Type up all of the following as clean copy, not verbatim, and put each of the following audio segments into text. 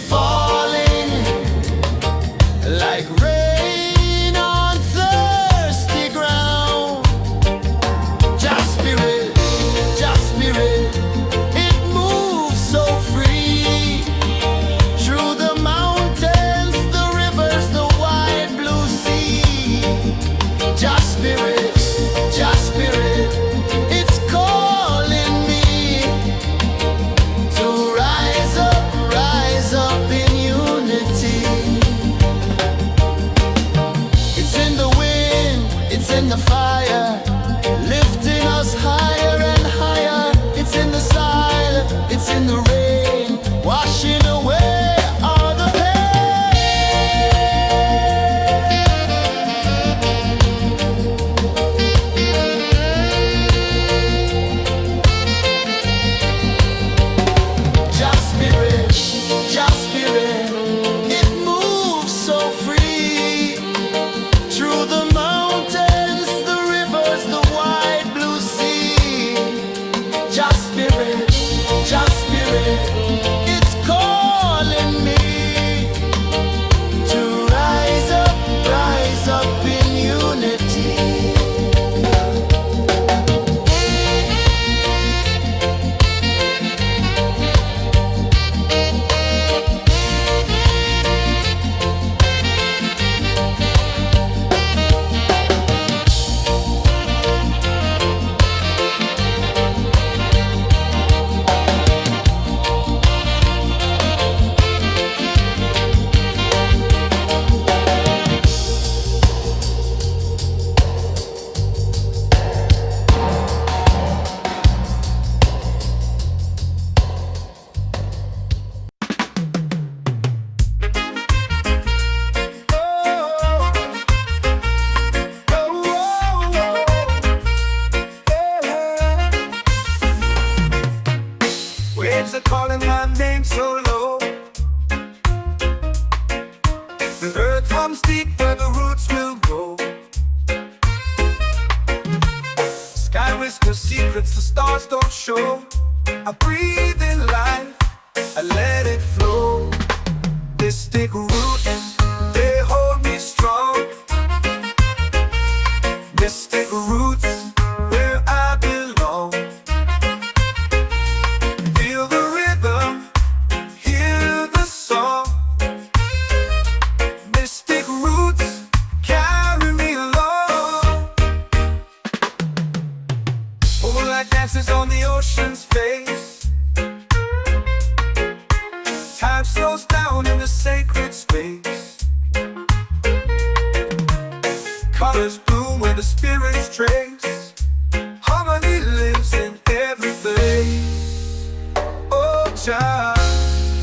falling like rain on thirsty ground. Just spirit, it moves so free through the mountains, the rivers, the wide blue sea. Just spirit, it's calling me to rise up in unity. It's in the wind, it's in the fire, lifting us higher and higher. It's in the silence, it's in the rain, washing away all the Just spirit, it moves so free through the mountains, the rivers, the wide blue sea. Just spirit, it's calling me to rise up in unity. Waves are calling my name so low. The earth hums deep where the roots will go. Sky whispers secrets the stars don't show. I breathe in life, I let it flow. Mystic roots, they hold me strong. Mystic roots, where I belong. Feel the rhythm, hear the song. Mystic roots, carry me along. Moonlight dances on the ocean's face. Time slows down in the sacred space. Colors bloom where the spirits trace. Harmony lives in every face. Oh, Jah,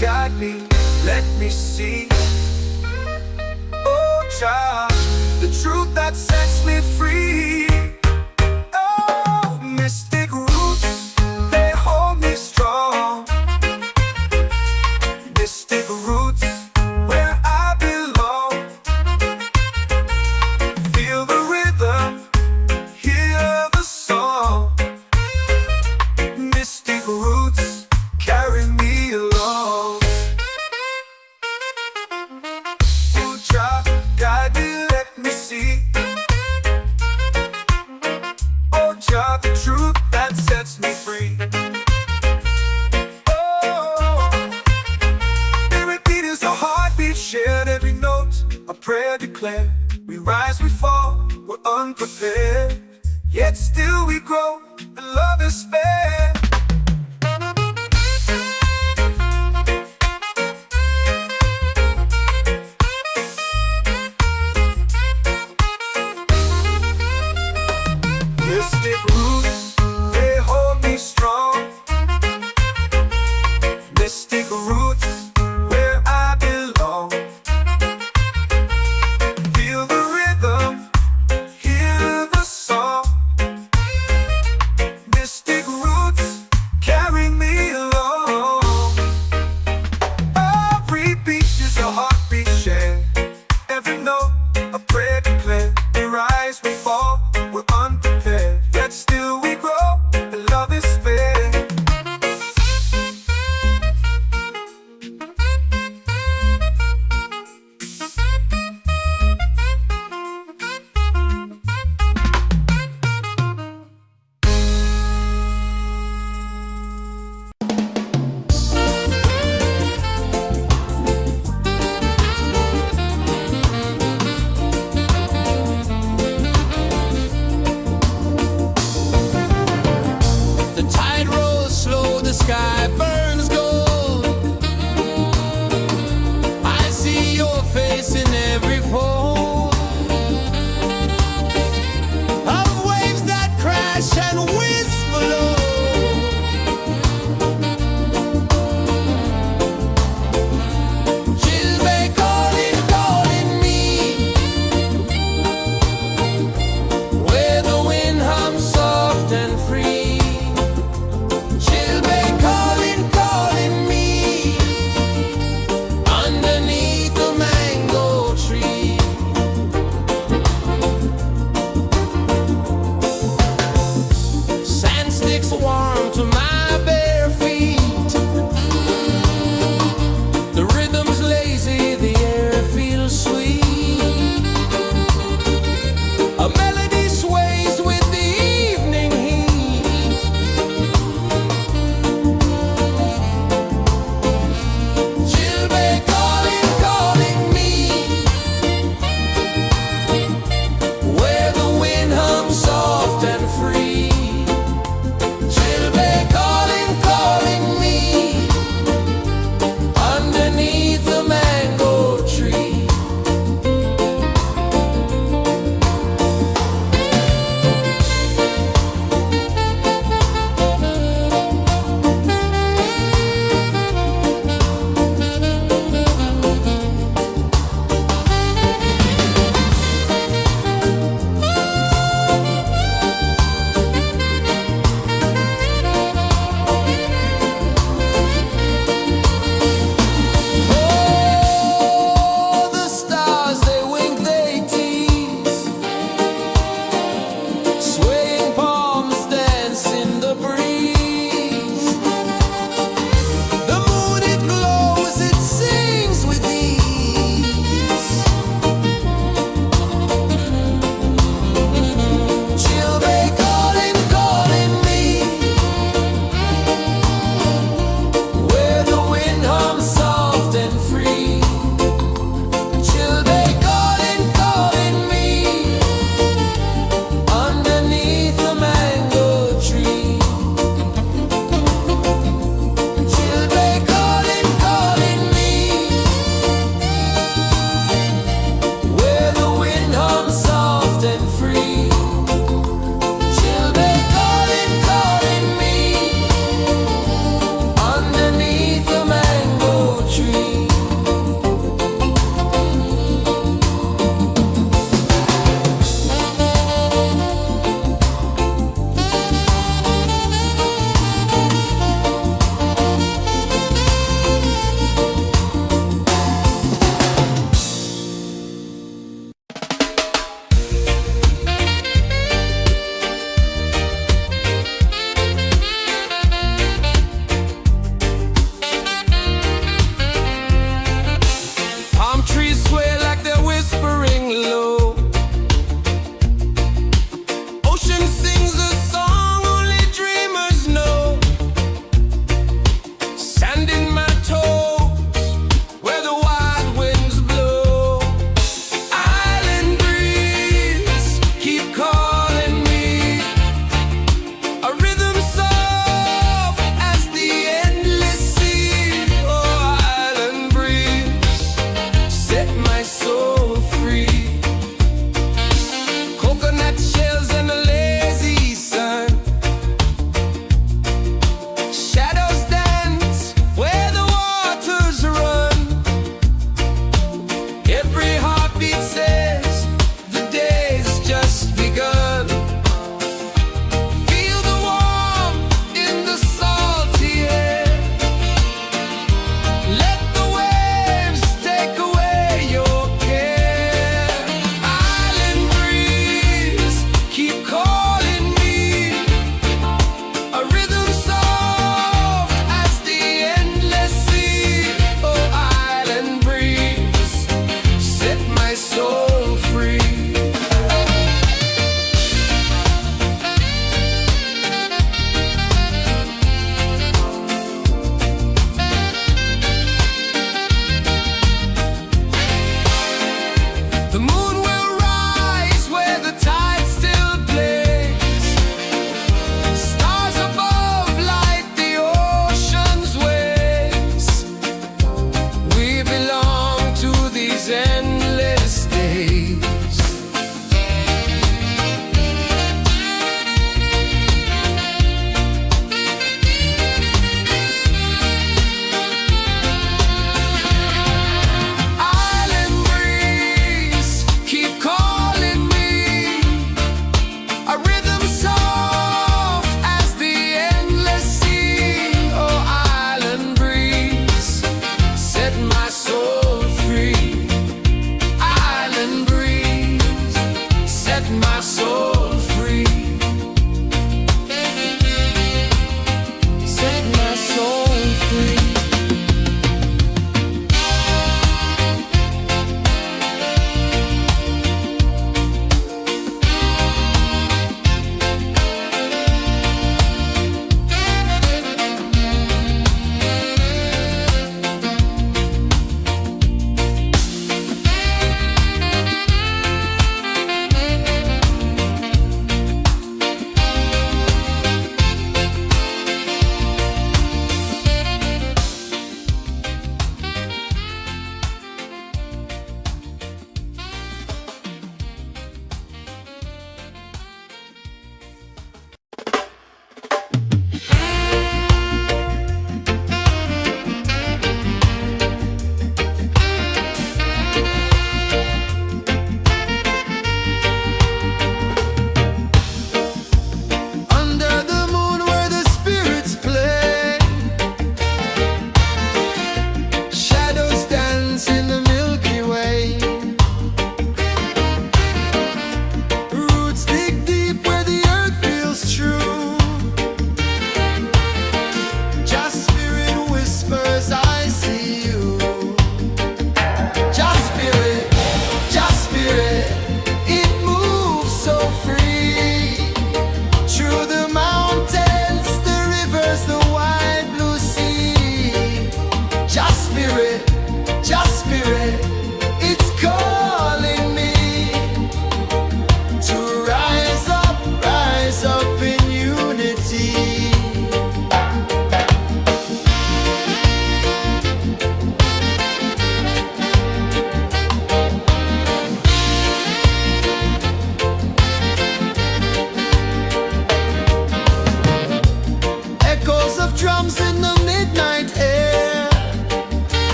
guide me, let me see. Oh, Jah, the truth that sets me free. Oh, mystic roots, they hold me strong. Mystic roots, where I belong. Feel the rhythm, hear the song. Mystic roots, carry me along. Oh, Jah, guide me, let me see. Oh, Jah, the truth that sets me free. Oh, spirit beat is a heartbeat shared, every note a prayer declared. We rise, we fall, we're unprepared, yet still we grow, and love is spared. Mystic roots, they hold me strong. Mystic roots, where I belong. Feel the rhythm, hear the song. Mystic roots,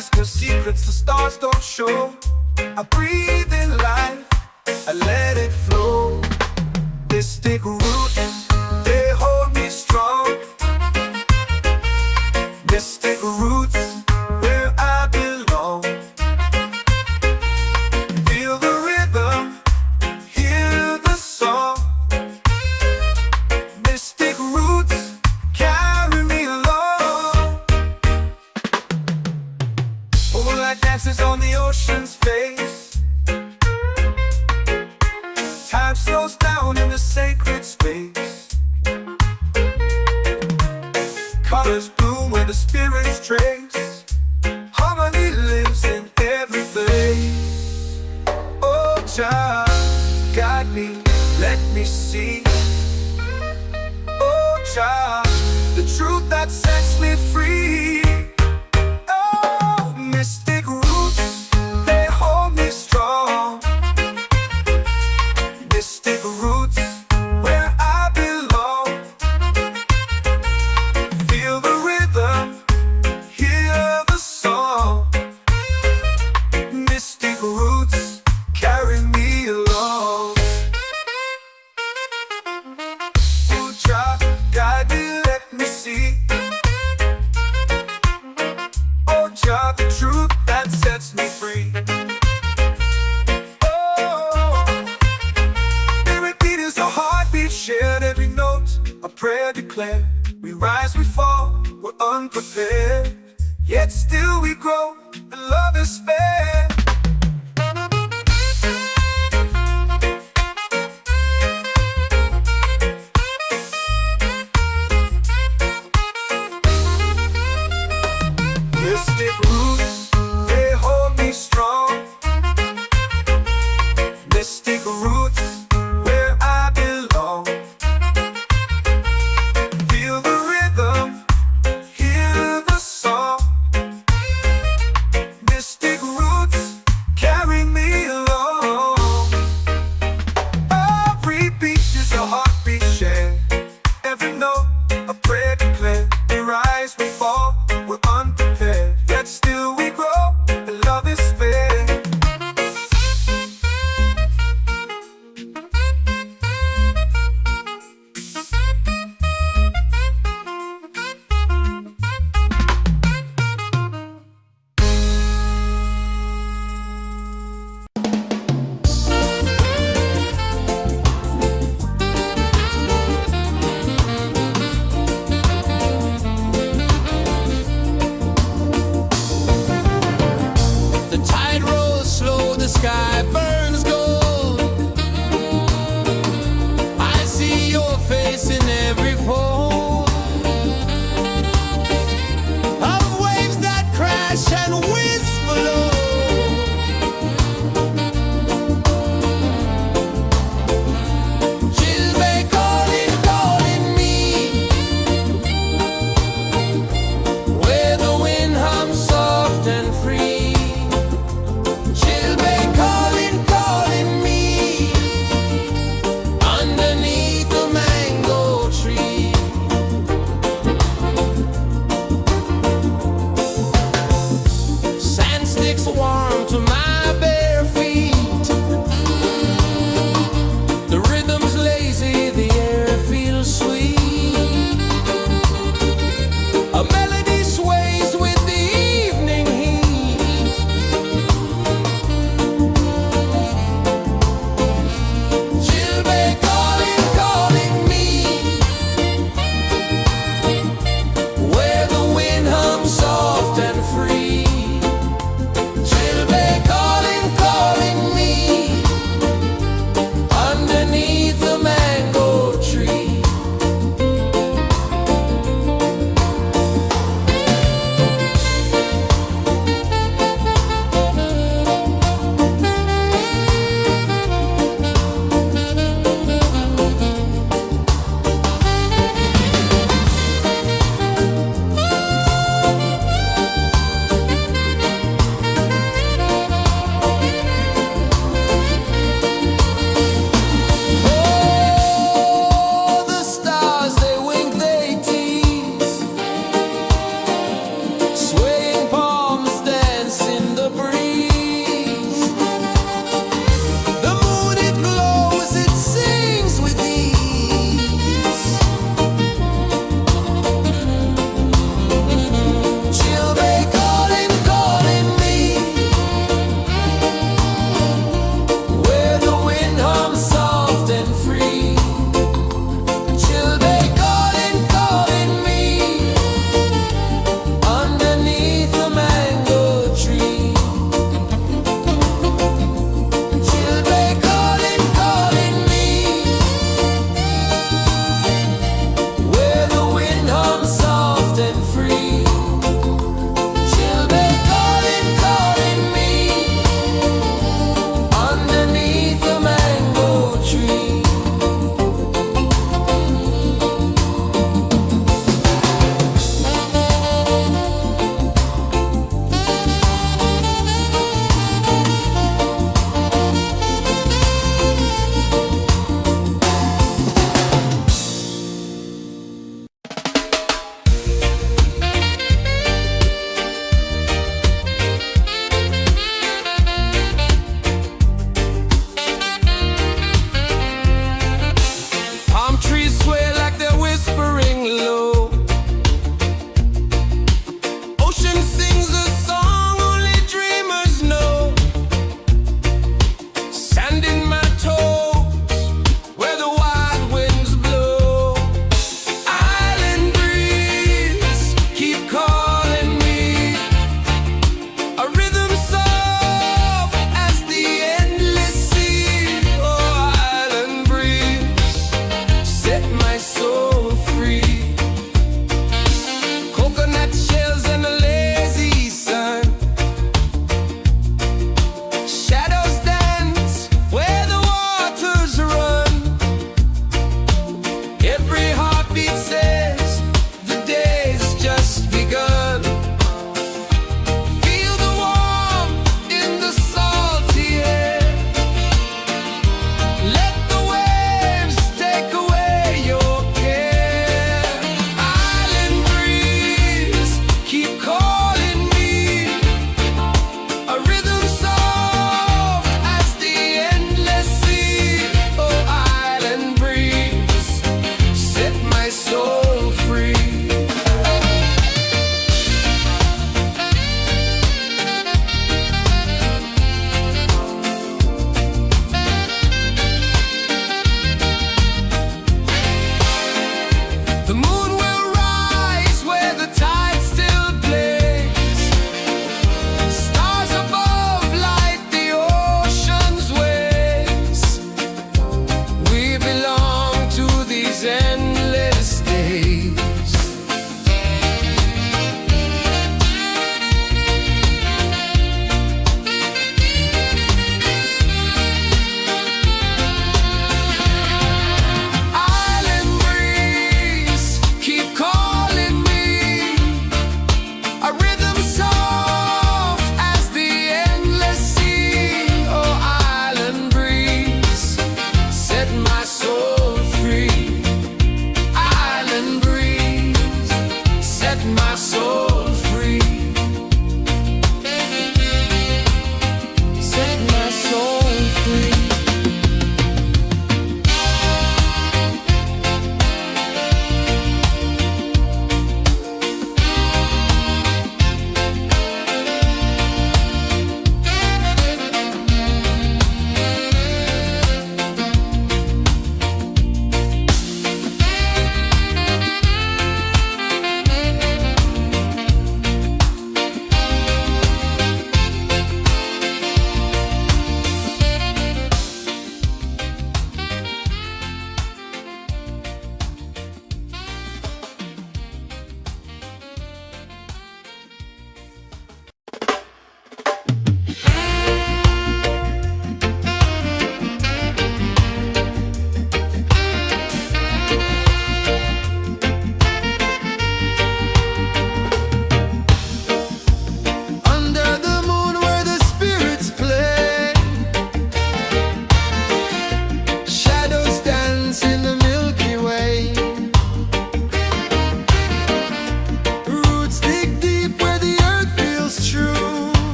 whisper secrets the stars don't show. I breathe in life, I let it flow. Mystic roots, they hold me strong. Mystic roots, where I belong. Feel the rhythm, hear the song. Mystic roots, carry me along. Moonlight dances on the ocean's face. Time slows down in the sacred space. Colors bloom where the spirits trace. Harmony lives in every place. Oh, Jah, guide me, let me see. Oh, Jah, the truth that sets me free. Oh, mystic roots, they hold me strong. Mystic roots, where I belong. Feel the rhythm, hear the song. Mystic roots, carry me along. Oh, Jah, guide me, let me see. Oh, Jah, the truth that sets me free. Shared every note, a prayer declared. We rise, we fall, we're unprepared. Yet still we grow, and love is fair. Mystic roots, they hold me strong. Mystic roots, where I belong. Feel the rhythm, hear the song. Mystic roots, carry me along. Every beat is a heartbeat shared. Every note, a prayer declared. We rise, we fall, we're unprepared. Yet still we grow, and love is fair. The tide rolls slow, the sky burns gold. I see your face in every fold of waves that crash and whisper low. She'll be calling, calling me, where the wind hums soft and free. She'll be calling, calling me, underneath the mango tree. Sand sticks warm to my bare feet. The rhythm's lazy, the air feels sweet. A melody sways with the evening heat.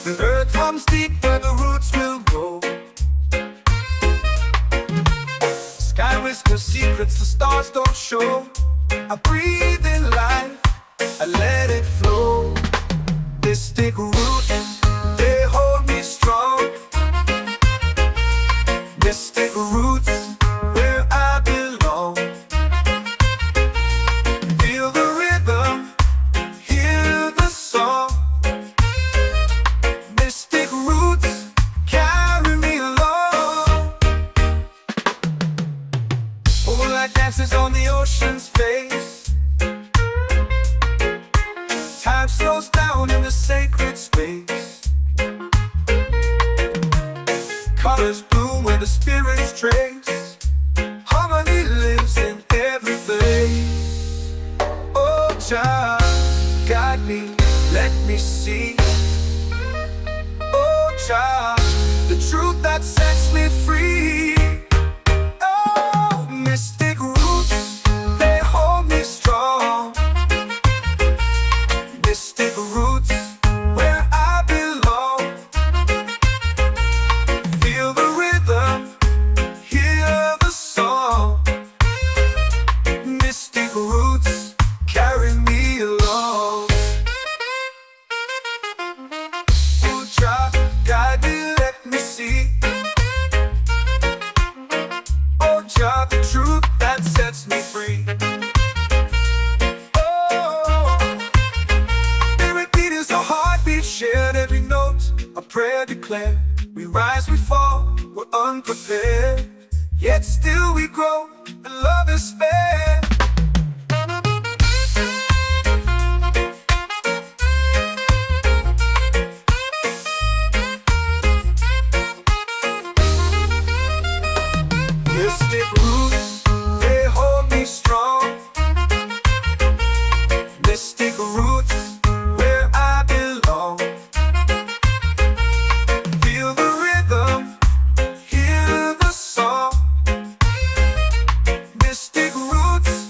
The earth runs deep where the roots will grow. Sky whispers secrets the stars don't show. I breathe in life, I let it flow. Mystic roots, they hold me strong. Mystic roots, where I belong. Feel the rhythm, hear the song. Mystic roots, carry me along. Moonlight dances on the ocean's face. Time slows down in the sacred space. Colors bloom where the spirits trace. Harmony lives in every place. Oh, child, guide me, let me see. Oh, child, the truth that sets me free. Oh, mystic roots, they hold me strong. Mystic roots, where I belong. Feel the rhythm, hear the song. Mystic roots, carry me along. Oh, child, guide me, let me see. Oh, child, the truth that sets me free. Shared every note, a prayer declared. We rise, we fall, we're unprepared. Yet still we grow, and love is fair. Mystic roots, they hold me strong. Mystic roots, where I belong. Feel the rhythm, hear the song. Mystic roots,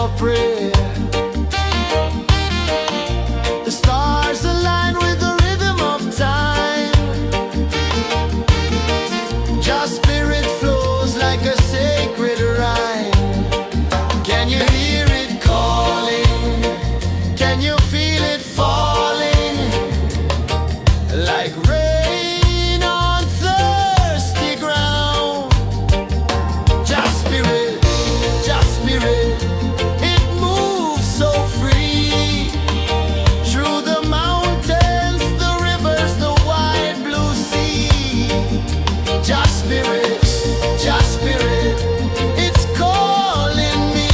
our prayer. The stars align with the rhythm of time. Your spirit flows like a sacred rhyme. Can you hear it calling? Can you feel it falling? Like rain on thirsty ground. Just spirit, it moves so free. Through the mountains, the rivers, the wide blue sea. Just spirit, it's calling me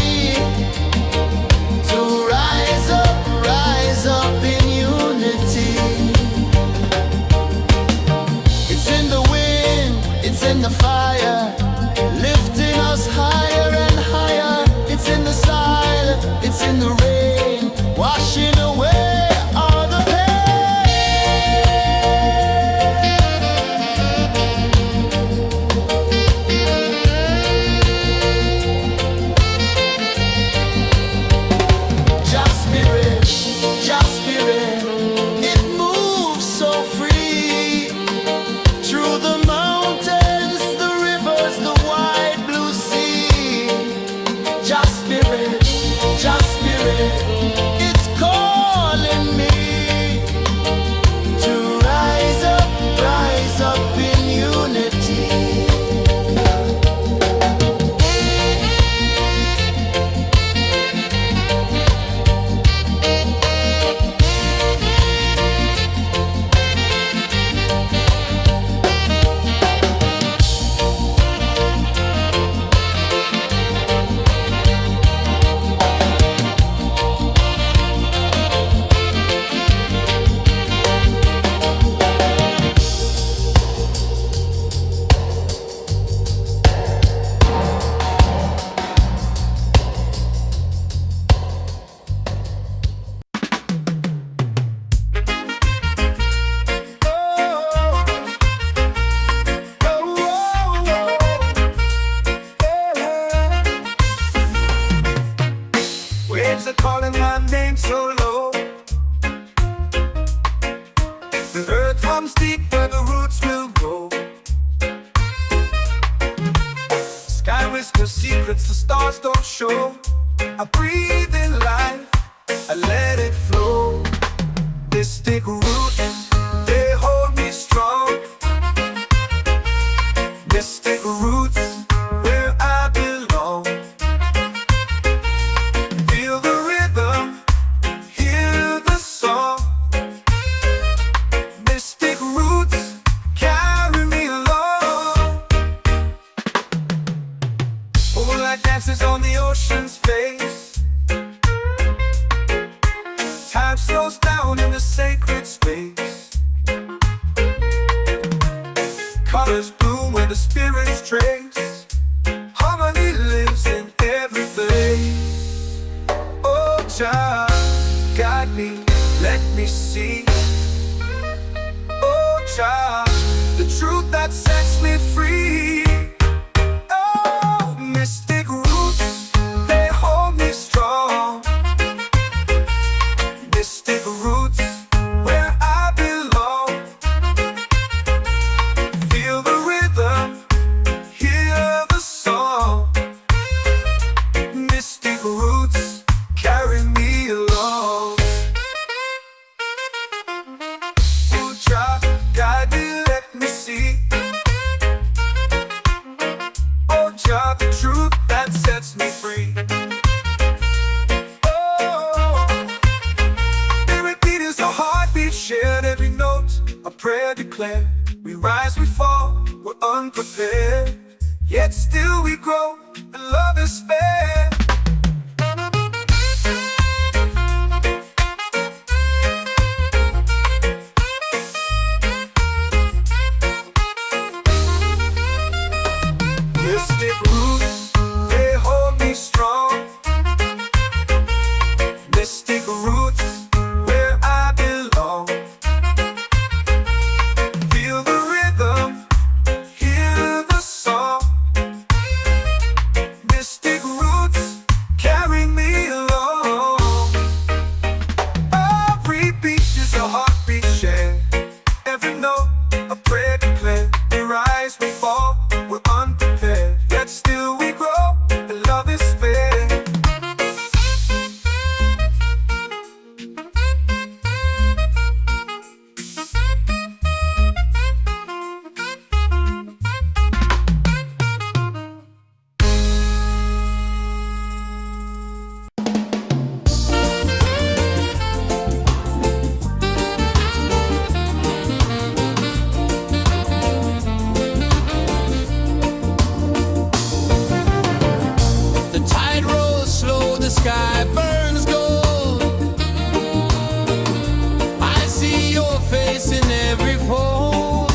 to rise up in unity. It's in the wind, it's in the fire, lifting us higher and higher. It's in the silence, it's in the rain, washing away all the Just spirit, it moves so free. Through the mountains, the rivers, the wide blue sea. Just spirit, it's calling me to rise up in unity. Waves are calling my name so low. The earth hums deep where the roots will grow. Sky whispers secrets the stars don't show. I breathe in life, I let it flow. Mystic roots, they hold me strong. Mystic roots, where I belong. Feel the rhythm, hear the song. Mystic roots, carry me along. Moonlight dances on the ocean's face. Time slows down in the sacred space. Colors bloom where the spirits trace. Harmony lives in every face. Oh, Jah, guide me, let me see. Oh, Jah, the truth that sets me free. Oh, mystic roots, they hold me strong. Mystic roots, where I belong. Feel the rhythm, hear the song. Mystic roots, carry me along. Oh, Jah, guide me, let me see. Oh, Jah, the truth that sets me free. Oh, spirit beat is a heartbeat, shared every note, a prayer declared. We rise, we fall, we're unprepared, yet still we grow, and love is spared. Mystic roots, they hold me strong. Mystic roots, where I belong. Feel the rhythm, hear the song. Mystic roots. sky burns gold. I see your face in every fold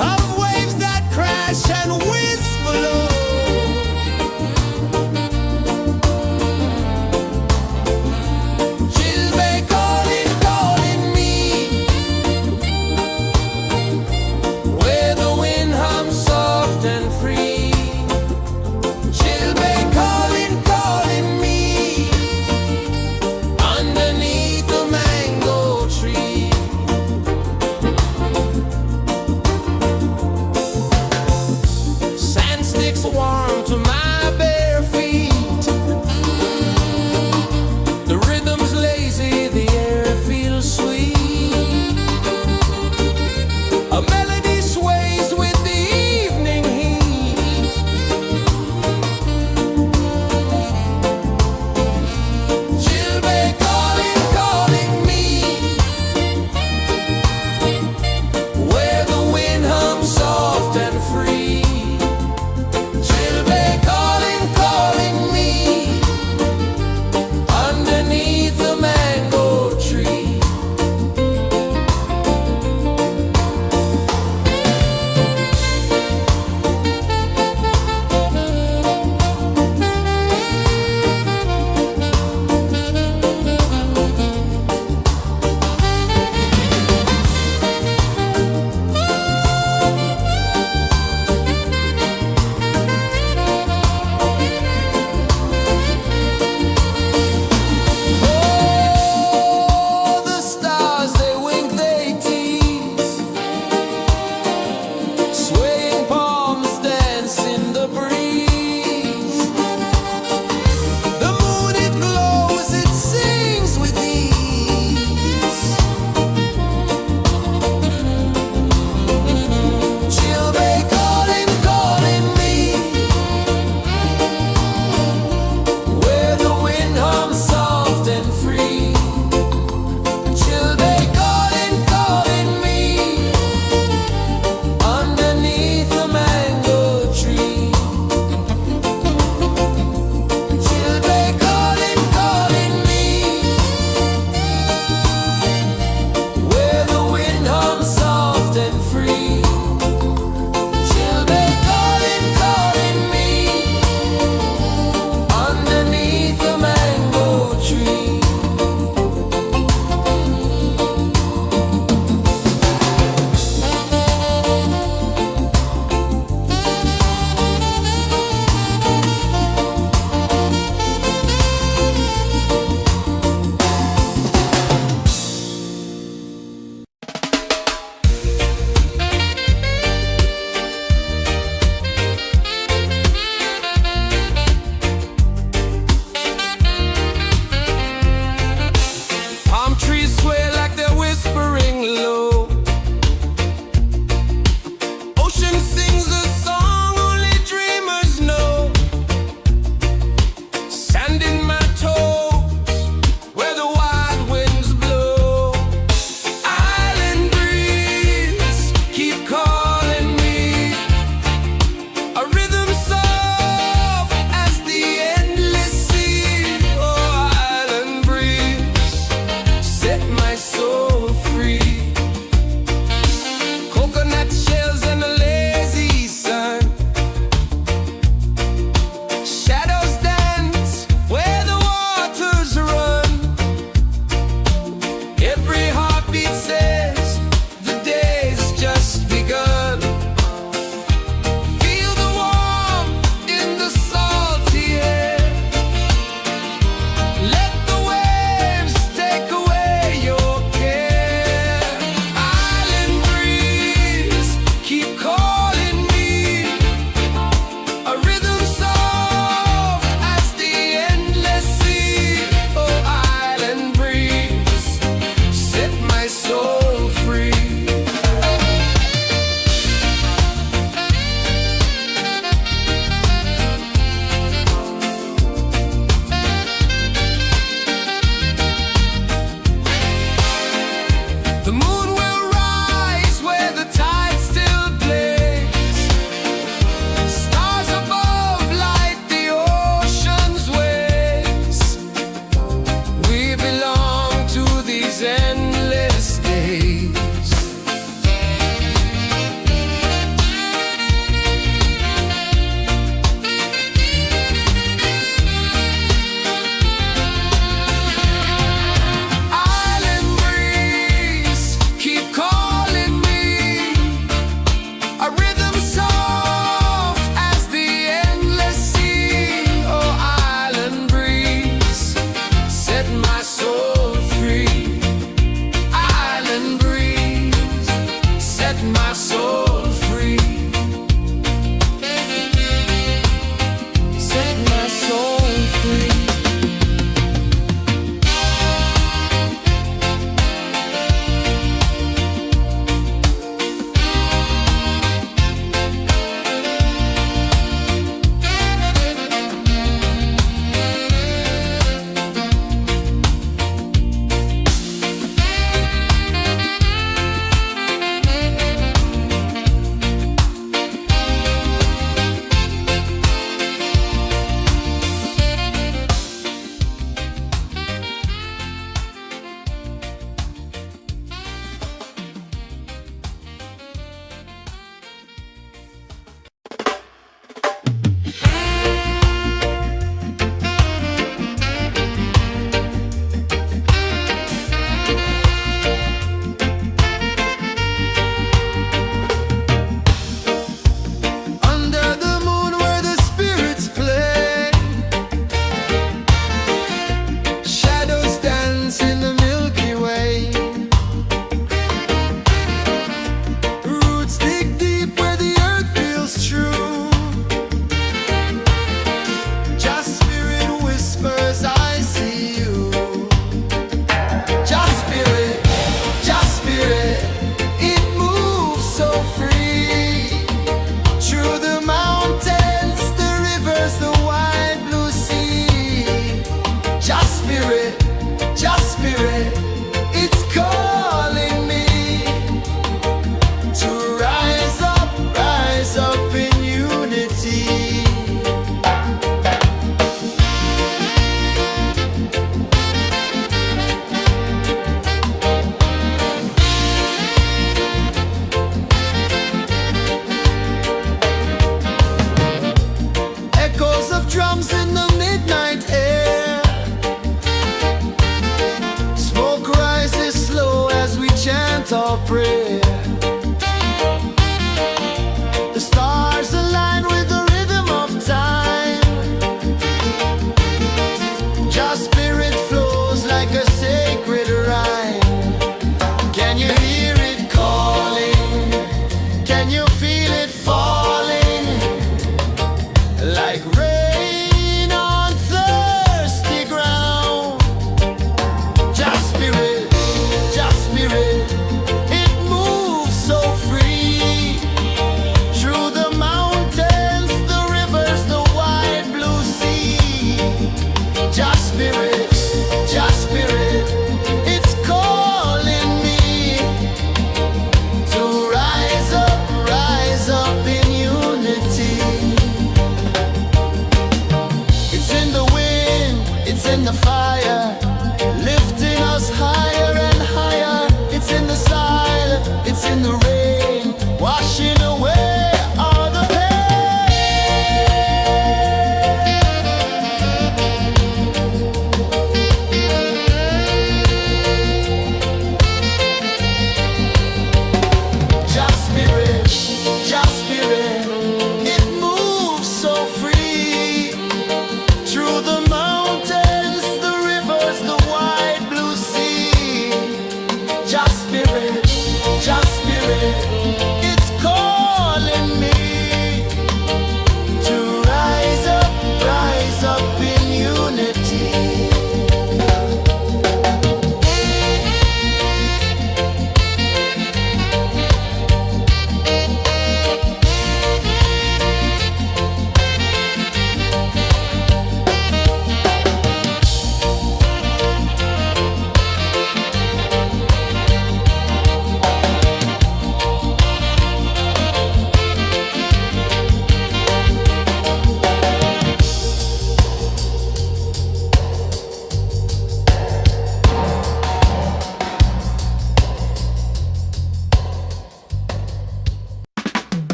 of waves that crash and whisper low. Warm to my bare feet. The rhythm's lazy, the air feels sweet. A melody sways with the evening heat. She'll be calling, calling me, where the wind hums soft and free. She'll be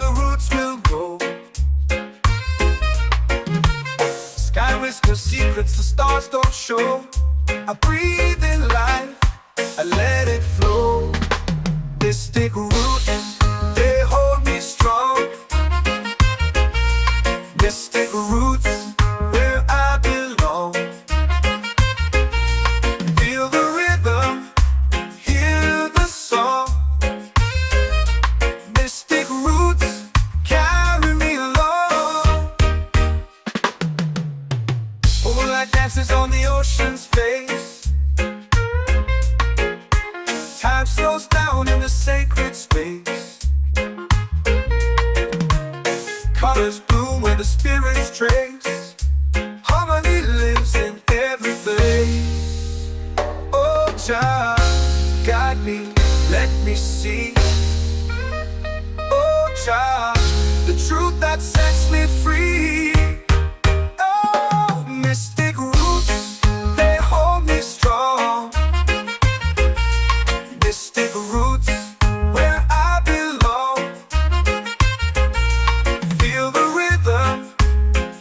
the roots will grow. Sky whispers secrets the stars don't show. I breathe in life, I let it flow. Mystic roots, they hold me strong. Mystic roots, where I belong. Feel the rhythm, hear the song. Mystic roots, carry me along. Moonlight dances on the ocean's face. Time slows down in the sacred space. Colors bloom where the spirits trace. Harmony lives in every place. Oh, Jah, guide me, let me see. Oh, Jah, the truth that sets me free. Oh, mystic roots, they hold me strong. Mystic roots, where I belong. Feel the rhythm,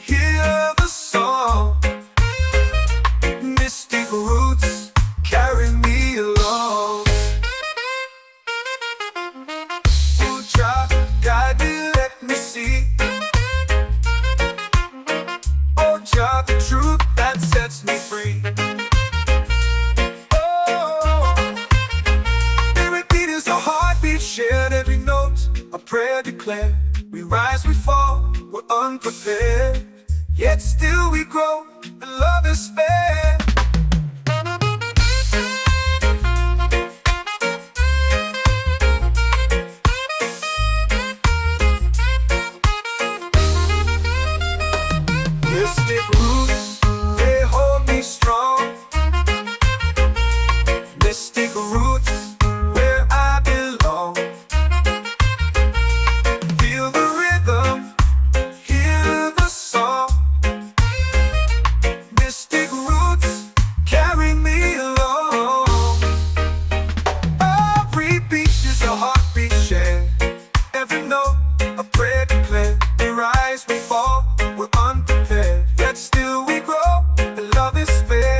hear the song. Mystic roots, carry me along. Oh, Jah, guide me, let me see. Oh, Jah, the truth that sets me free. Shared every note, a prayer declared. We rise, we fall, we're unprepared. Yet still we grow, and love is spared. Mystic roots, they hold me strong. Mystic roots, where I belong. Feel the rhythm, hear the song. Mystic roots, carry me along. Every beat is a heartbeat shared. Every note, a prayer declared. We rise, we fall, we're unprepared. Yet still we grow, and love is fair.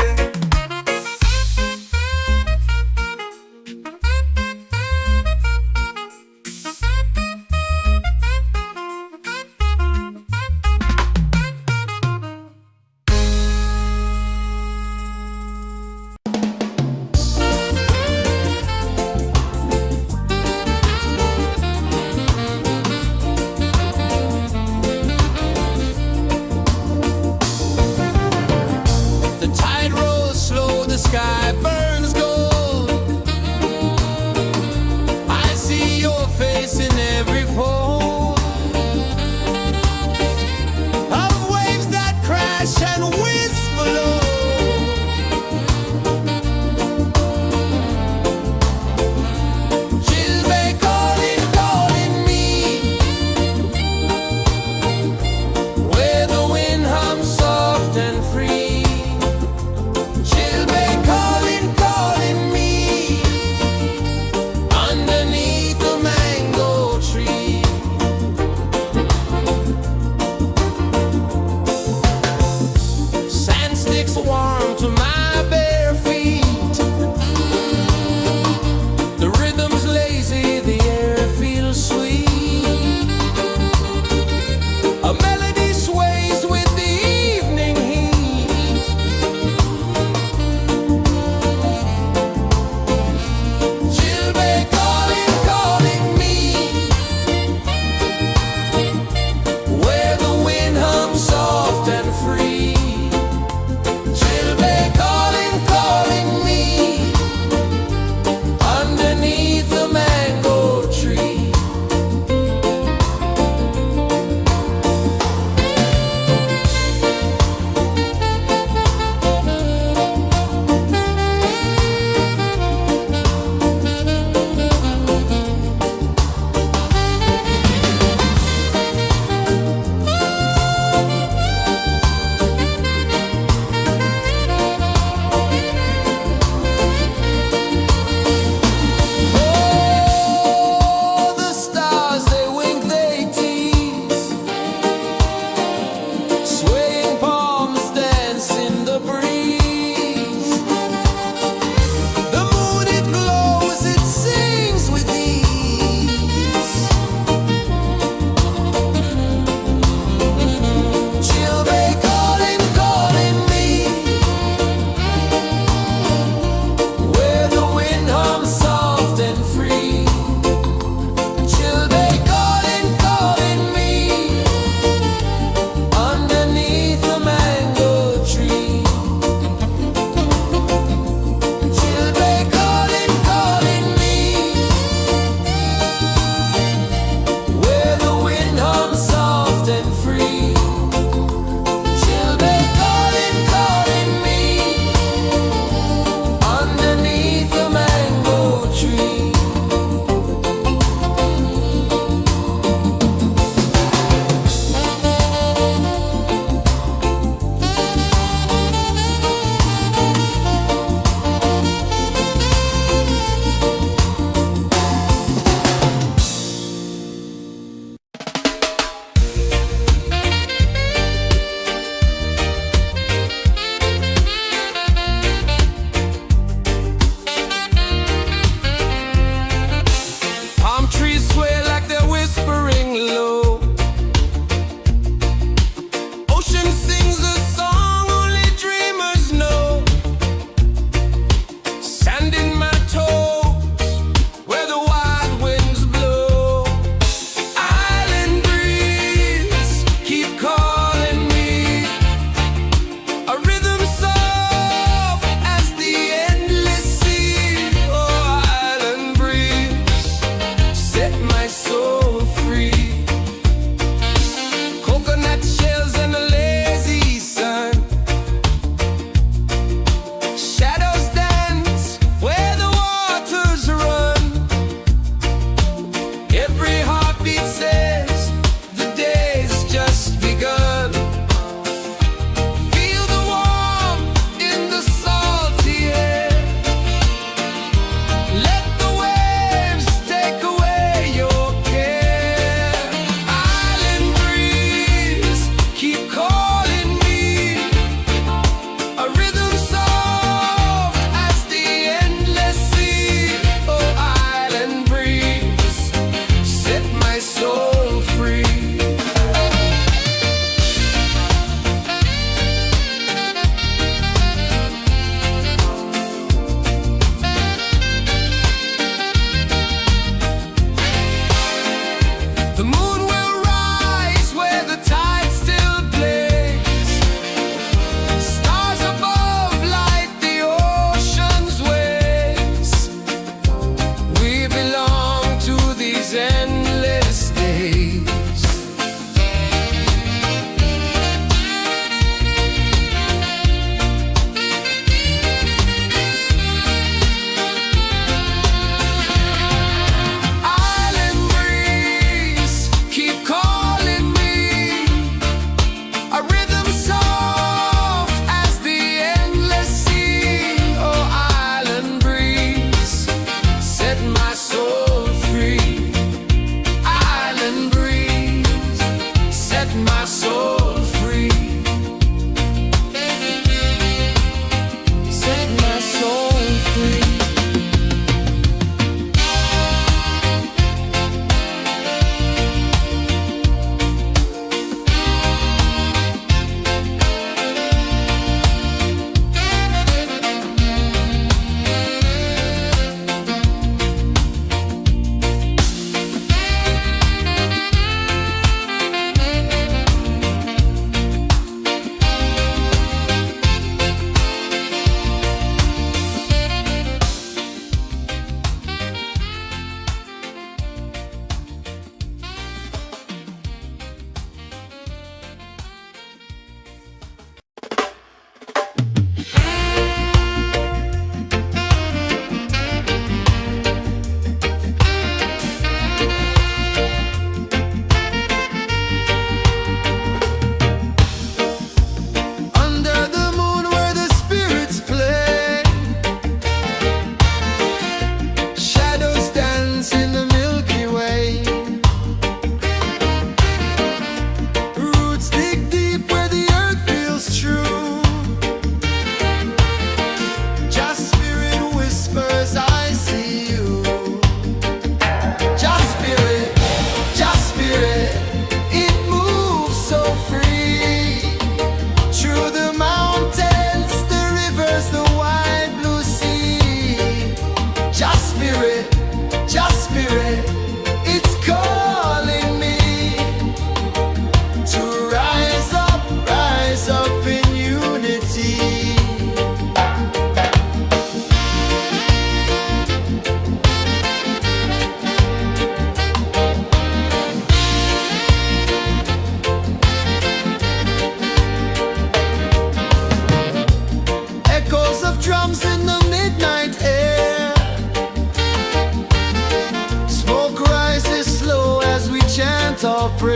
The tide rolls slow, the sky burns gold. I see your face in every fold of waves that crash and whisper low. She'll be calling me, where the wind hums soft and free. She'll be calling me, underneath the mango tree.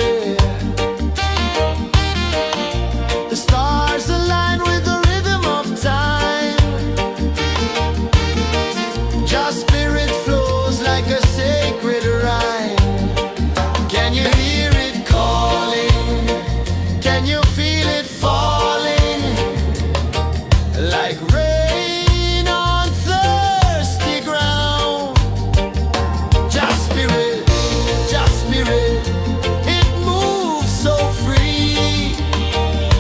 away. The stars align with the rhythm of time. Just spirit flows like a sacred rhyme. Can you hear it calling? Can you feel it falling? Like rain on thirsty ground. Just spirit, it moves so free.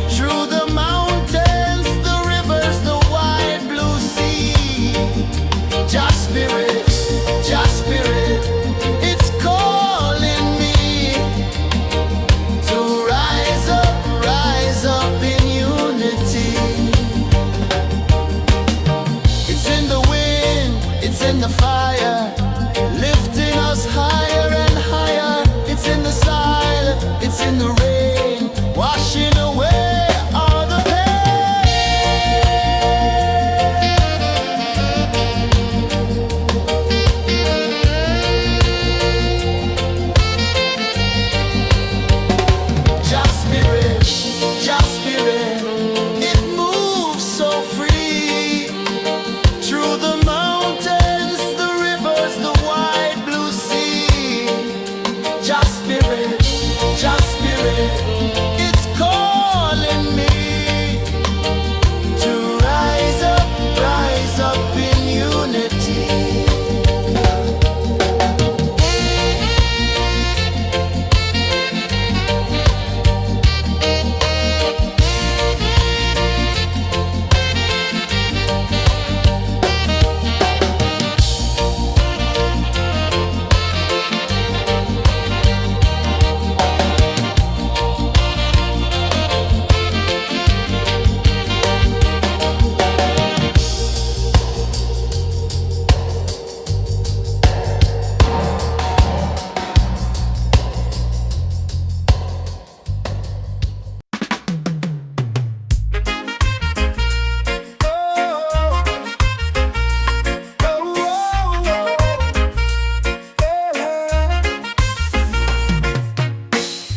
Through the mountains, the rivers, the wide blue sea. Just spirit, it's calling me to rise up in unity. It's in the wind, it's in the fire, lifting us higher and higher. It's in the silence, it's in the rain, washing away all the Just spirit, it moves so free. Through the mountains, the rivers, the wide blue sea. Just spirit, it's calling me to rise up in unity.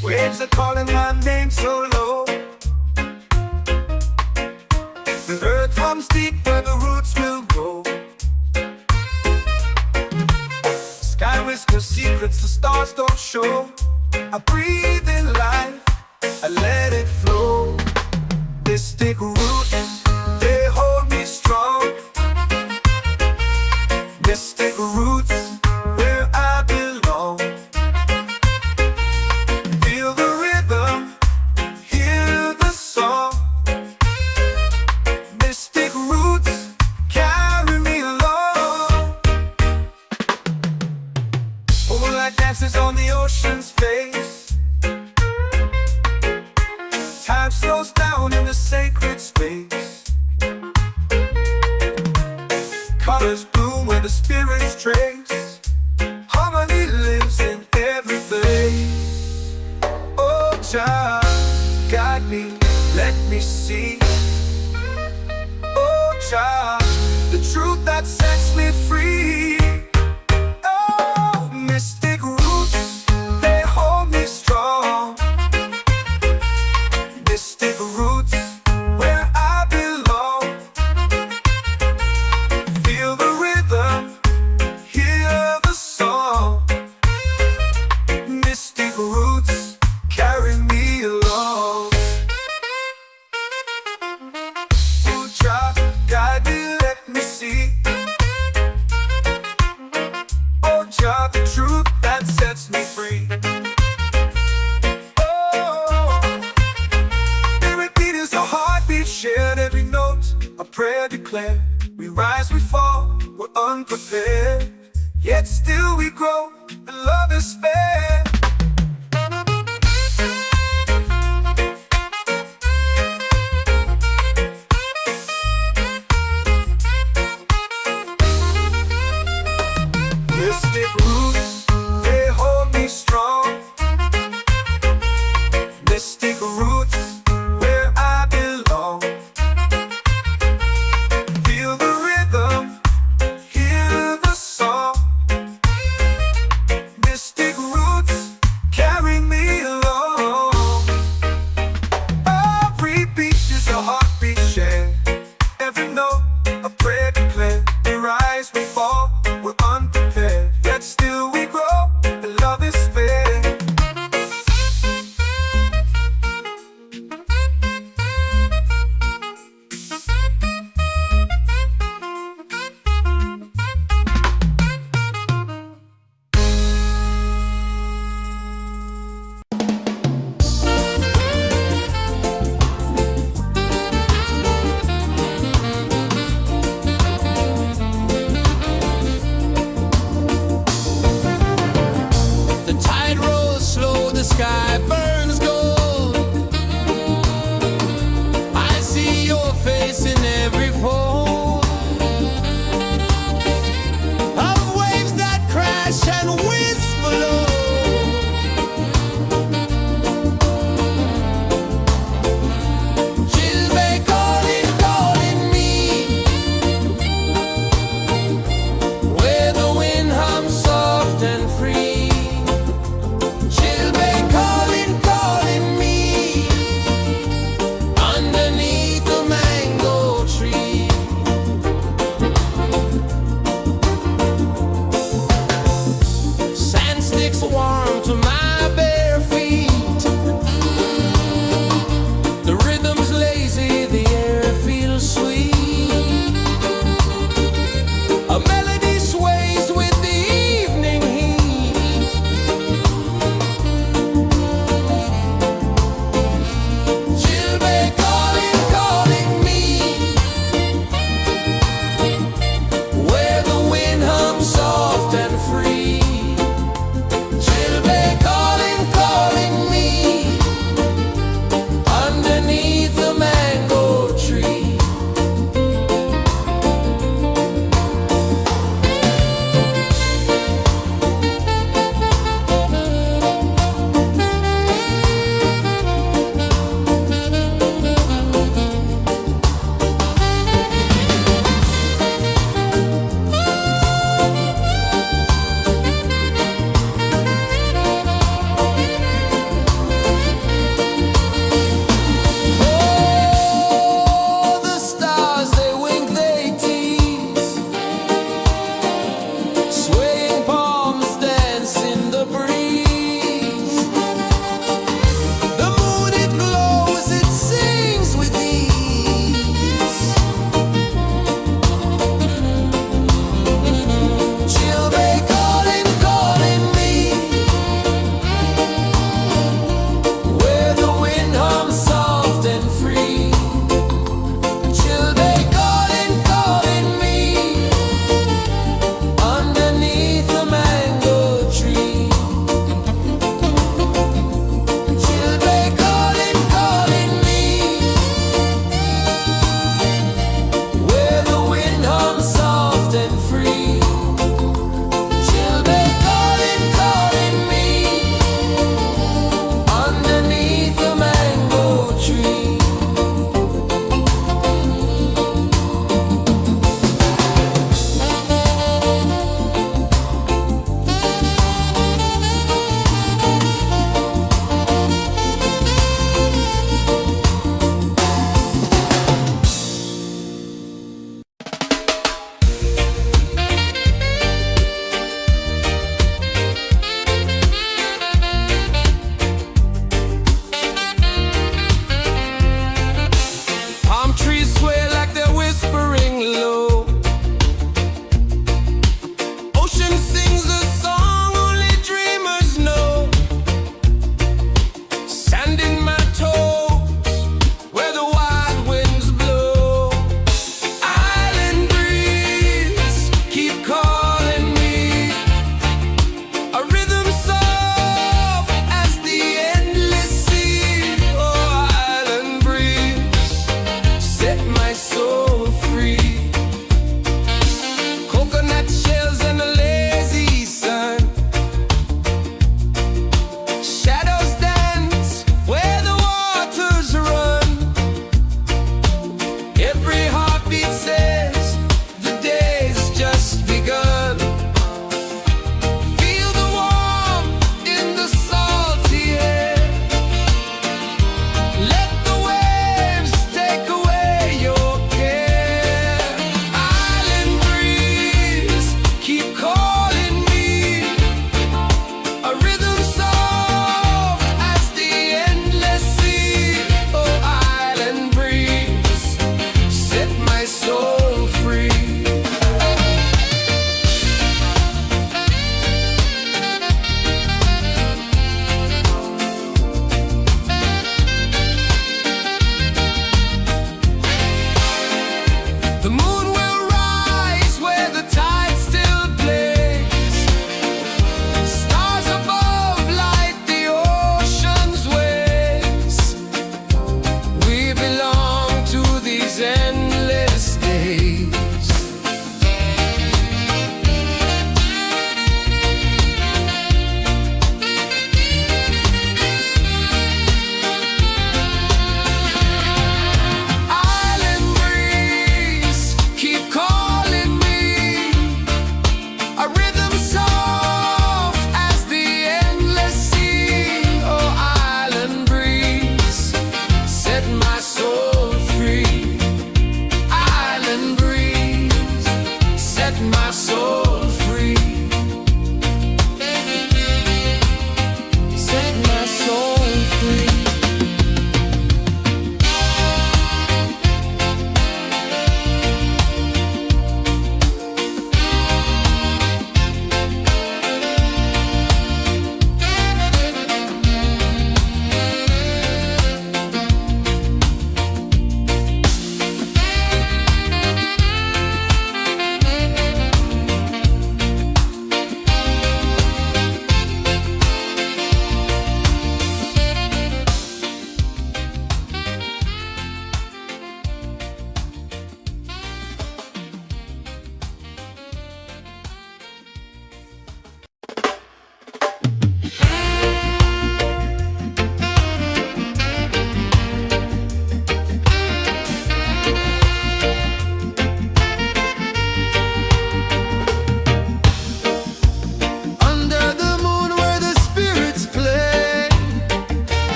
Waves are calling my name so low. The earth comes deep where the roots will grow. Sky whispers secrets the stars don't show. I breathe in life, I let it flow. Mystic roots, they hold me strong. Mystic roots, where I belong. Feel the rhythm, hear the song. Mystic roots, carry me along. Moonlight dances on the ocean's face. Time slows down in the sacred space. Colors bloom where the spirits trace. Harmony lives in every place. Oh, child, guide me, let me see. Oh, child, the truth that sets me free. Oh, mystic roots, they hold me strong. Mystic roots, where I belong. Feel the rhythm, hear the song. Mystic roots, carry me along. Oh, child, guide me, let me see. Oh, child, the truth that sets me free. Oh, every beat is a heartbeat shared, every note a prayer declared. We rise, we fall, we're unprepared, yet still we grow, and love is fair. Mystic roots, they hold me strong. Mystic roots, where I belong. Feel the rhythm, hear the song. Mystic roots,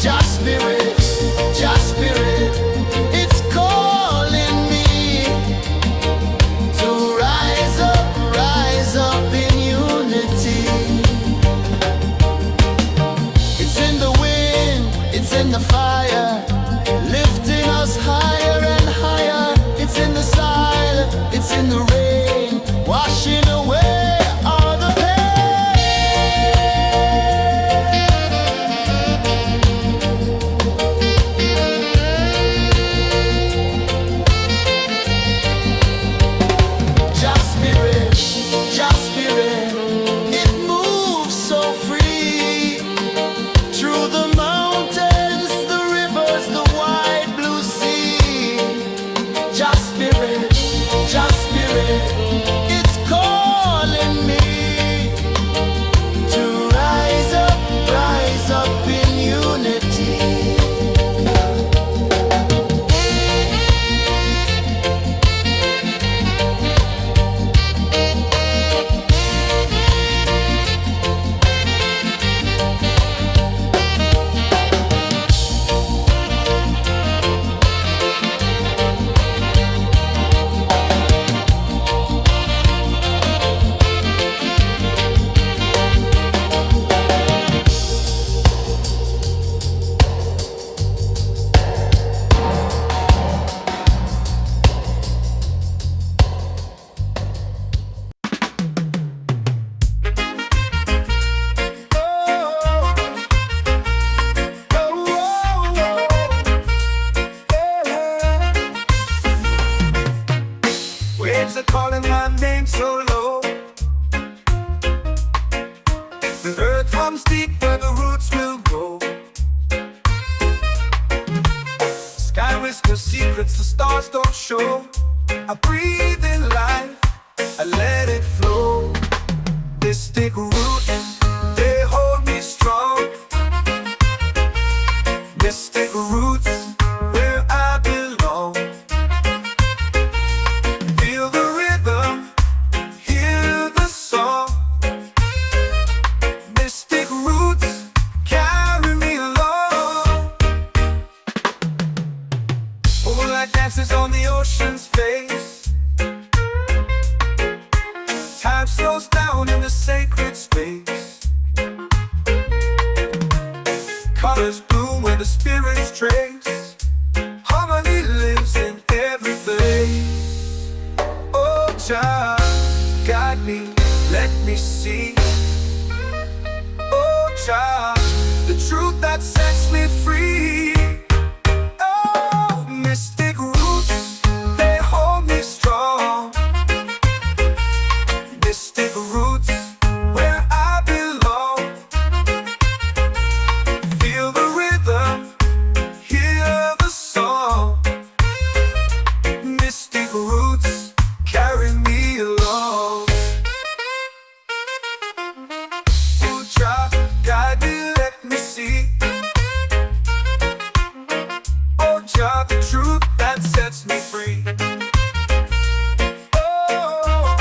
Just spirit, it's calling me to rise up in unity. It's in the wind, it's in the fire, lifting us higher and higher. It's in the silence, it's in the rain, washing away all the pain. Just spirit, it moves so free through the mountains, the rivers, the wide blue sea. Just spirit, it's calling me to rise up in unity. Waves are calling my name so low. The earth runs deep where the roots will grow. Sky whispers secrets the stars don't show. I breathe in life, I let it flow. Mystic roots, they hold me strong. Mystic roots, where I belong. Feel the rhythm, hear the song. Mystic roots, carry me along. Moonlight dances on the ocean's face. Time slows down in the sacred space. Colors bloom where the spirits trace. Harmony lives in every place. Oh, Jah, guide me, let me see. Oh, Jah, the truth that sets me free. Oh, mystic roots, they hold me strong. Mystic roots, where I belong. Feel the rhythm, hear the song. Mystic roots, carry me along. Oh, Jah, guide me, let me see. Oh, Jah, the truth that sets me free. Oh,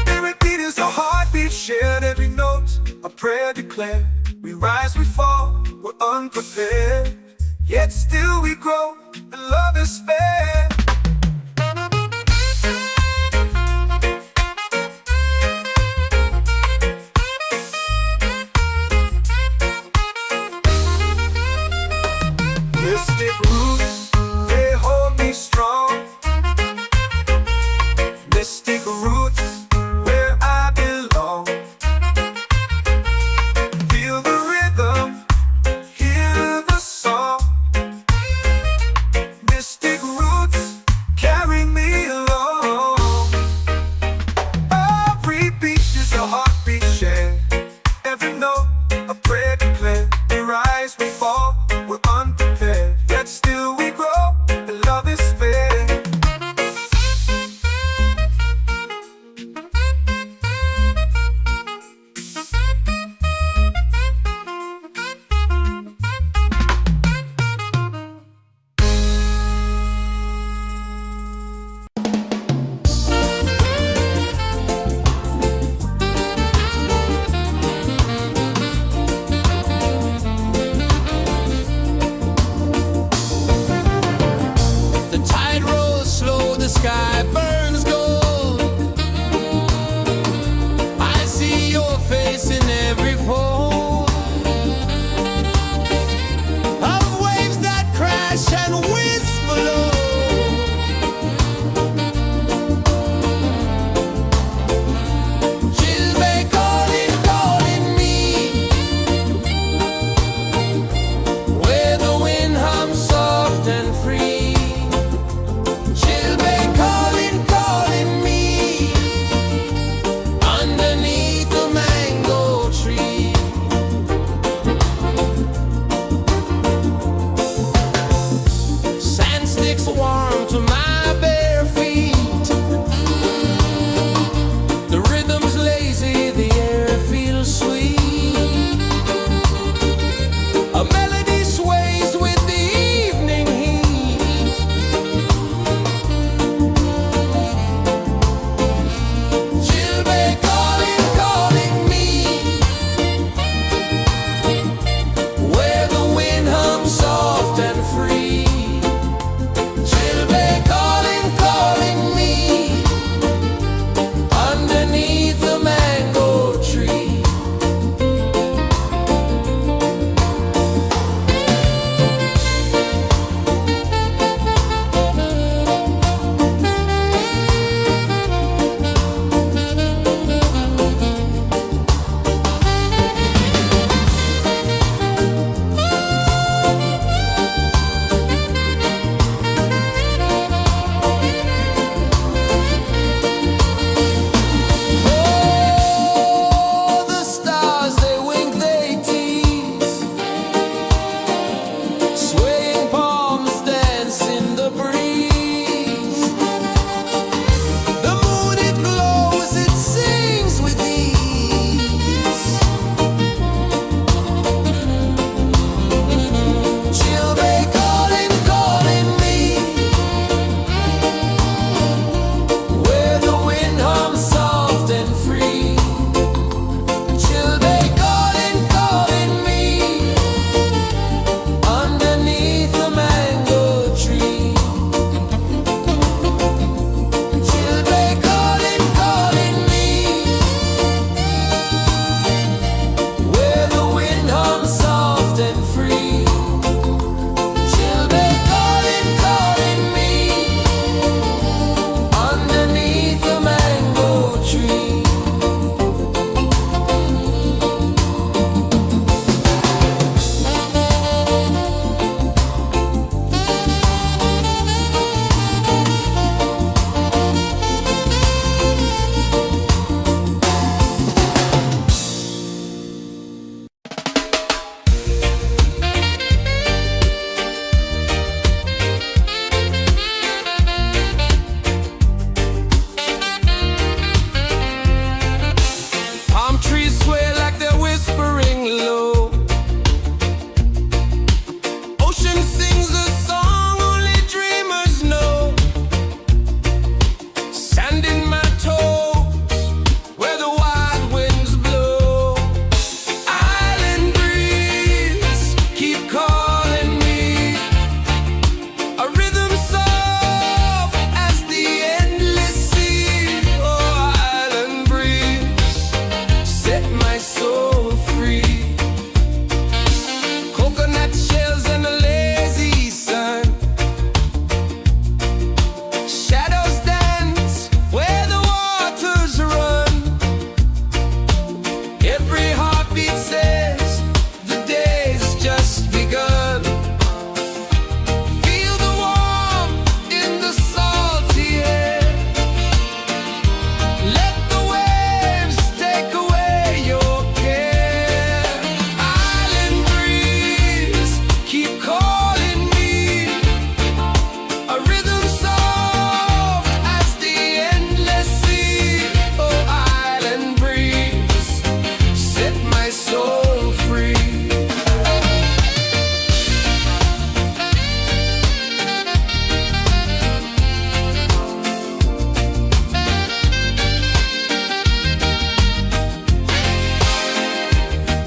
spirit beat is a heartbeat, shared every note, a prayer declared. We rise, we fall, we're unprepared, yet still we grow, and love is spared. Mystic roots, they hold me strong. Mystic roots, where I belong. Feel the rhythm, hear the song. Mystic roots, free. Children calling me underneath the mango tree. Palm trees sway like they're whispering low. Ocean sings a song only dreamers know. Sand in my toes where the wild winds blow. Island breeze keep calling me. A rhythm soft as the endless sea. Oh, island breeze, set my soul free. Coconut shells and a lazy sun. Shadows dance where the waters run. Every heartbeat says the day's just begun. Feel the warmth in the salty air. Let the waves take away your care. Island breeze, keep calling me. A rhythm soft as the endless sea. Oh, island breeze, set my soul free.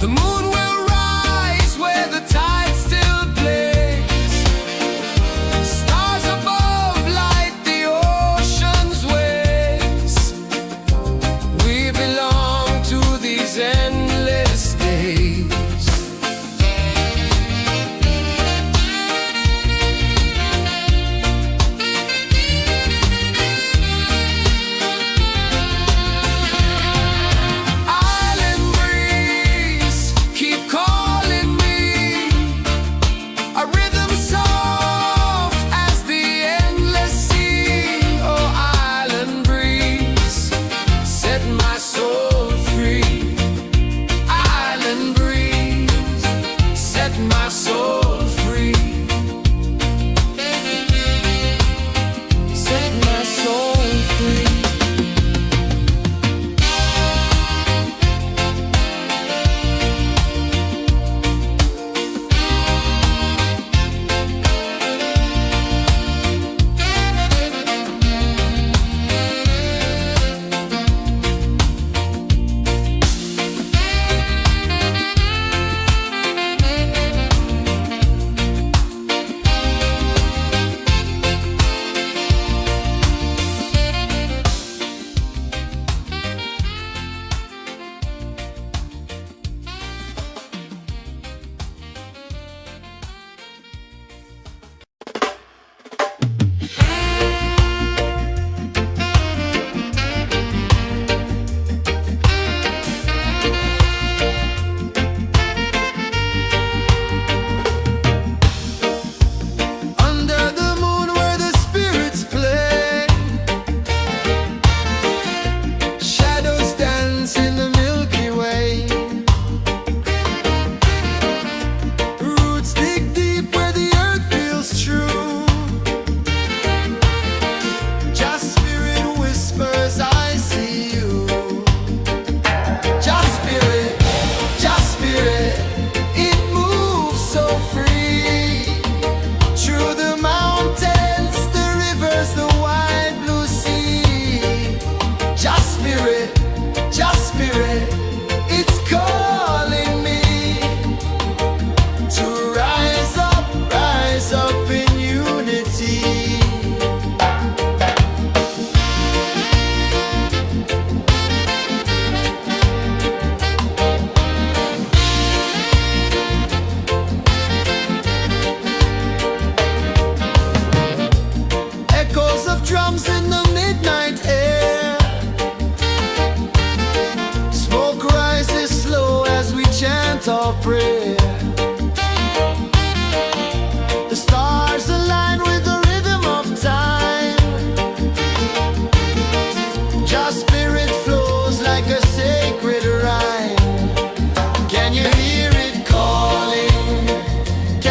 The moon will rise where the tide still plays. Stars above light the ocean's waves. We belong to these endless days. Island breeze, keep calling me. A rhythm soft as the endless sea. Oh, island breeze, set my soul free. Island breeze, set my soul free. Set my soul free.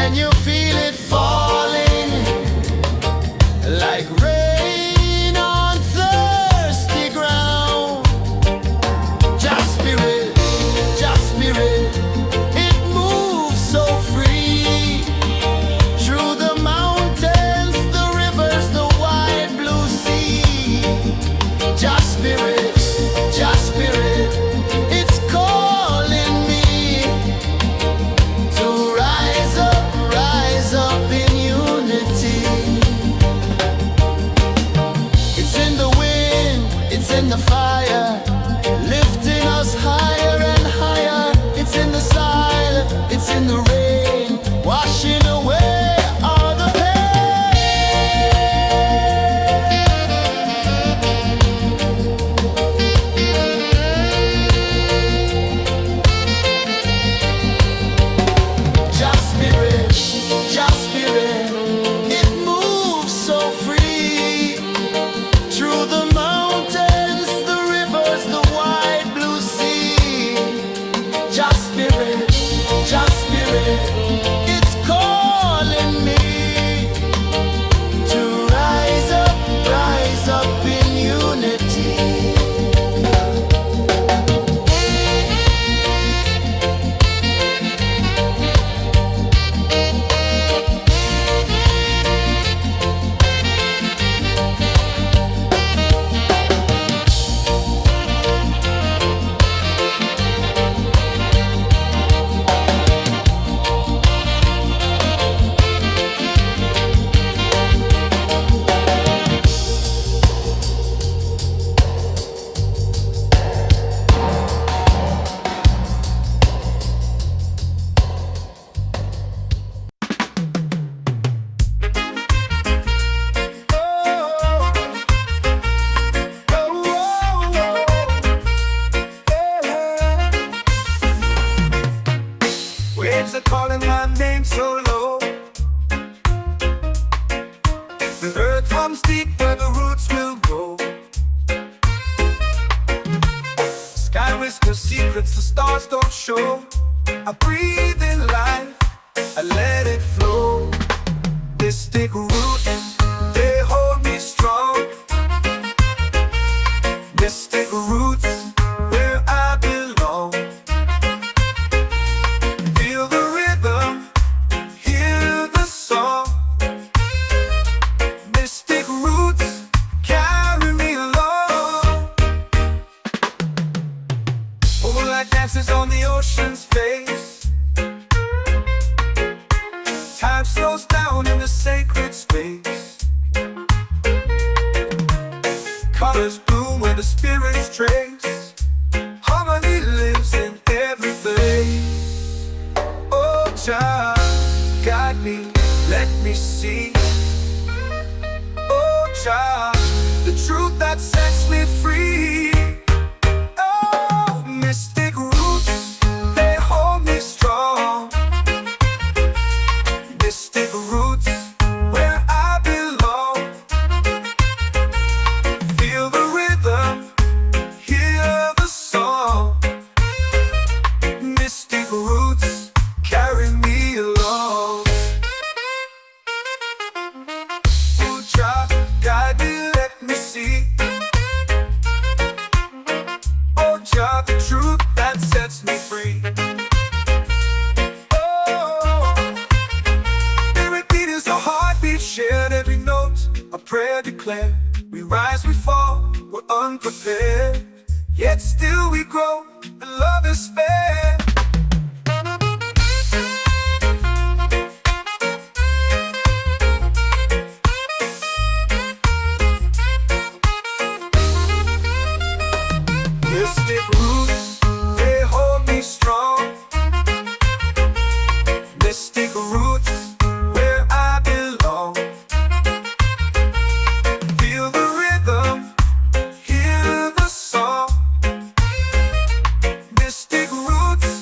Can you feel it falling like rain on thirsty ground? Just spirit, it moves so free through the mountains, the rivers, the wide blue sea. Just spirit, it's calling me to rise up in unity. It's in the wind, it's in the fire, lifting us higher and higher. It's in the silence, it's in the rain, washing away all the Just spirit, it moves so free through the mountains, the rivers, the wide blue sea. Just spirit, it's calling me to rise up in unity. Waves are calling my name so low. The earth comes deep where the roots will grow. Sky whispers secrets the stars don't show. I breathe in life, I let it flow. Mystic roots, they hold me strong. Mystic roots, where I belong. Feel the rhythm, hear the song. Mystic roots, carry me along. Moonlight dances on the ocean's face. Time slows down in the sacred space. Colors bloom where the spirits trace. Harmony lives in every face. Oh, child, guide me, let me see. Oh, child, the truth that sets me free. Oh, mystic roots, they hold me strong. Mystic roots, where I belong. Feel the rhythm, hear the song. Mystic roots, carry me along. Oh, child, guide me, let me see. Oh, child, the truth that sets me free. Oh, every beat is a heartbeat shared, every note a prayer declared. We rise, we fall, we're unprepared, yet still we grow, and love is spared. Mystic roots, they hold me strong. Mystic roots, where I belong. Feel the rhythm, hear the song. Mystic roots,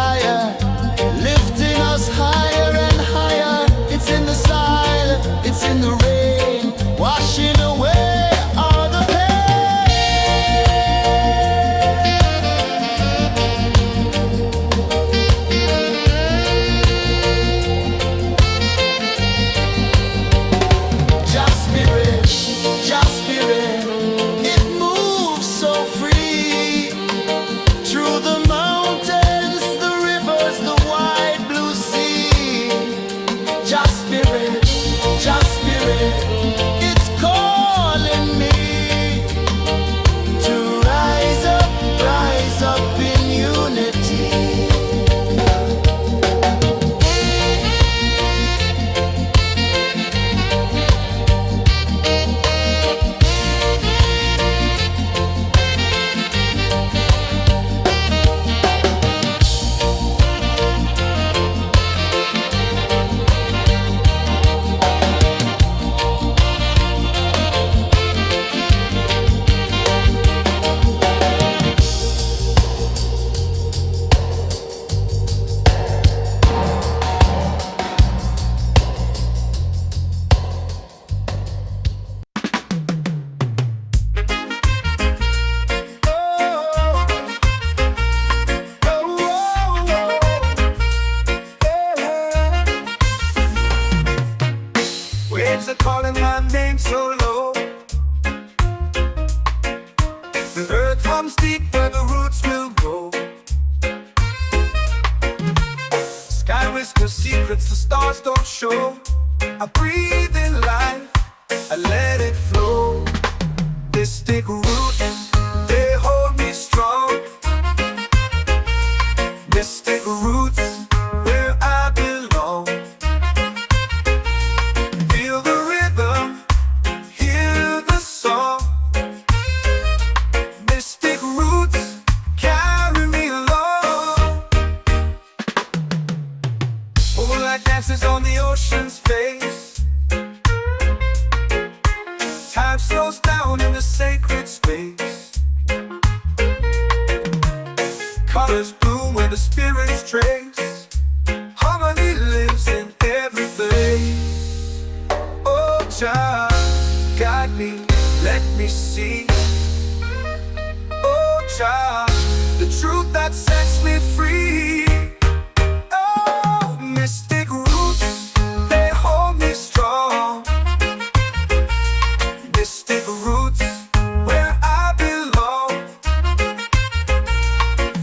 fire, lifting us higher and higher. It's in the silence, it's in the rain, washing away all the Just spirit, just spirit, it moves so free through the mountains, the rivers, the wide blue sea. Just spirit, it's calling me to rise up in unity. Waves are calling my name so low. The earth hums deep where the roots will grow. Sky whispers secrets the stars don't show. I breathe in life, I let it flow. Mystic roots, they hold me strong. Mystic roots, where I belong. Feel the rhythm, hear the song. Mystic roots, carry me along. Moonlight dances on the ocean's face. Time slows down in the sacred space. Colors bloom where the spirits trace. Harmony lives in every place. Oh, child, guide me, let me see. Oh, child, the truth that sets me free. Oh, mystic roots, they hold me strong. Mystic roots, where I belong.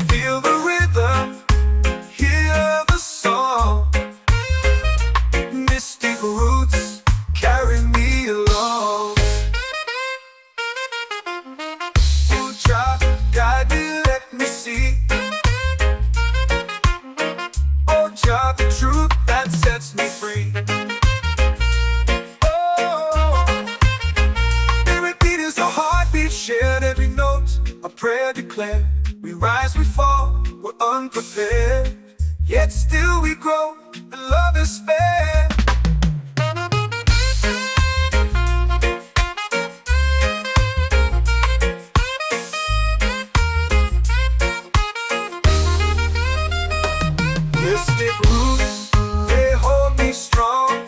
Feel the rhythm, hear the song. Mystic roots, carry me along. Oh, child, guide me, let me see. Oh, child, the truth that sets me free. Oh, every beat is a heartbeat shared, every note a prayer declared. We rise, we fall, we're unprepared, yet still we grow, and love is spared. Mystic roots, they hold me strong.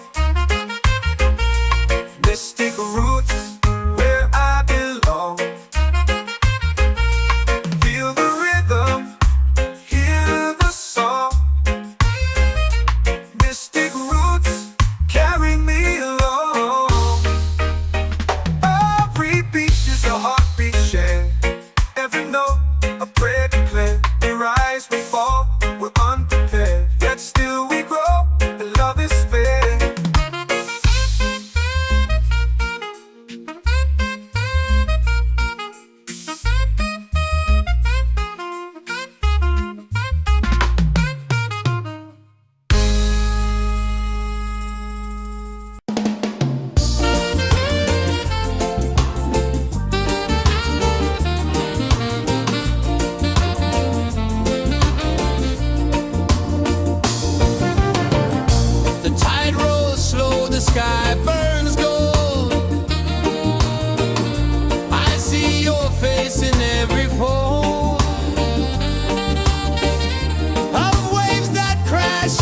Mystic roots, where I belong. Feel the rhythm, hear the song. Mystic roots, carry me along. Every beat is a heartbeat shared, every note a prayer declared. We rise, we fall, we're unprepared, yet still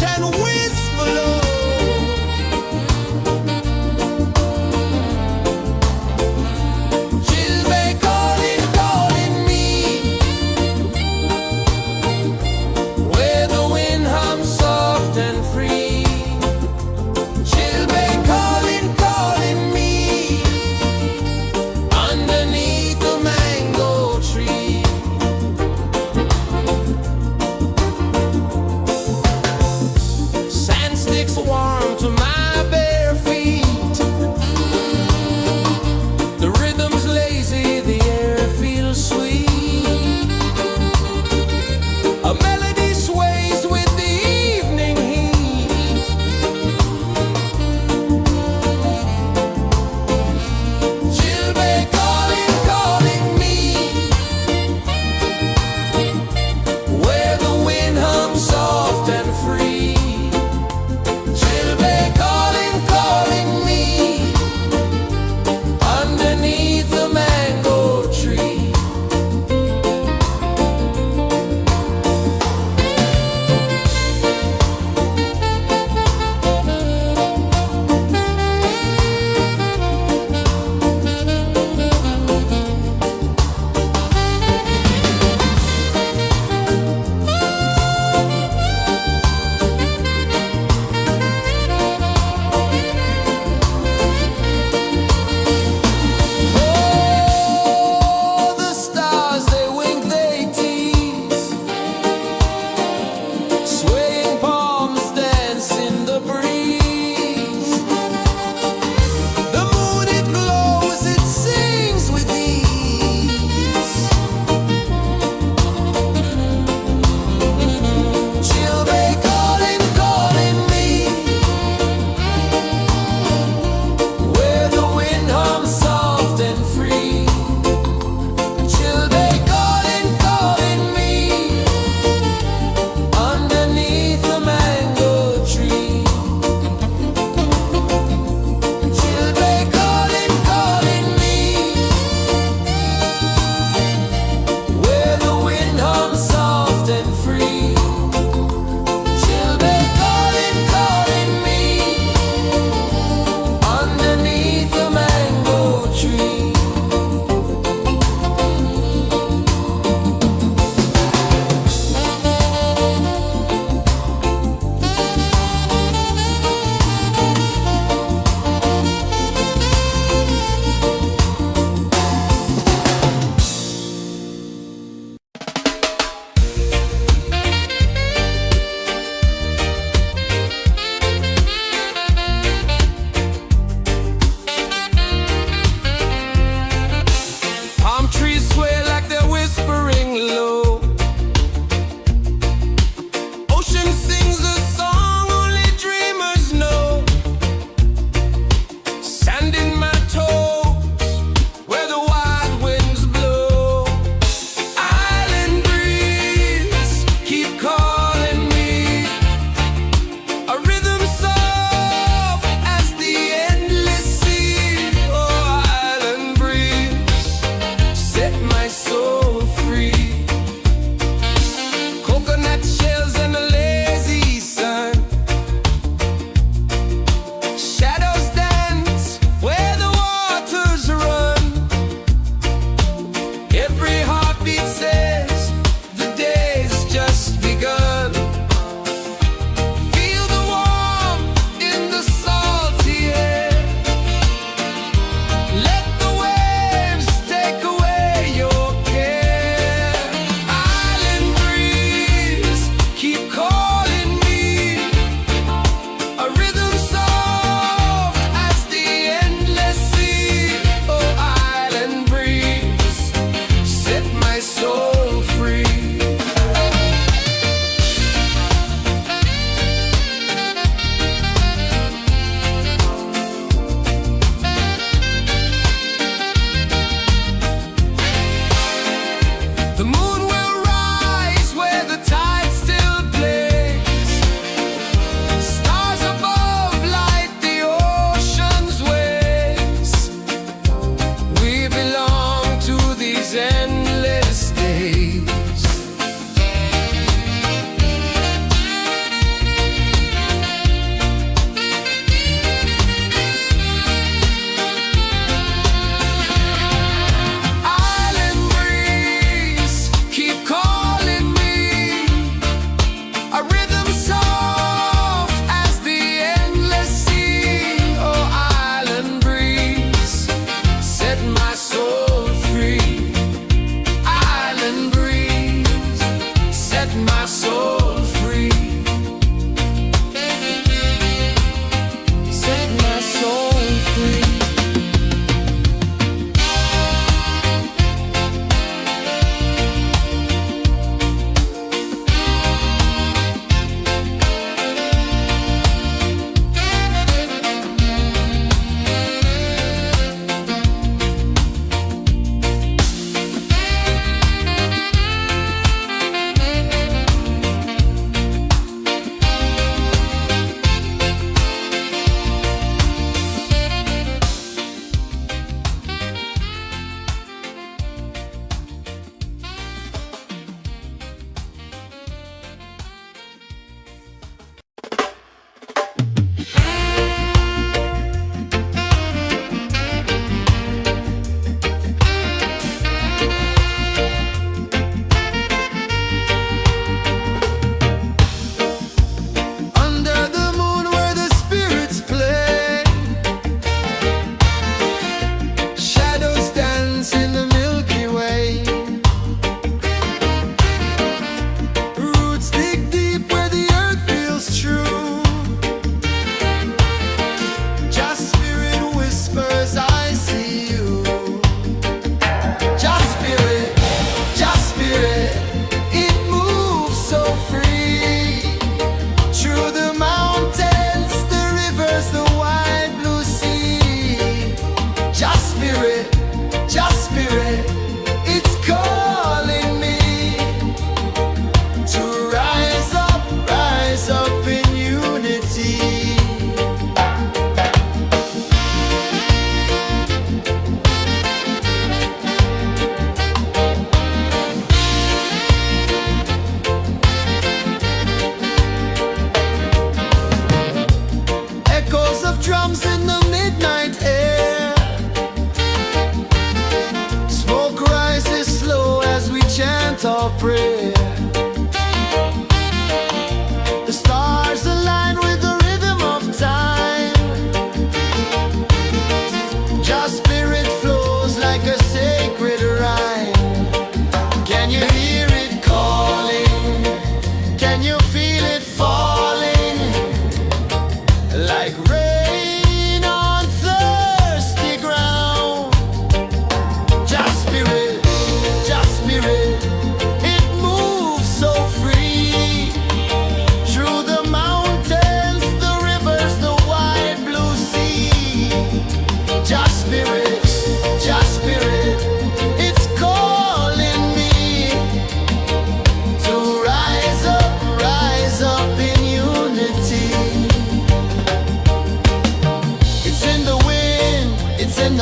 and whisper low. Children calling, calling me, where the wind hums soft and free. Children calling, calling me, underneath the mango tree.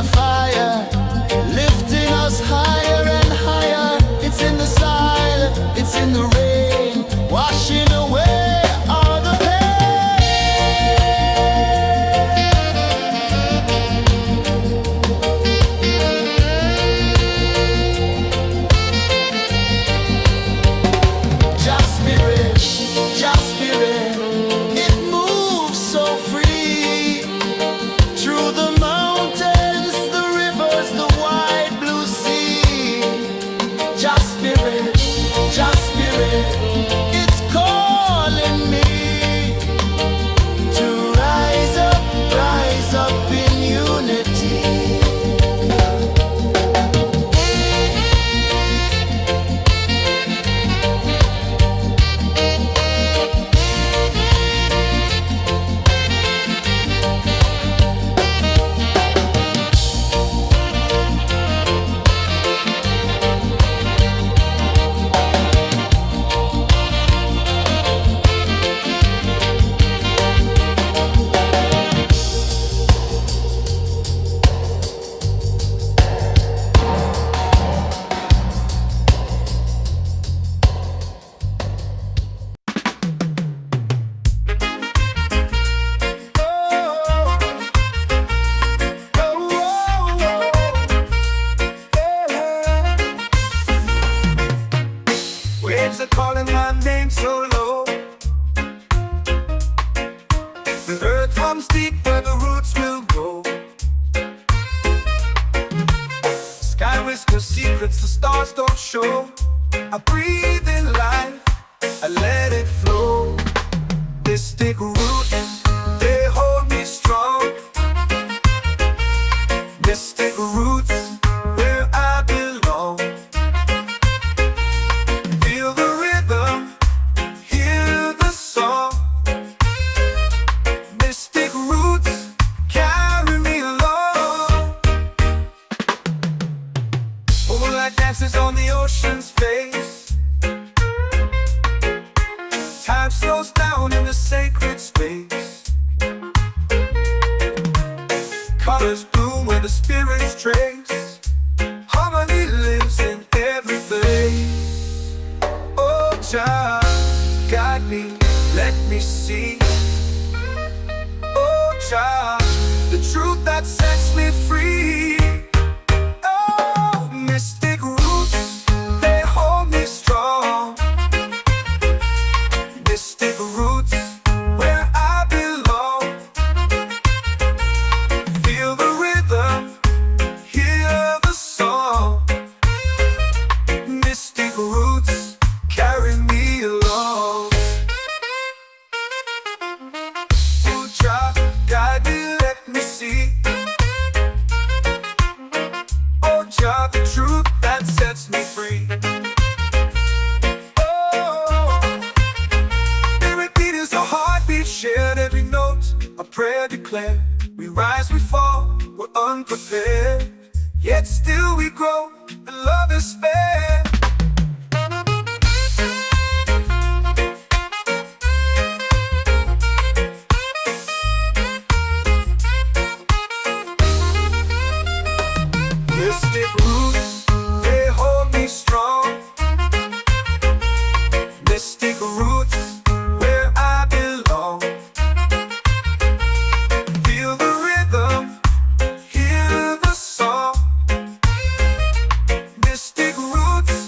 the fire, lifting us higher and higher. It's in the silence, it's in the rain, washing away all the Just spirit, just spirit, it moves so free through the mountains, the rivers, the wide blue sea. Just spirit, it's calling me to rise up in unity. Waves are calling my name so low. The earth runs deep where the roots will go. Sky whispers secrets the stars don't show. I breathe in life, I let it flow. Mystic roots, they hold me strong. Mystic roots, where I belong. Feel the rhythm, hear the song. Mystic roots, carry me along. Moonlight dances on the ocean's face. Time slows down in the sacred space. Colors bloom where the spirits trace. Harmony lives in every place. Oh, Jah, guide me, let me see. Oh, Jah, the truth that sets me free. Oh, mystic roots, they hold me strong. Mystic roots, where I belong. Feel the rhythm, hear the song. Mystic roots, carry me along. Oh, Jah, guide me, let me see. Oh, Jah, the truth that sets me free. Oh, spirit beat is a heartbeat, shared every note, a prayer declared. We rise, we fall, we're unprepared, yet still we grow, and love is spared. Mystic roots, they hold me strong. Mystic roots, where I belong. Feel the rhythm, hear the song. Mystic roots,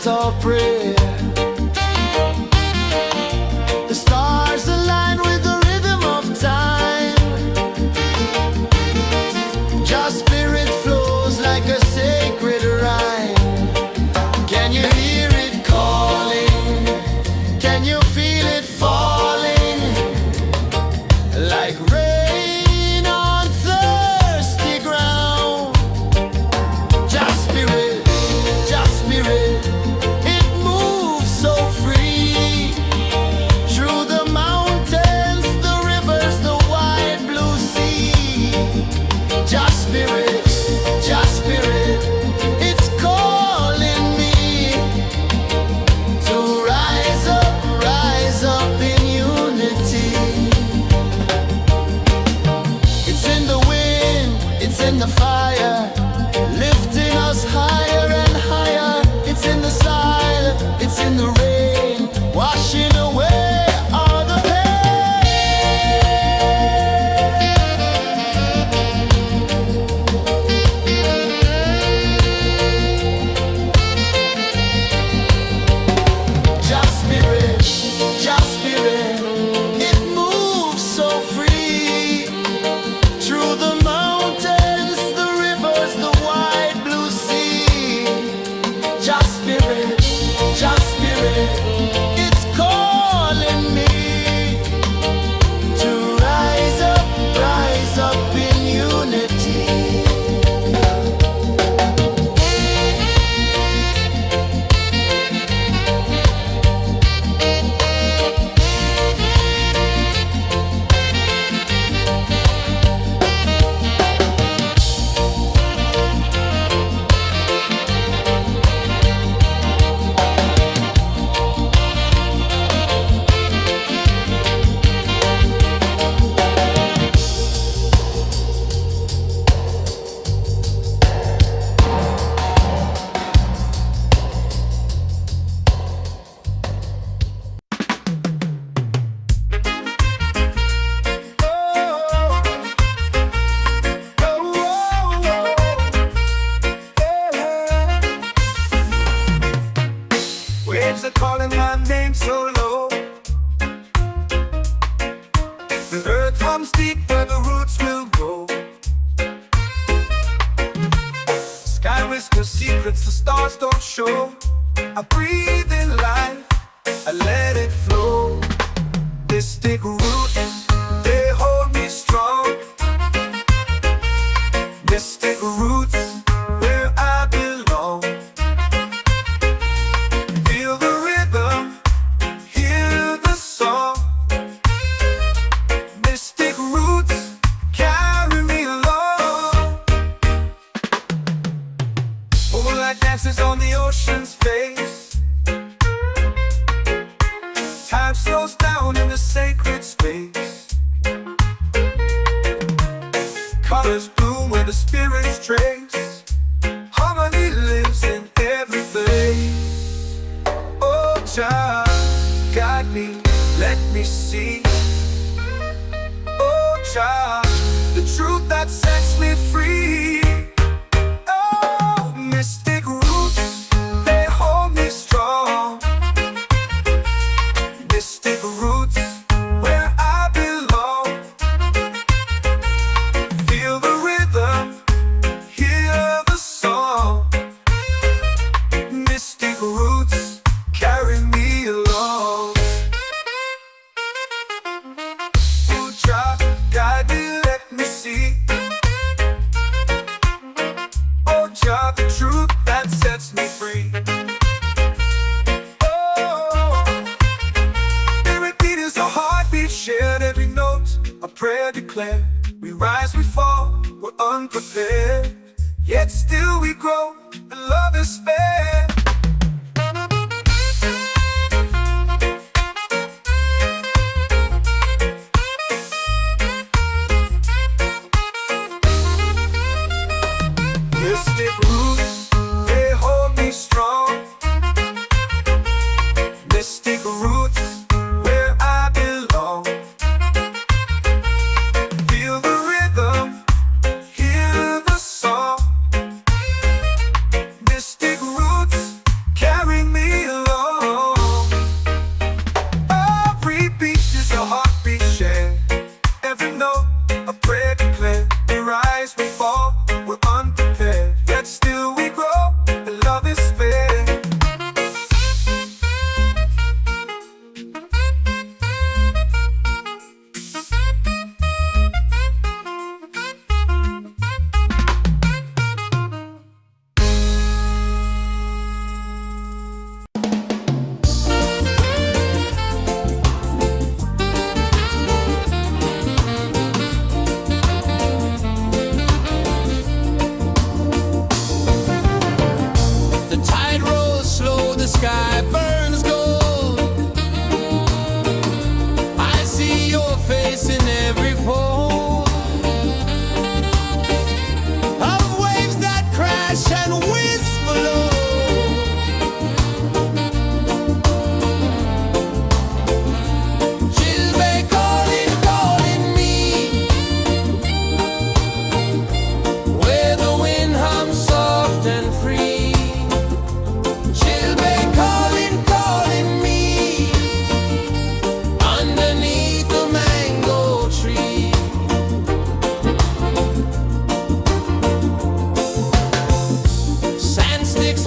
our prayer. The stars align with the rhythm of time. Your spirit flows like a sacred rhyme. Can you hear it calling? Can you feel it falling? Like rain on thirsty ground. Just spirit, it moves so free. Through the mountains, the rivers, the wide blue sea. Just spirit, it's calling me to rise up in unity. It's in the wind, it's in the fire, lifting us higher and higher. It's in the silence, it's in the rain, washing away all the pain. Just spirit, it moves so free. Through the mountains, the rivers, the wide blue sea. Just spirit, it's calling me to rise up in unity. Waves are calling my name so low. The earth hums deep where the roots will grow. Sky whispers secrets the stars don't show. I breathe in life, I let it flow. Mystic roots, they hold me strong. Mystic roots, where I belong. Feel the rhythm, hear the song. Mystic roots, carry me along. Moonlight dances on the ocean's face. Time slows down in the sacred space. Colors bloom where the spirits trace. Harmony lives in every face. Oh, child, guide me, let me see. Oh, child, the truth that sets me free. Oh, mystic roots, they hold me strong. Mystic roots, where I belong. Feel the rhythm, hear the song. Mystic roots, carry me along. Oh, child, guide me, let me see. Oh, child, the truth that sets me free. Oh, every beat is a heartbeat shared, every note a prayer declared. We rise, we fall, we're unprepared, yet still we grow, and love is spared. Mystic roots, they hold me strong. Mystic roots, where I belong. Feel the rhythm, hear the song. Mystic roots. peaceful. Children calling, calling me, where the wind hums soft and free. Children calling, calling me, underneath the mango tree. Sand sticks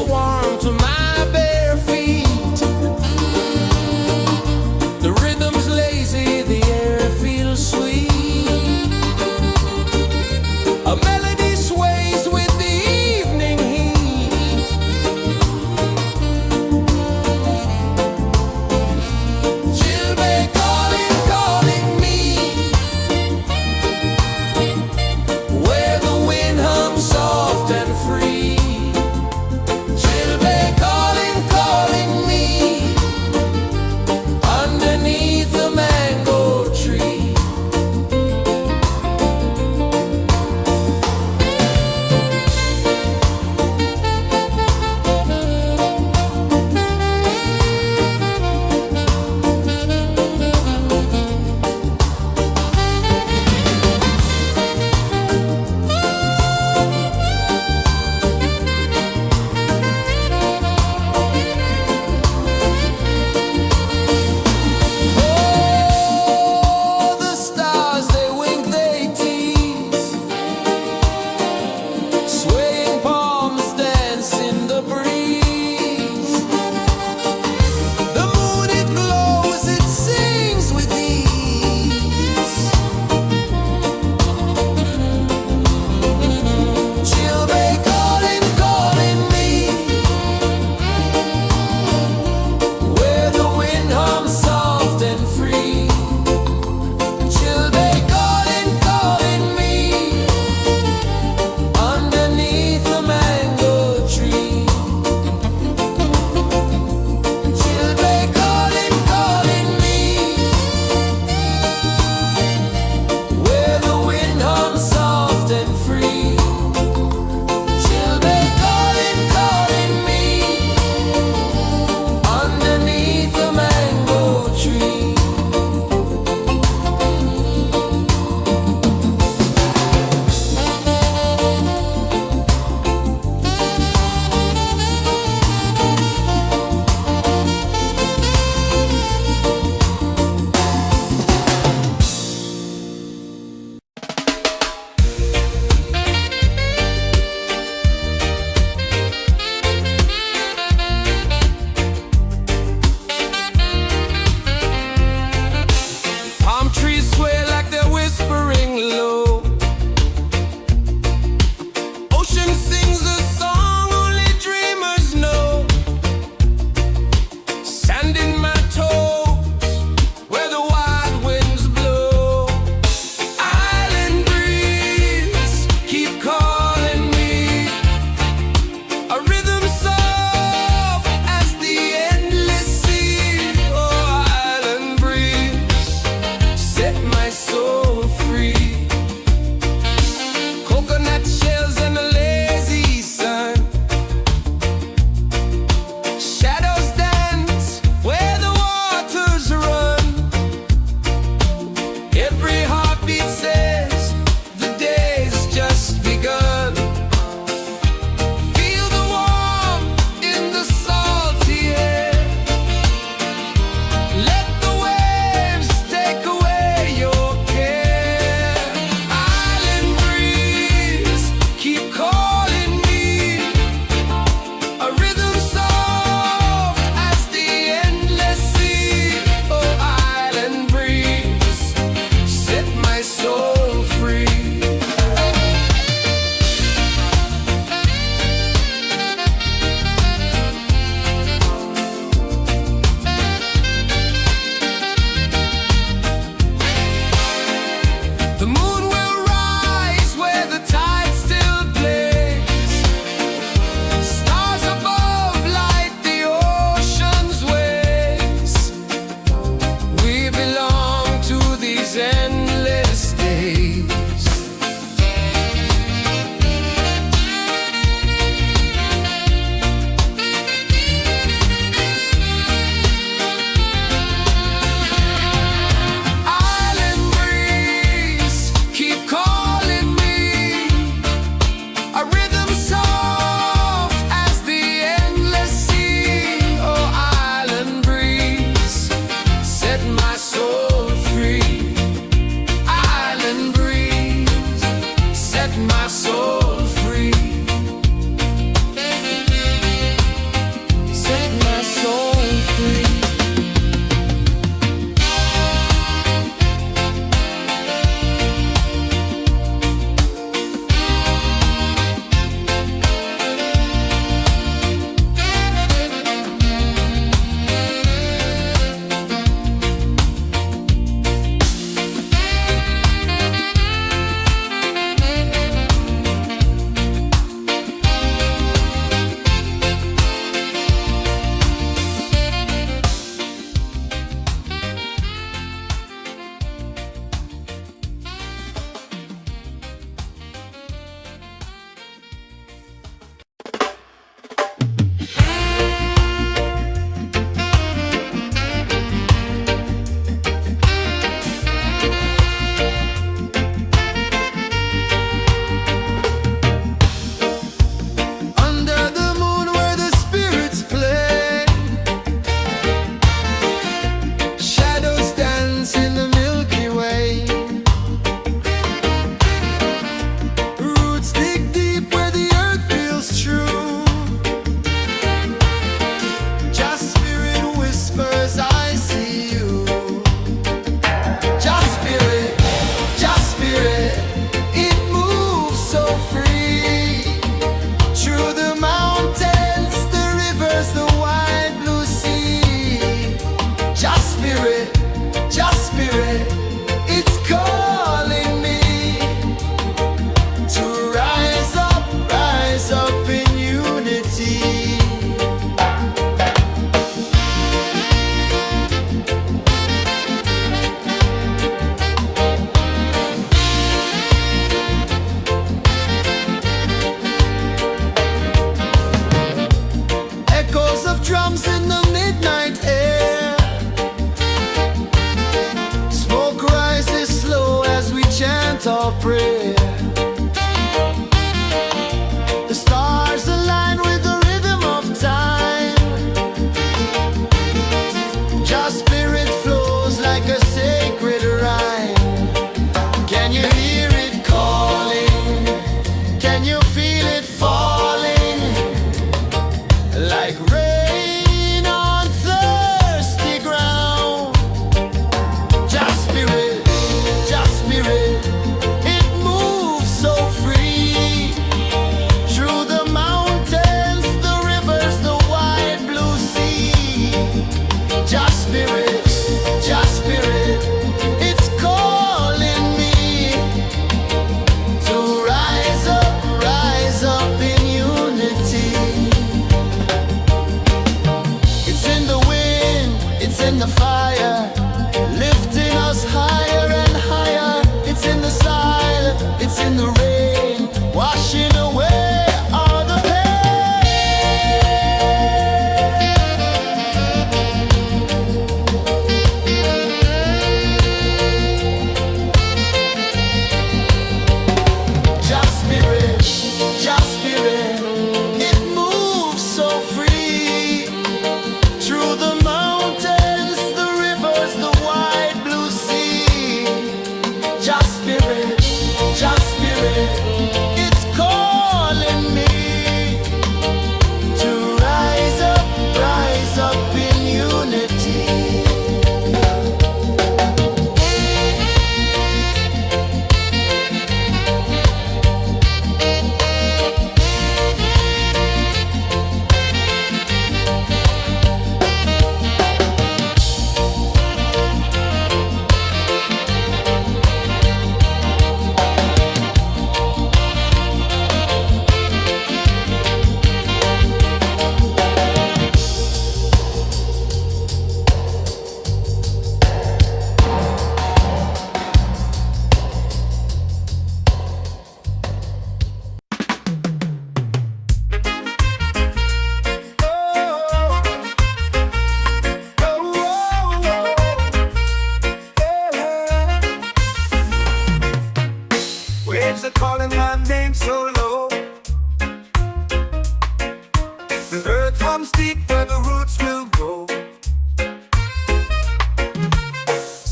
hums deep where the roots will go.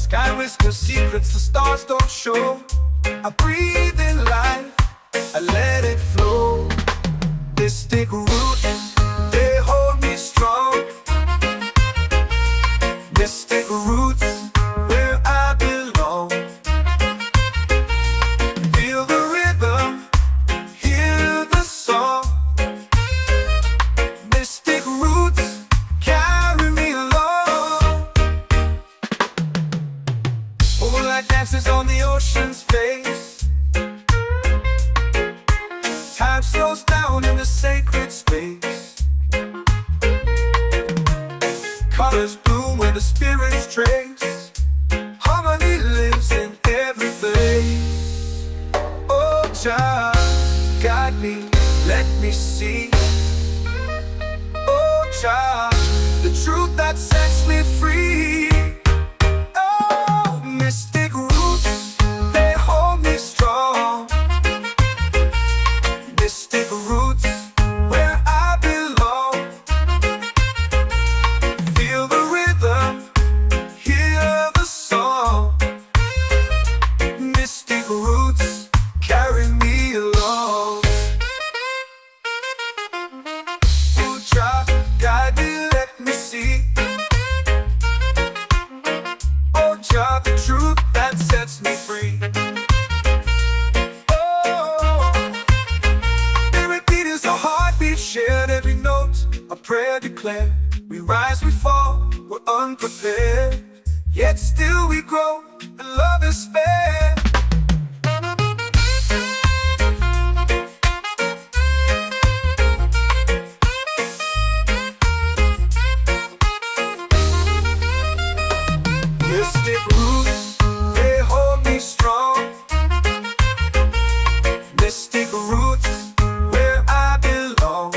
Sky whispers secrets the stars don't show. I breathe in life, I let it flow. Mystic roots, they hold me strong. Mystic roots, where I belong. Feel the rhythm, hear the song. Mystic roots, carry me along. Moonlight dances on the ocean's face. Time slows down in the sacred space. Colors bloom where the spirits trace. Harmony lives in every place. Oh, child, guide me, let me see. Oh, child, the truth that sets me free. Oh, mystic roots, they hold me strong. Mystic roots, where I belong. Feel the rhythm, hear the song. Mystic roots, carry me along. Oh, child, guide me, let me see. Oh, child, the truth that sets me free. A heartbeat shared, every note a prayer declared. We rise, we fall, we're unprepared, yet still we grow, and love is fair. Mystic roots, they hold me strong. Mystic roots, where I belong.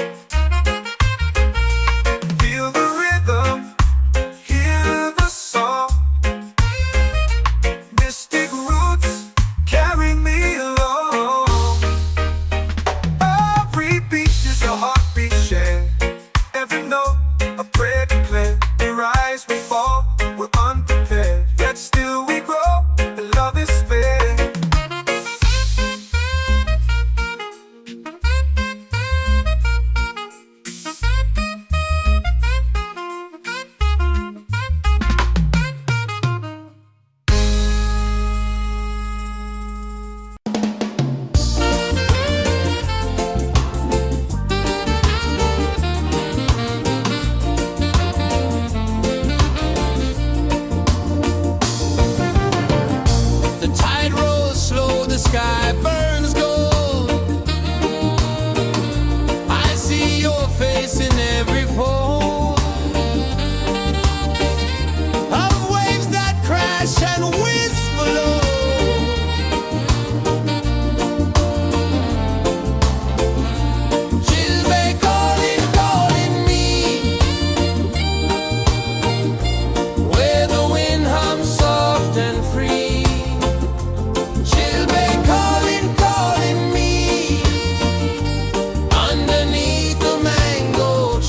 Feel the rhythm, hear the song. Mystic roots, carry me along. Every beat is a heartbeat shared. Every note a prayer declared. We rise, we fall, we're unprepared, yet still we grow, and love is fair. The tide rolls slow, the sky burns gold. I see your face in every fold of waves that crash and whisper low. She'll be calling, calling me, where the wind hums soft and free. She'll be calling, calling me, underneath the mango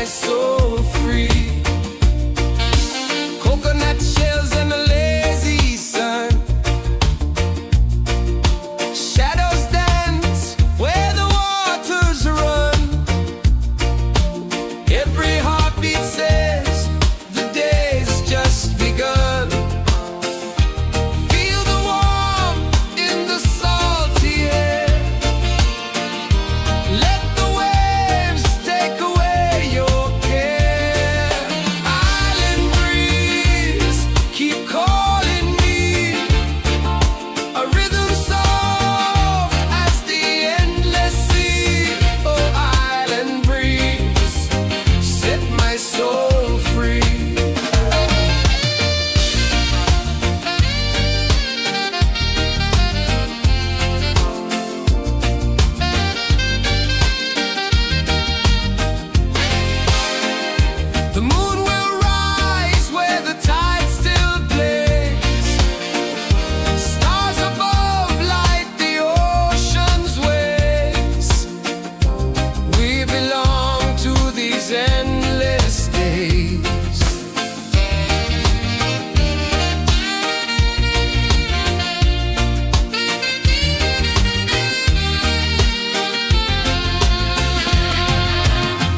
soul free. Coconut shells and a lazy sun. Shadows dance where the waters run. Every heartbeat says the day's just begun. Feel the warmth in the salty air. Let the waves take away your care. Island breeze, keep calling me. A rhythm soft as the endless sea. Oh, island breeze, set my soul free. The moon will rise where the tide still plays. Stars above light the ocean's waves. We belong to these endless days.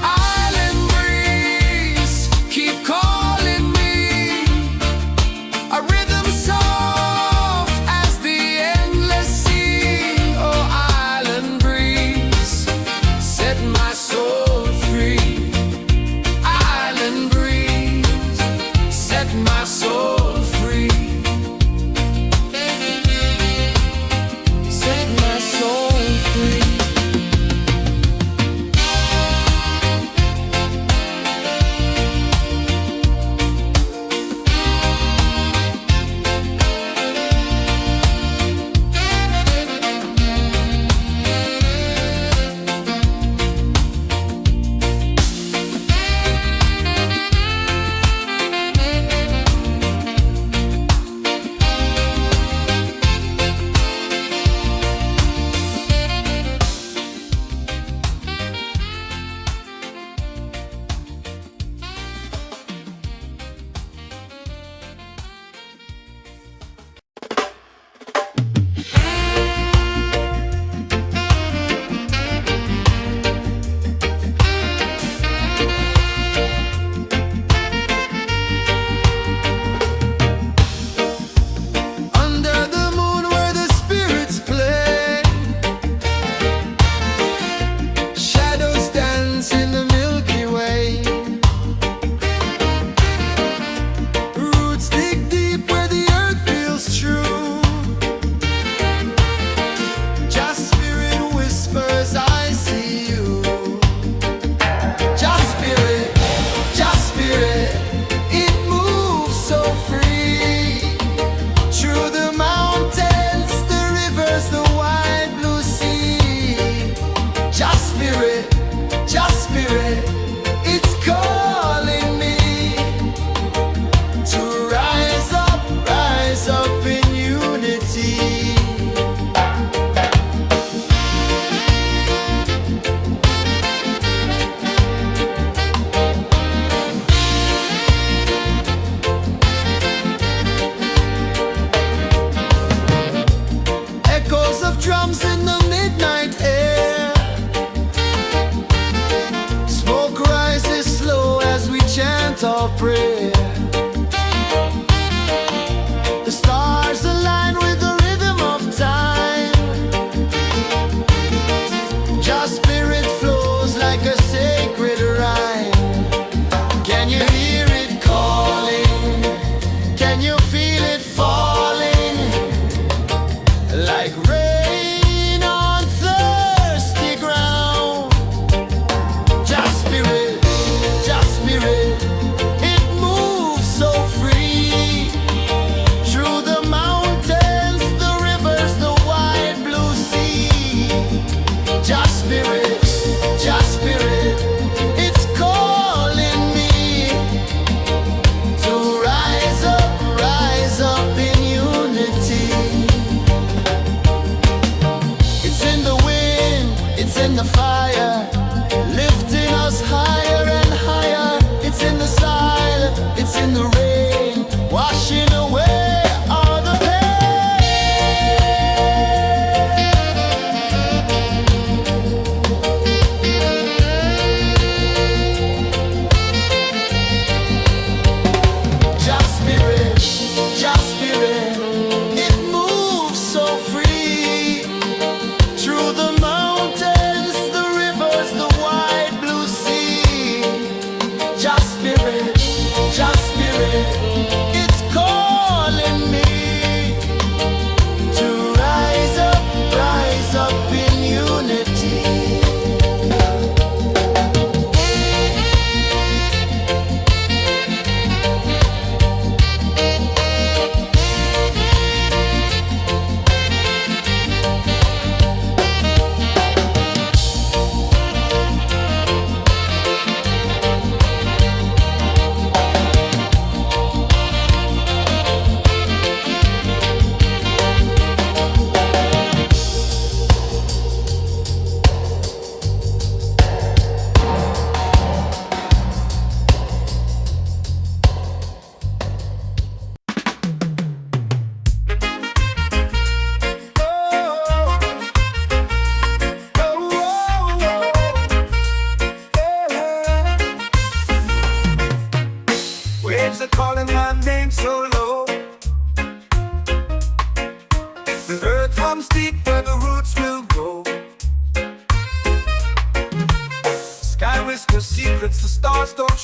Island breeze, keep calling me. A rhythm soft as the endless sea. Oh, island breeze, set my soul free. Island breeze, set my soul free. Set my soul free. Under the moon where the spirits play. Shadows dance in the Milky Way. Roots dig deep where the earth feels true. Just spirit whispers, I see you. Just spirit, it moves so free. Through the mountains, the rivers, the wide blue sea. Just spirit, it's calling me to rise up in unity. Echoes of drums in the midnight air. Smoke rises slow as we chant our prayer. The stars align with the rhythm of time. Just spirit flows like a sacred rhyme. Can you hear it calling? Can you feel it falling? Like rain on thirsty ground. Just spirit, it moves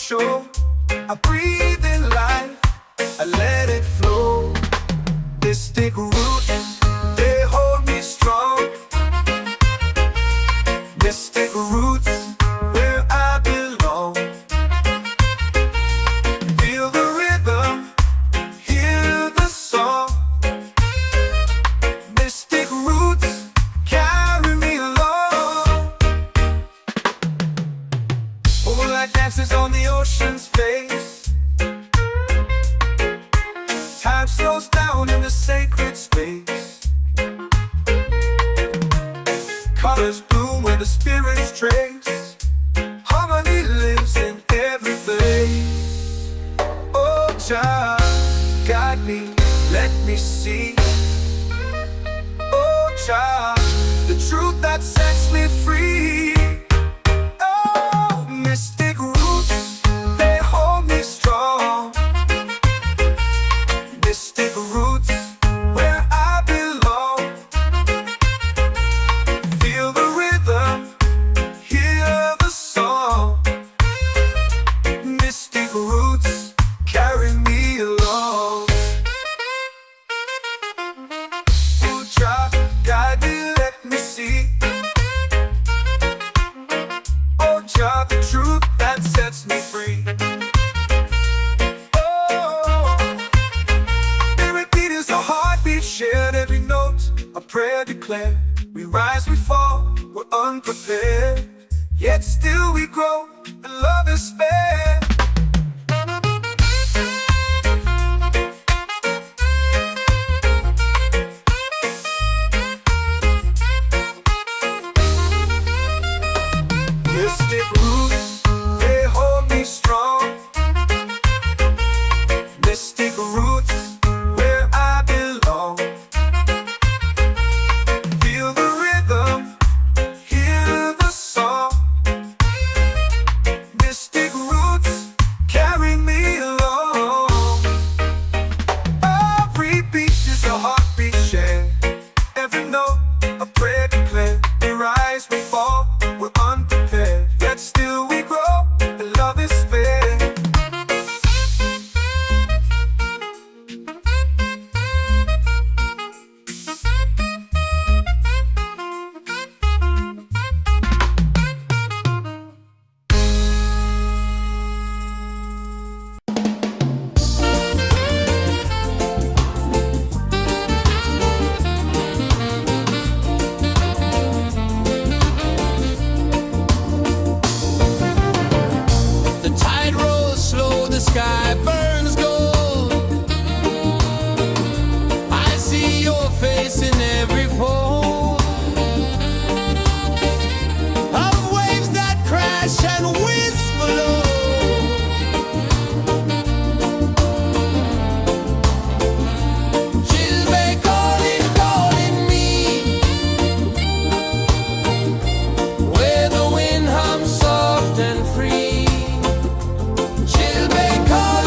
shore. I breathe in life, I let it flow. Mystic roots, they hold me strong. Mystic roots, where I belong. Feel the rhythm, hear the song. Mystic roots, carry me along. Moonlight dances on the ocean's face. Time slows down in the sacred space. Colors bloom where the spirits trace. Harmony lives in every place. Oh, Jah, guide me, let me see. Oh, Jah, the truth that sets me free. Oh, mystic roots, they hold me strong. Mystic roots, where I belong. Feel the rhythm, hear the song. Mystic roots, carry me along. Oh, Jah, guide me, let me see. Oh, Jah, the truth that sets me free. Oh, spirit beat is a heartbeat, shared every note, a prayer declared. We rise, we fall, we're unprepared, yet still we grow, and love is spared. Mystic roots, they hold me strong. Mystic roots, where I belong. Feel the rhythm, hear the song. Mystic roots, carry me along. Every beat is a heartbeat shared. Every note, a prayer declared. We rise, we fall, we're unprepared, yet still we grow, and love is spared. The tide rolls slow, the sky burns gold. I see your face in every fold of waves that crash and whisper low. Chilbay calling, calling me, where the wind hums soft and free. Chilbay calling.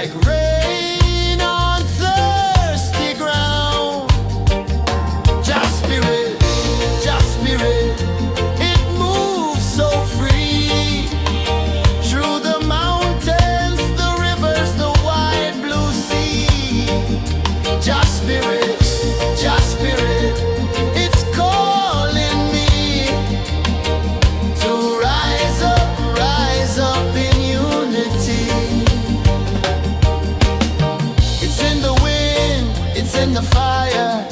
like rain on thirsty ground. Just spirit, it moves so free through the mountains, the rivers, the wide blue sea. Just spirit, it's calling me to rise up in unity. It's in the wind, it's in the fire,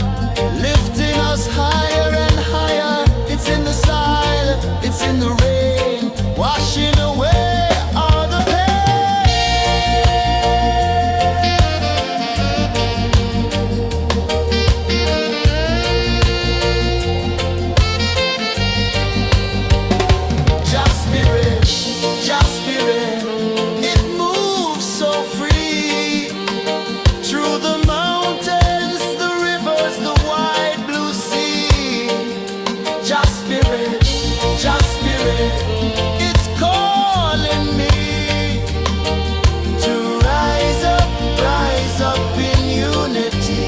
lifting us higher and higher. It's in the silence, it's in the rain, washing away all the Just spirit, it moves so free through the mountains, the rivers, the wide blue sea. Just spirit, it's calling me to rise up in unity.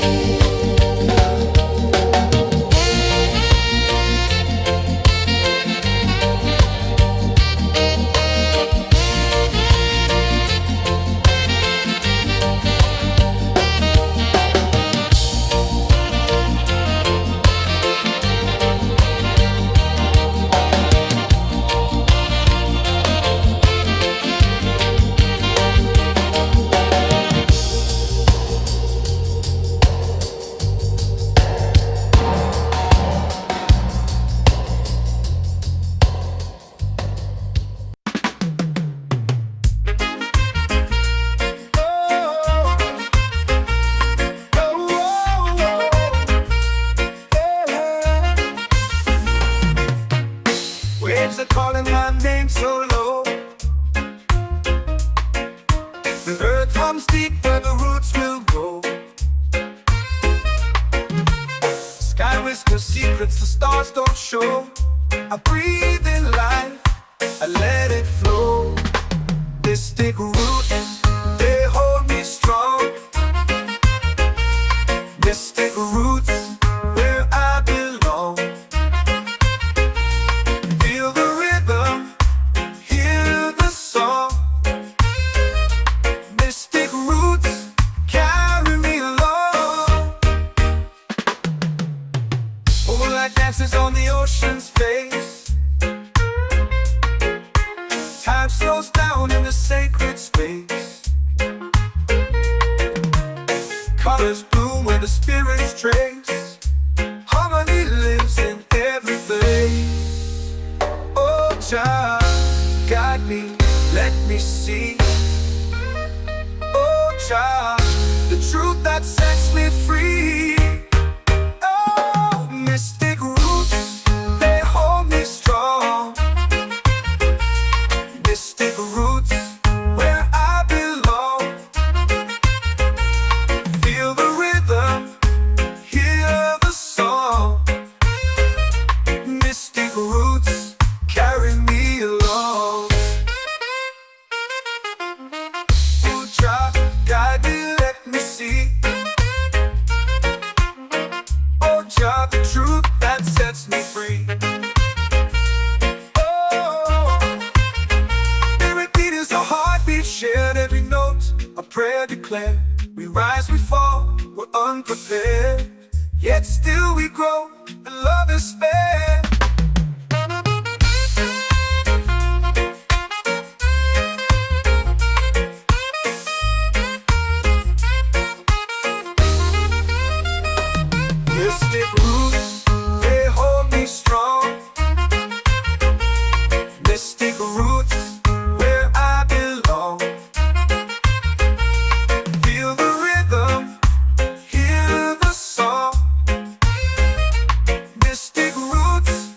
Waves are calling my name so low. The earth hums deep where the roots will go. Sky whispers secrets the stars don't show. I breathe in life, I let it flow. Mystic roots, they hold me strong. Mystic roots, where I belong. Feel the rhythm, hear the song. Mystic roots, carry me along. Moonlight dances on the ocean's face. Time slows down in the sacred space. Colors bloom where the spirits trace. Harmony lives in every face. Oh, child, guide me, let me see. Oh, child, the truth that sets me free. Oh, mystic roots, they hold me strong. Mystic roots, where I belong. Feel the rhythm, hear the song. Mystic roots, carry me along. Oh, child, guide me, let me see. Oh, child, the truth that sets me free. Oh, every beat is a heartbeat shared, every note a prayer declared. We rise, we fall, we're unprepared, yet still we grow, and love is spared. Mystic roots, they hold me strong. Mystic roots, where I belong. Feel the rhythm, hear the song. Mystic roots,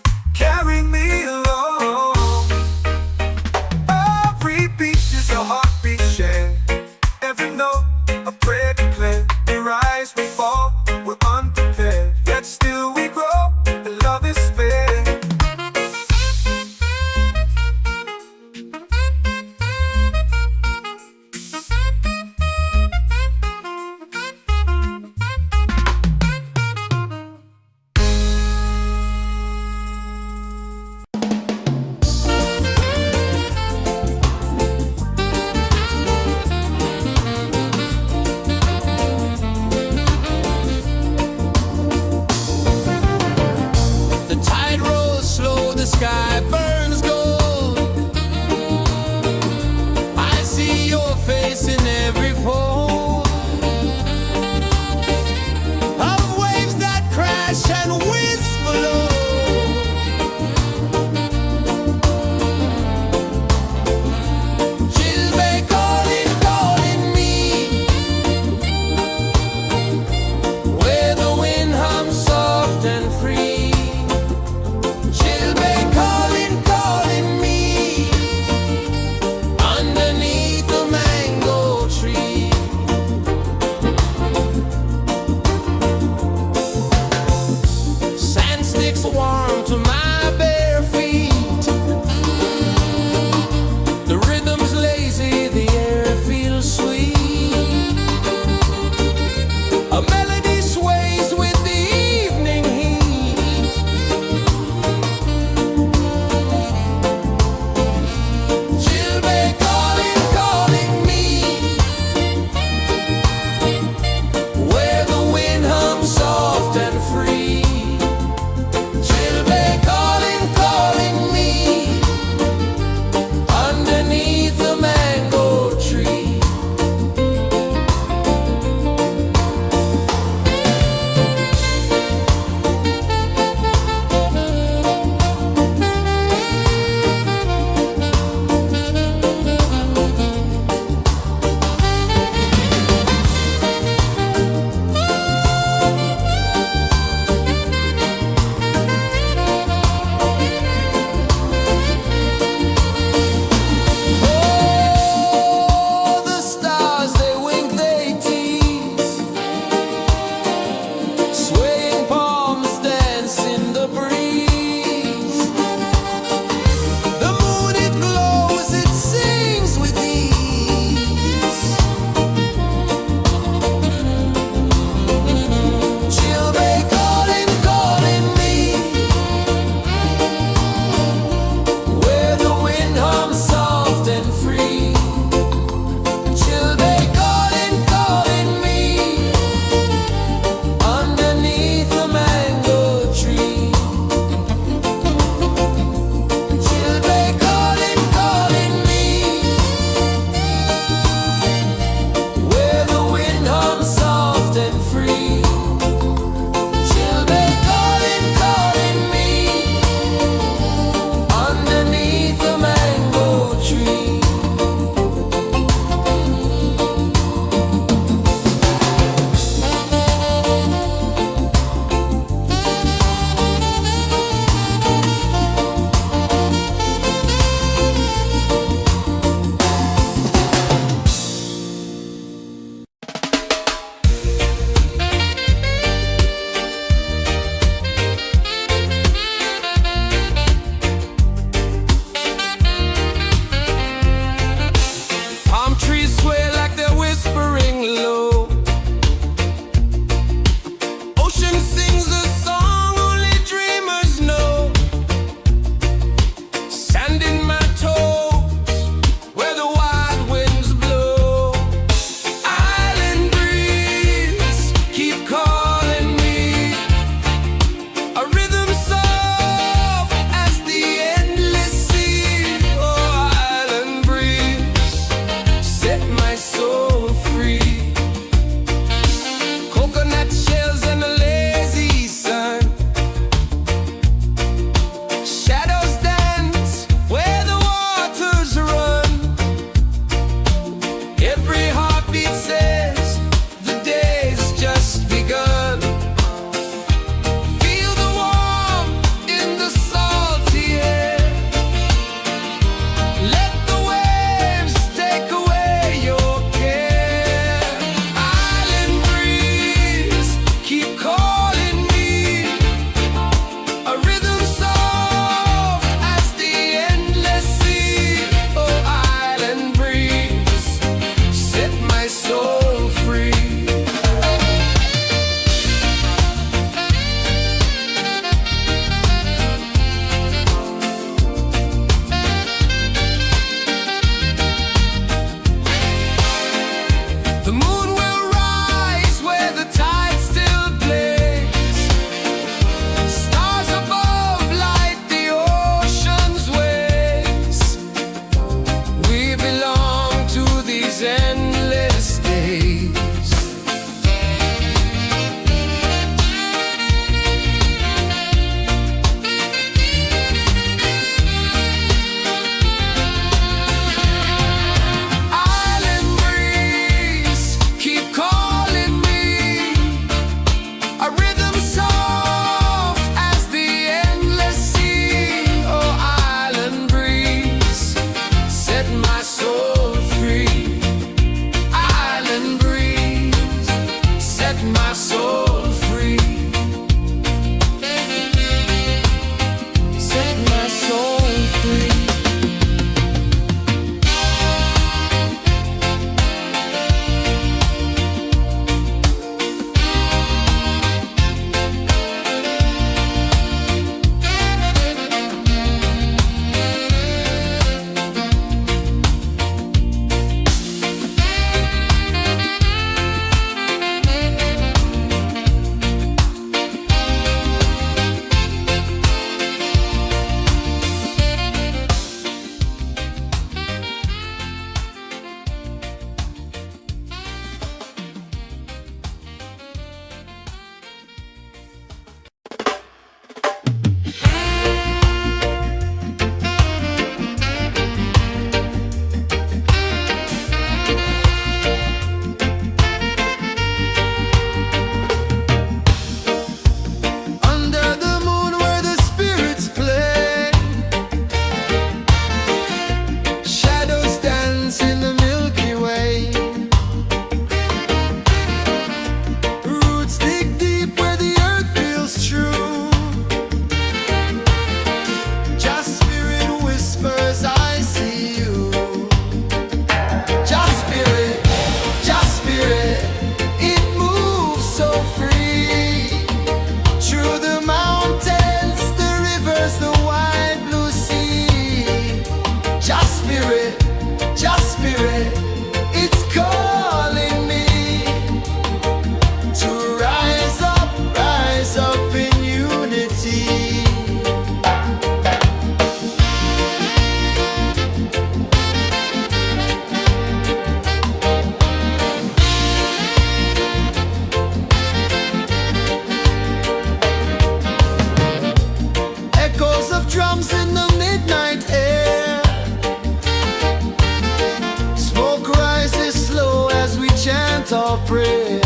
our prayer.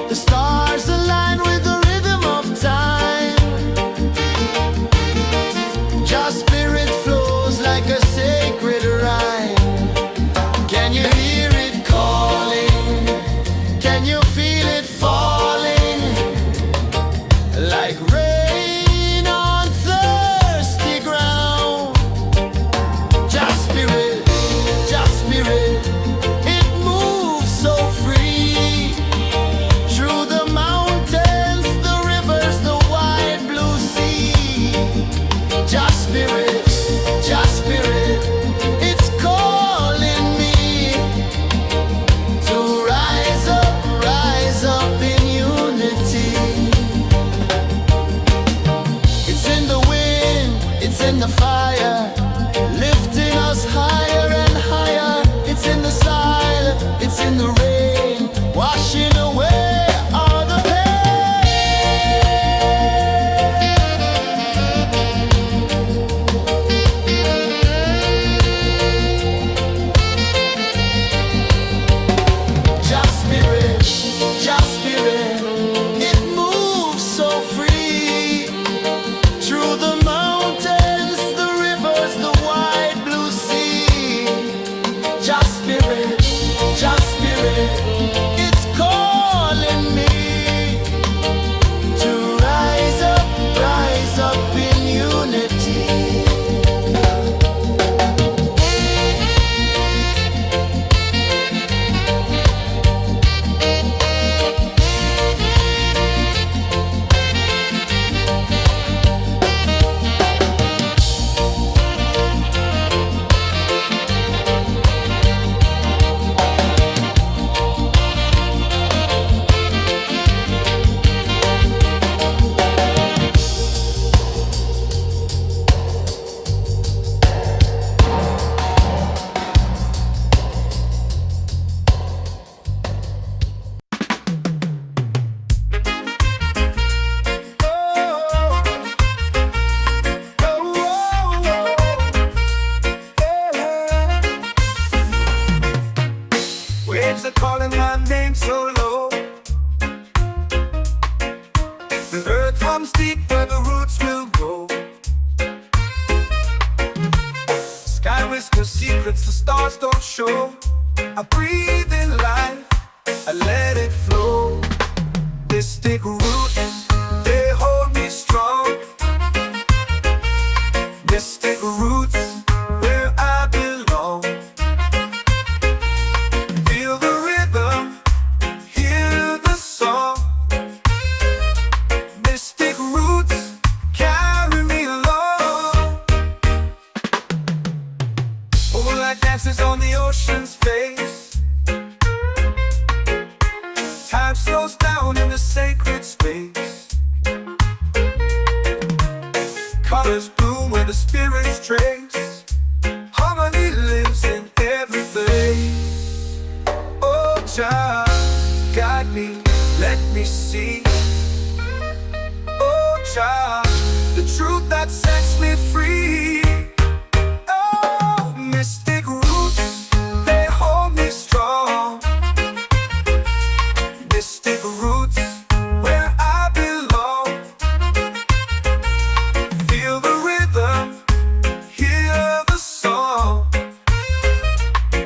The stars align with the rhythm of time. Your spirit flows like a sacred rhyme. Can you hear it calling? Can you feel it falling? Like rain on thirsty ground. Just spirit, it moves so free. Through the mountains, the rivers, the wide blue sea. Just spirit, it's calling me to rise up in unity. It's in the wind, it's in the fire, lifting us higher and higher. It's in the silence, it's in the rain, washing away all the Just spirit, it moves so free. Through the mountains, the rivers, the wide blue sea. Just spirit, it's calling me to rise up in unity. Waves are calling my name so low. The earth hums deep where the roots will go. Sky whispers secrets the stars don't show. I breathe in life, I let it flow. Mystic roots, they hold me strong. Mystic roots, where I belong. Feel the rhythm, hear the song. Mystic roots, carry me along. Moonlight dances on the ocean's face. Time slows down in the sacred space. Colors bloom where the spirits trace. Harmony lives in every place. Oh, Jah, guide me, let me see. Oh, Jah, the truth that sets me free. Oh, mystic roots, they hold me strong. Mystic roots, where I belong. Feel the rhythm, hear the song.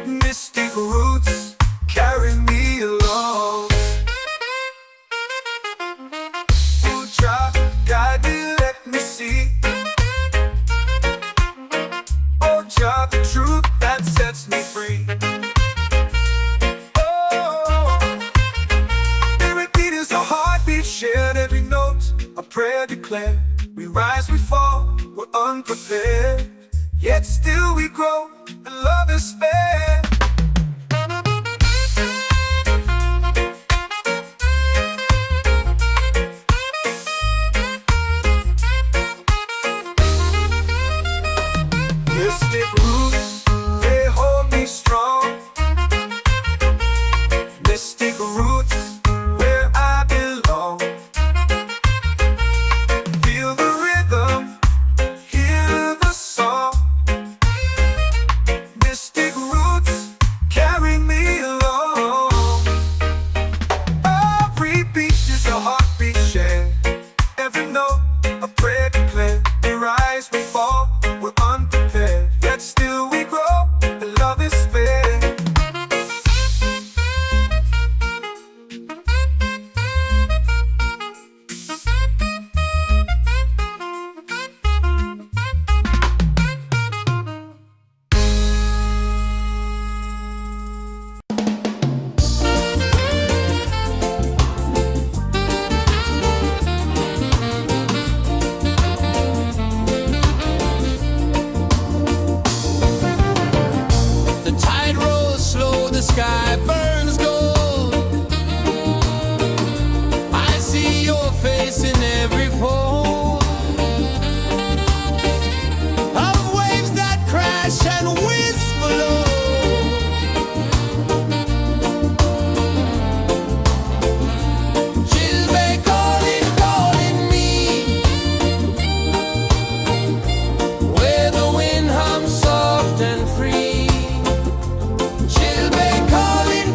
Mystic roots, carry me along. Oh, Jah, guide me, let me see. Oh, Jah, the truth that sets me free. Oh, every beat is a heartbeat shared, every note a prayer declared. We rise, we fall, we're unprepared, yet still we grow, and love is spared. Mystic roots, they hold me strong. Mystic roots, where I belong. Feel the rhythm, hear the song. Mystic roots. sky burns gold. I see your face in every fold of waves that crash and whisper low. She'll be calling, calling me where the wind hums soft and free. She'll be calling,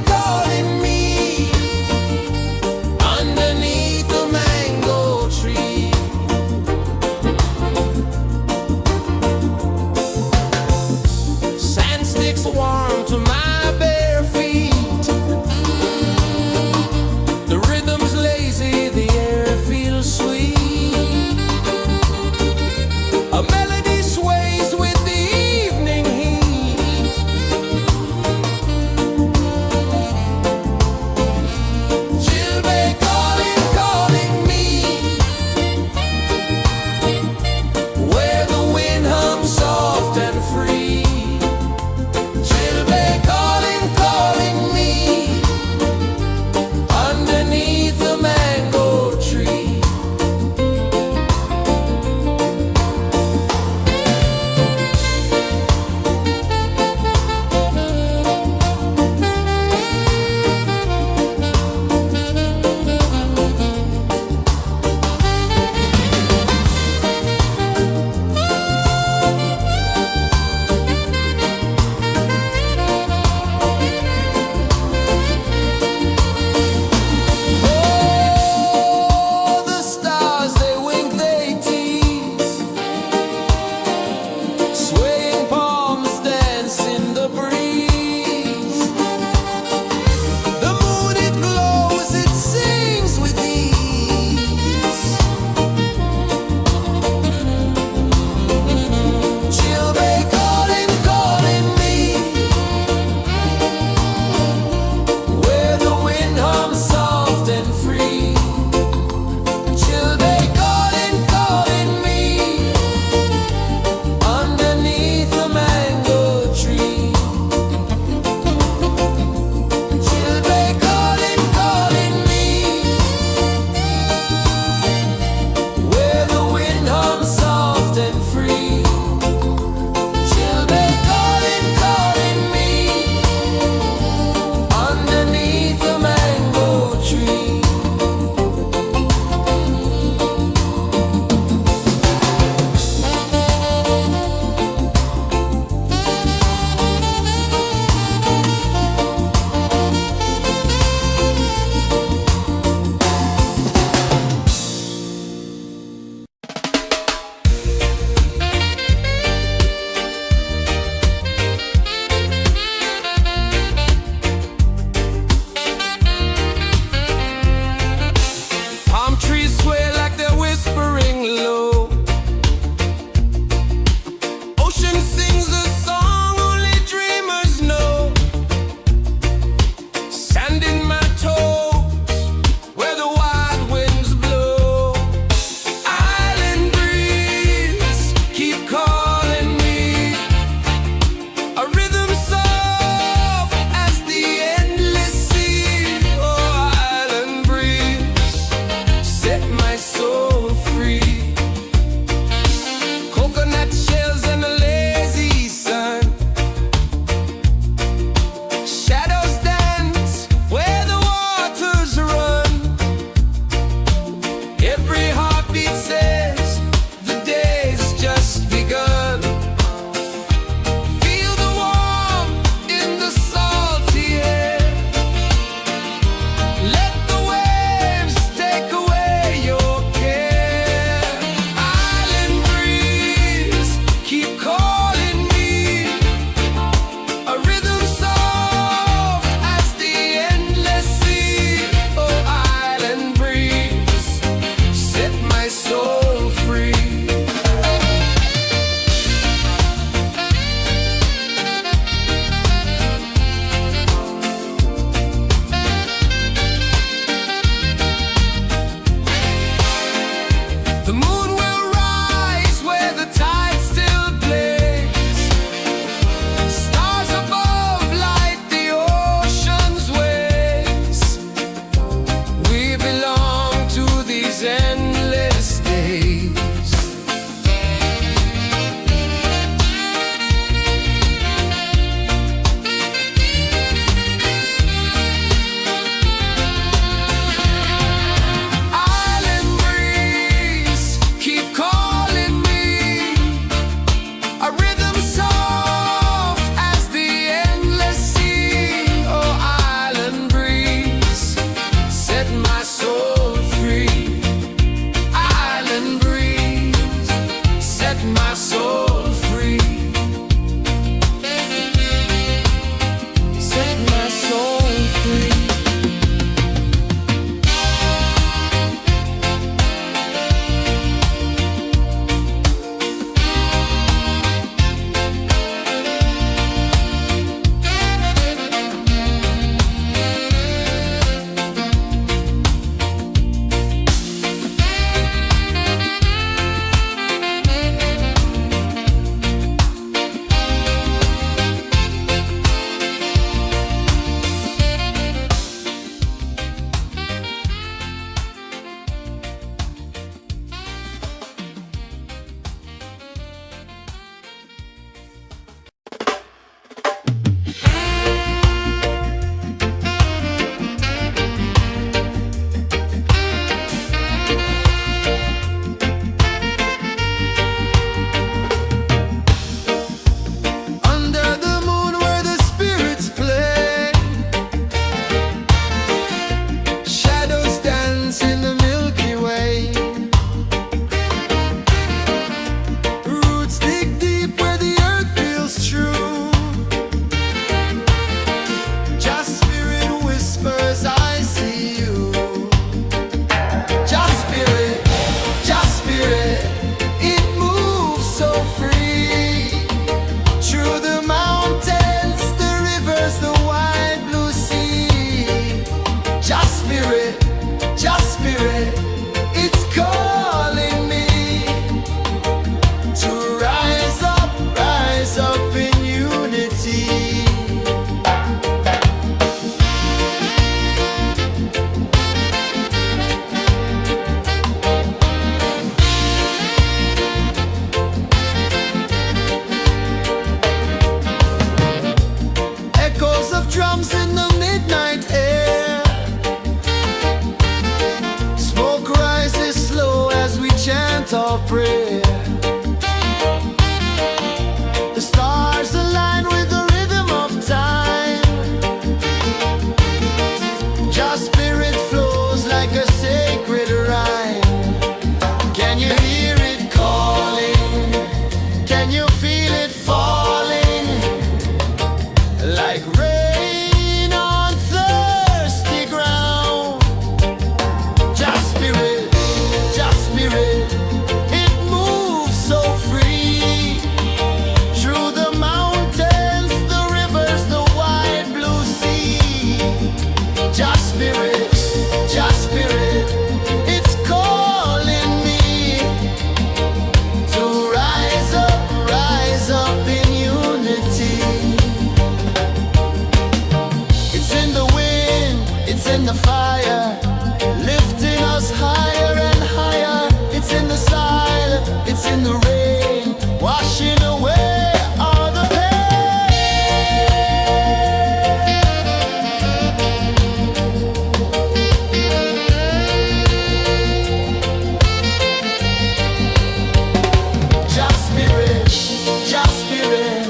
Just spirit, just spirit, it's calling me to rise up in unity. It's in the wind, it's in the fire, lifting us higher and higher. It's in the silence, it's in the rain, washing away all the pain. Just spirit,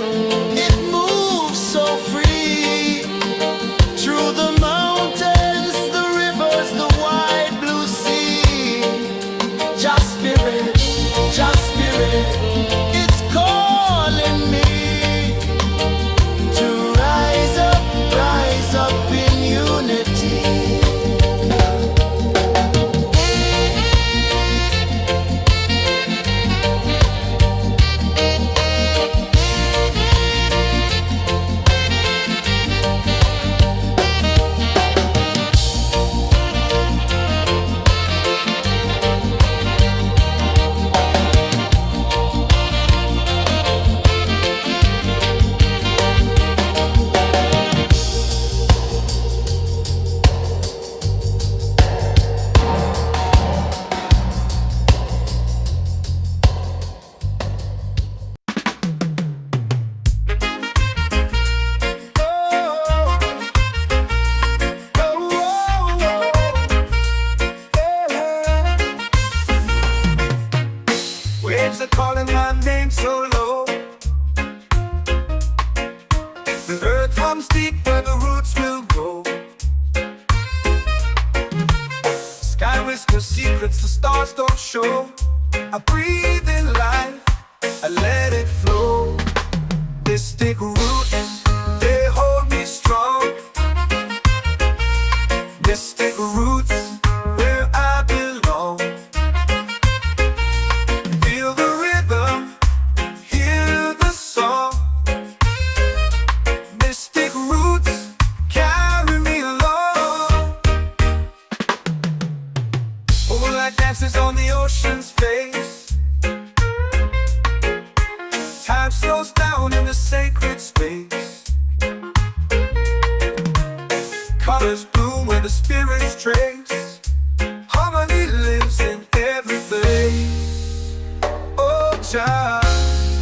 it moves so free through the mountains, the rivers, the wide blue sea. Just spirit, it's calling me to rise up in unity. Waves are calling my name so low. The earth hums deep where the roots will grow. Sky whispers secrets the stars don't show. I breathe in life, I let it flow. Mystic roots, they hold me strong. Mystic roots, where I belong. Feel the rhythm, hear the song. Mystic roots, carry me along. Moonlight dances on the ocean's face. Time slows down in the sacred space. Colors bloom where the spirits trace. Harmony lives in every place. Oh, Jah,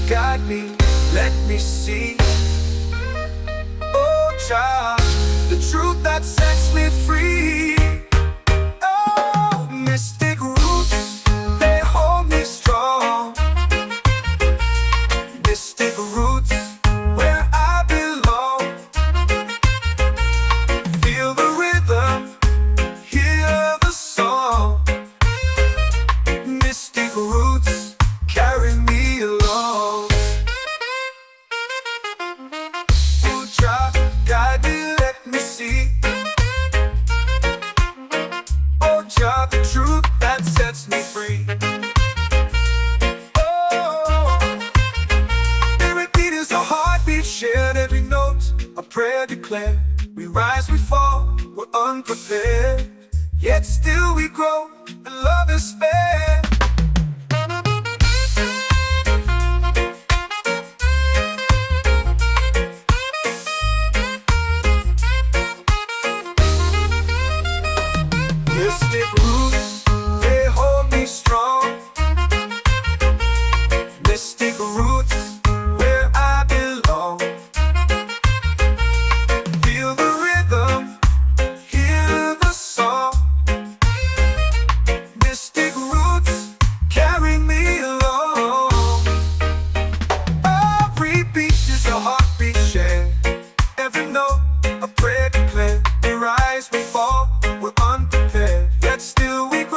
guide me, let me see. Oh, Jah, the truth that sets me free. Oh, mystic roots, they hold me strong. Mystic roots, where I belong. Feel the rhythm, hear the song. Mystic roots, carry me along. Oh, Jah, guide me, let me see. Oh, Jah, the truth that sets me free. Oh, every beat is a heartbeat shared, every note a prayer declared. We rise, we fall, we're unprepared, yet still we grow, and love is spared. Mystic roots, they hold me strong. Mystic roots, where I belong. Feel the rhythm, hear the song. Mystic roots, carry me along. Every beat is a heartbeat shared, every note a prayer declared. We rise, we fall, we're unprepared, yet still we grow.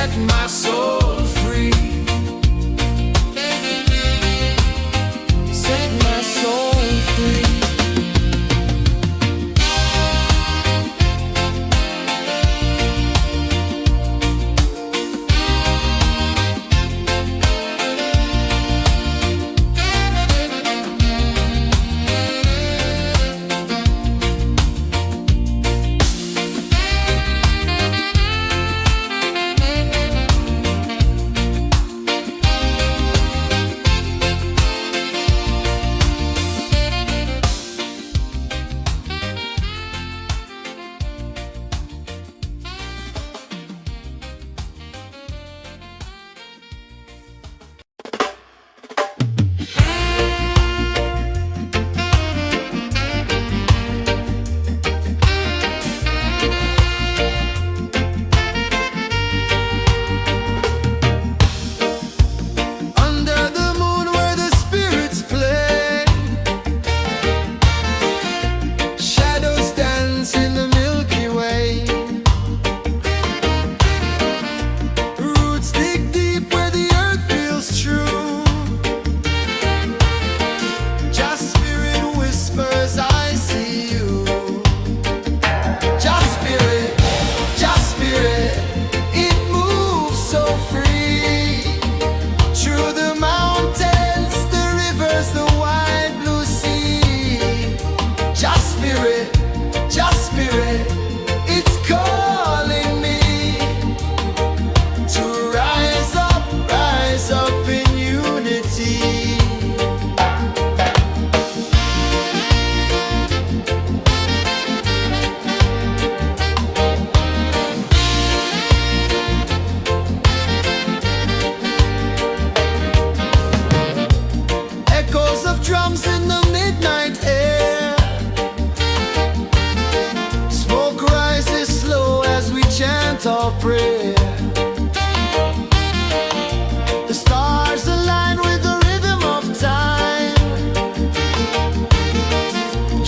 set my soul free. Set my soul free. Drums in the midnight air. Smoke rises slow as we chant our prayer. The stars align with the rhythm of time.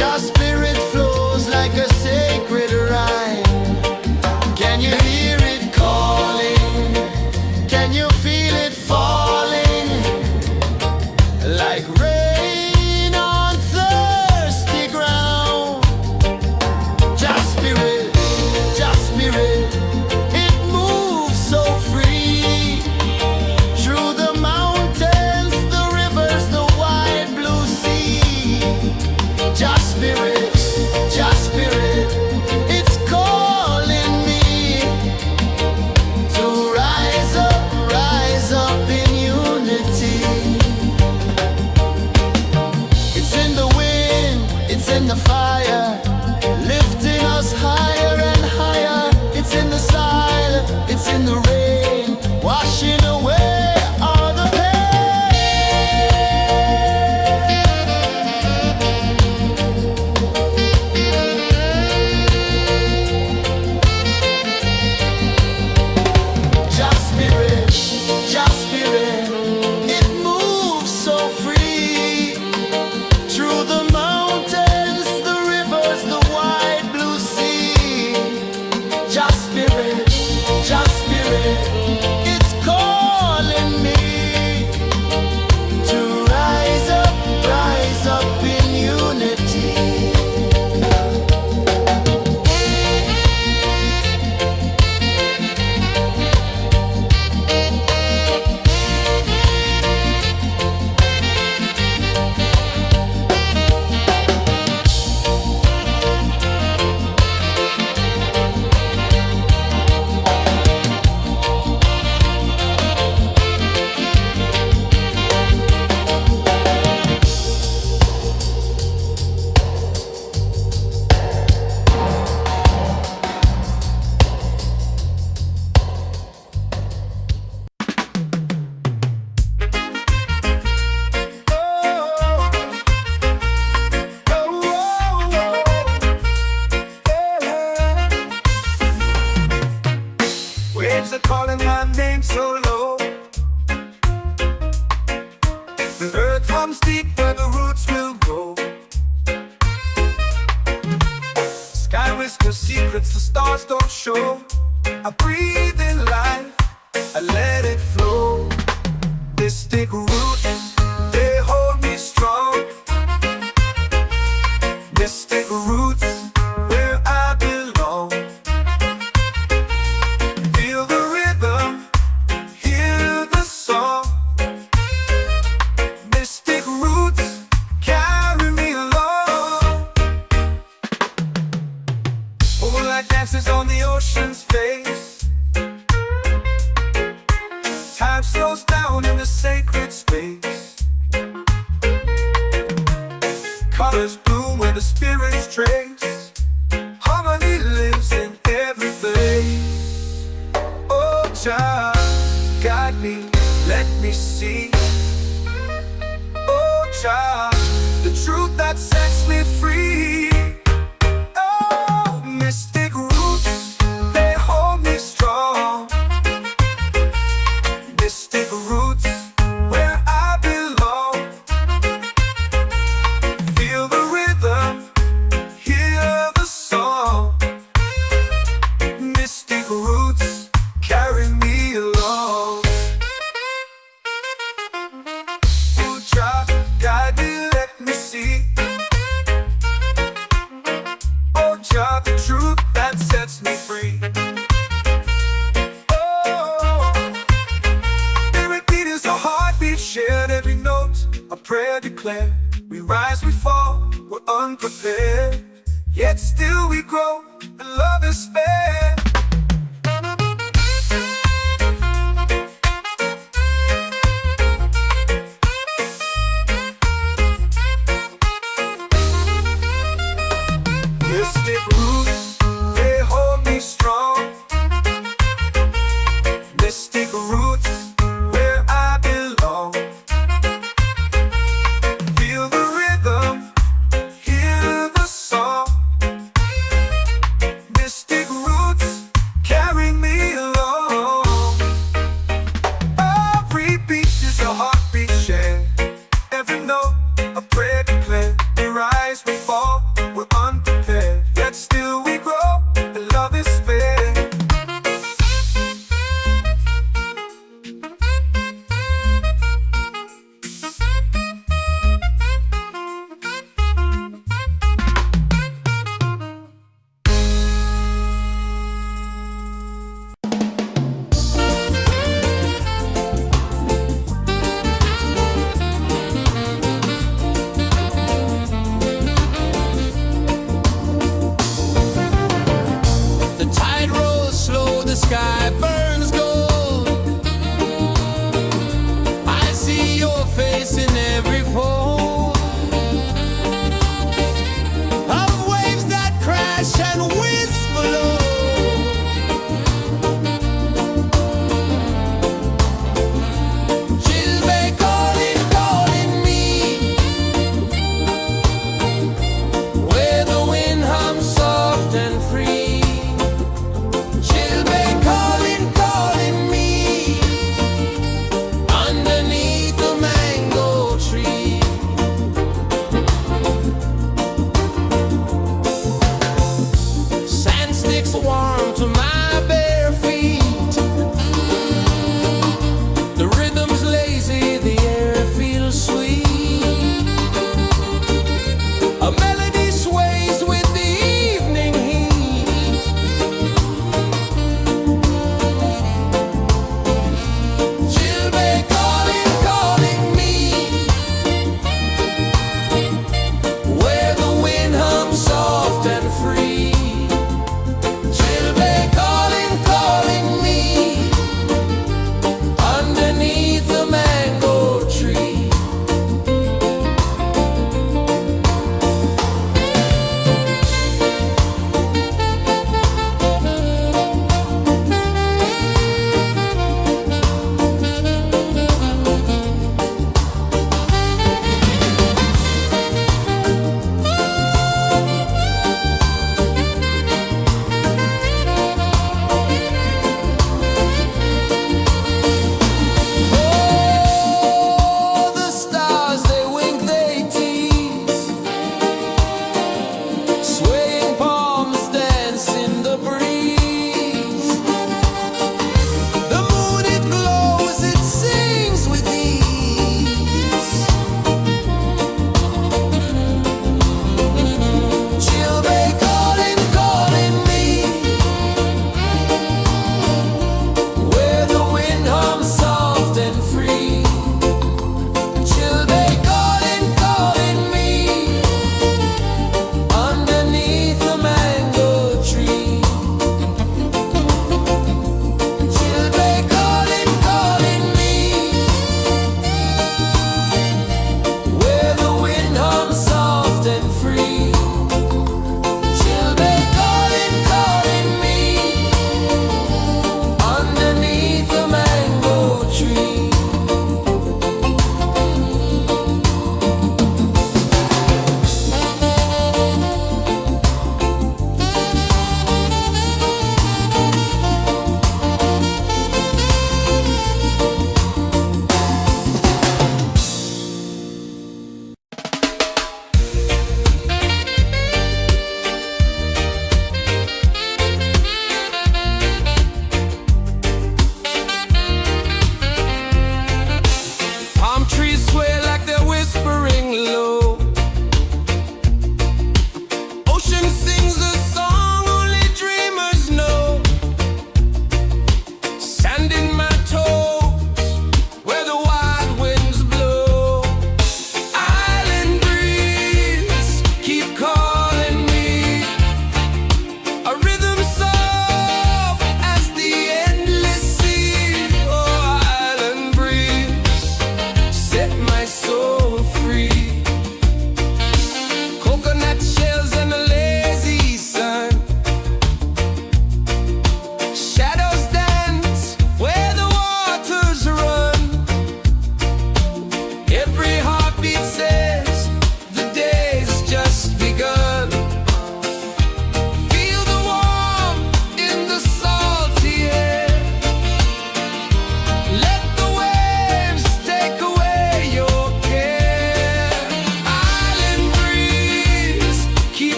Your spirit flows like a sacred rhyme. Can you hear it calling? Can you feel it falling? Like rain in the fire, lifting us higher and higher. It's in the silence, it's in the rain, washing away all the pain. Just spirit, it moves so free through the mountains, the rivers, the wide blue sea. Just spirit, it's calling me to rise up in unity. Waves are calling my name so low. The earth hums deep where the roots will grow. Sky whispers secrets the stars don't show. I breathe in life, Jah, guide me, let me see. Oh Jah, the truth that sets me free. Oh, mystic roots, they hold me strong. Mystic roots, where I belong. Feel the rhythm, hear the song. Mystic roots, carry me along. Oh Jah, guide me, let me see. Oh Jah, the truth that sets me free. Oh, every beat is a heartbeat shared, every note a prayer declared. We rise, we fall, we're unprepared, yet still we grow, and love is spared. Mystic roots, they hold me strong. Mystic roots, where I belong. Feel the rhythm, hear the song. Mystic roots,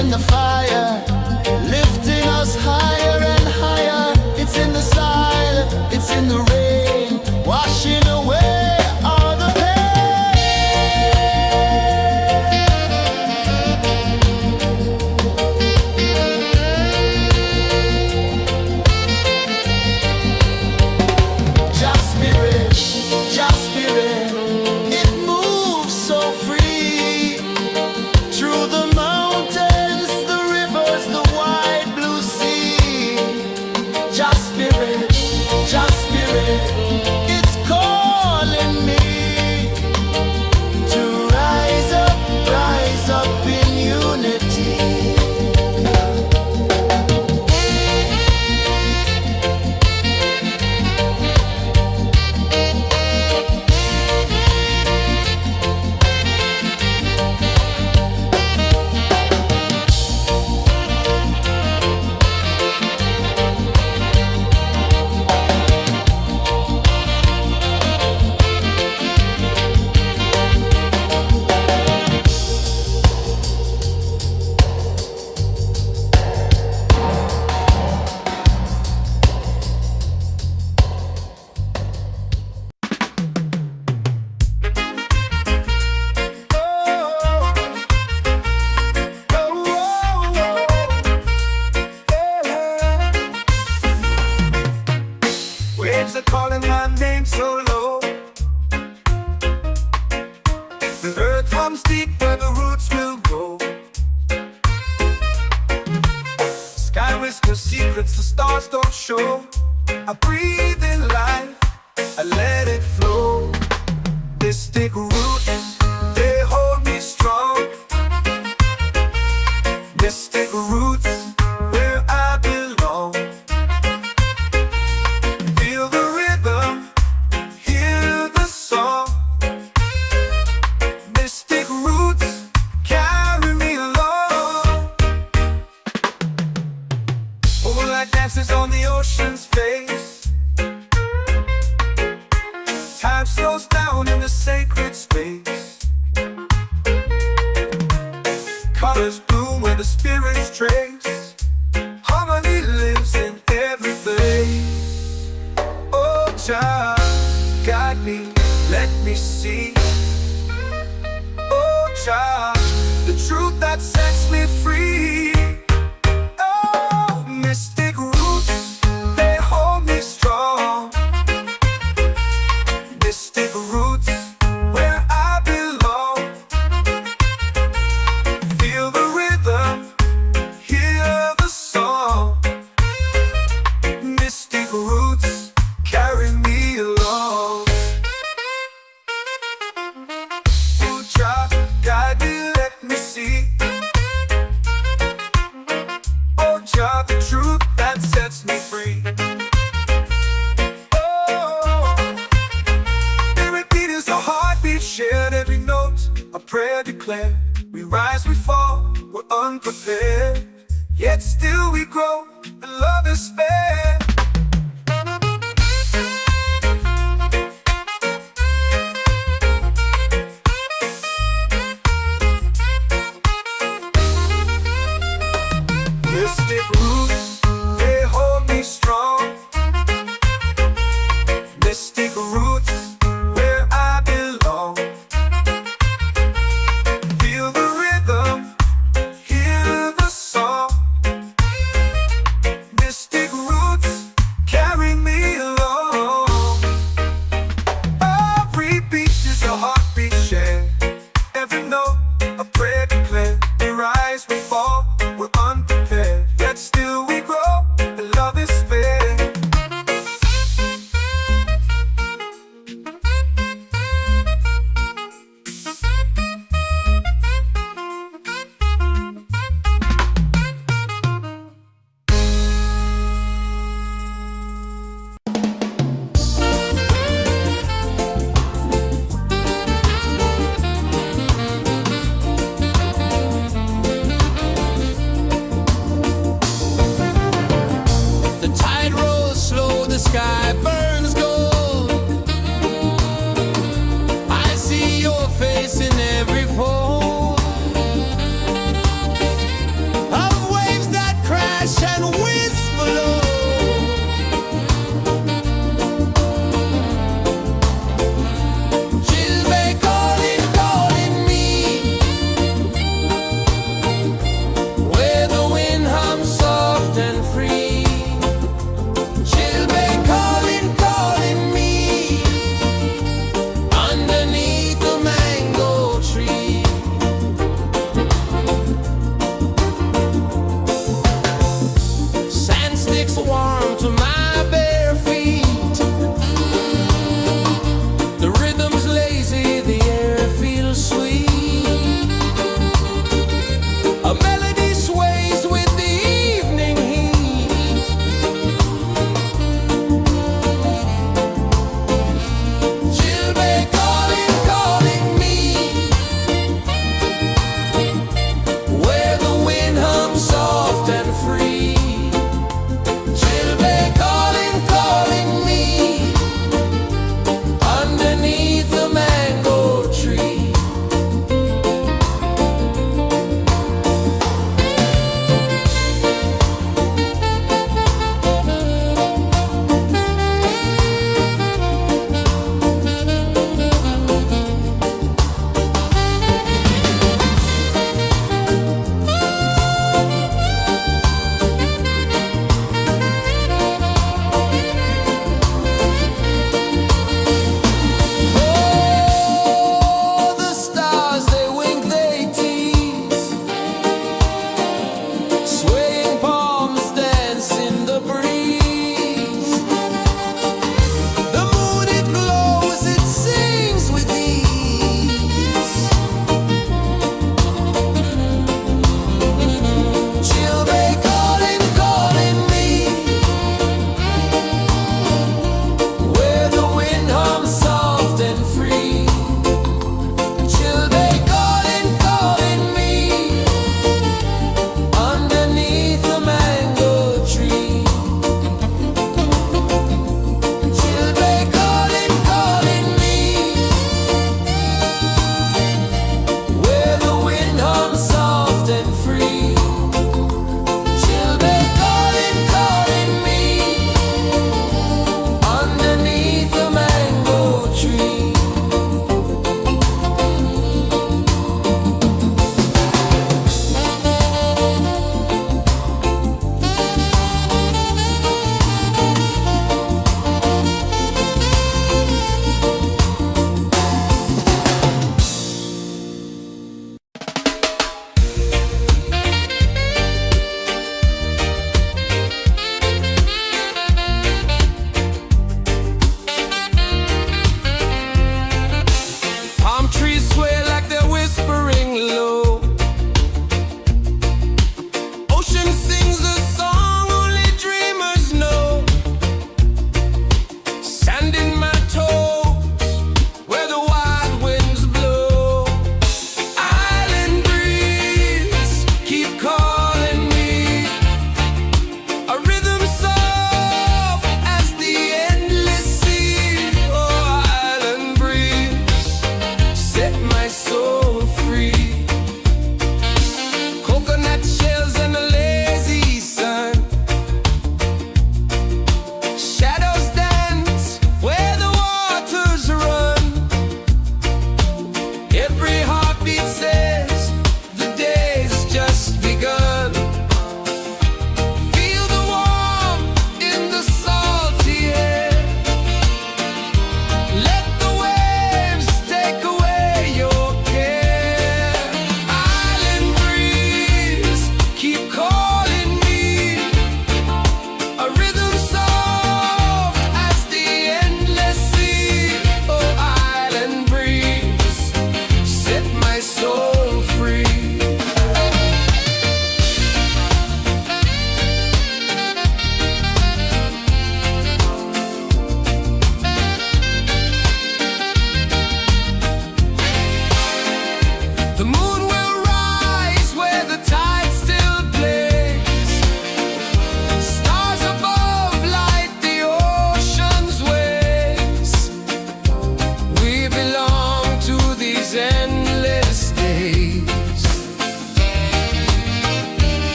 in the fire, lifting us higher and higher. It's in the silence, it's in the rain, washing away all the pain. Just spirit, just spirit, it moves so free through the mountains, the rivers, the wide blue sea. Just spirit, it's calling me to rise up in unity. Waves are calling my name so low. The earth hums deep where the roots will go. Sky whispers secrets the stars don't show. I breathe in life, I let it flow. Mystic roots, they hold me strong. Mystic roots, where I belong. Feel the rhythm, hear the song. Mystic roots, carry me along. Moonlight dances on the ocean's face. Time slows down in the sacred space. Colors bloom where the spirits trace. Harmony lives in every place. Oh, child, guide me, let me see. Oh, child, the truth that sets me free. Oh, mystic roots, they hold me strong. Mystic roots, where I belong. Feel the rhythm, hear the song. Mystic roots, carry me along. Oh, child, guide me, let me see. Oh, child, the truth that sets me free. Oh, every beat is a heartbeat shared, every note a prayer declared. We rise, we fall, we're unprepared, yet still we grow, and love is spared. Mystic roots, they hold me strong. Mystic roots, where I belong. Feel the rhythm, hear the song. Mystic roots, carry me along. Every beat is a heartbeat shared, every note a prayer declared. We rise, we fall, we're unprepared, yet still we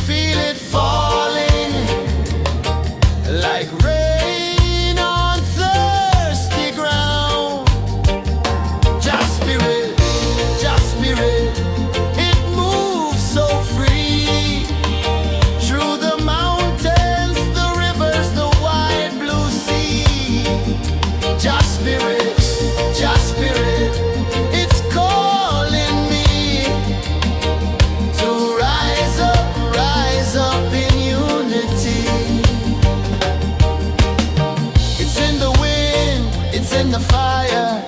feel it falling like rain on thirsty ground. Just spirit, it moves so free through the mountains, the rivers, the wide blue sea. Just spirit, it's calling me to rise up in unity. It's in the wind, it's in the fire,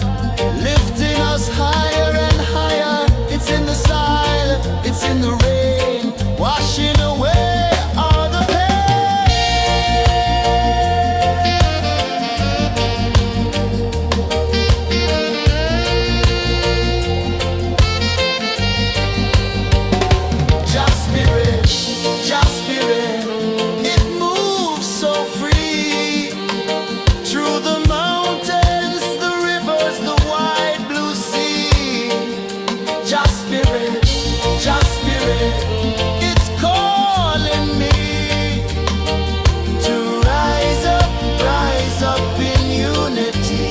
lifting us higher and higher. It's in the silence, it's in the rain, washing away all the Just spirit, it moves so free through the mountains, the rivers, the wide blue sea. Just spirit, it's calling me to rise up in unity.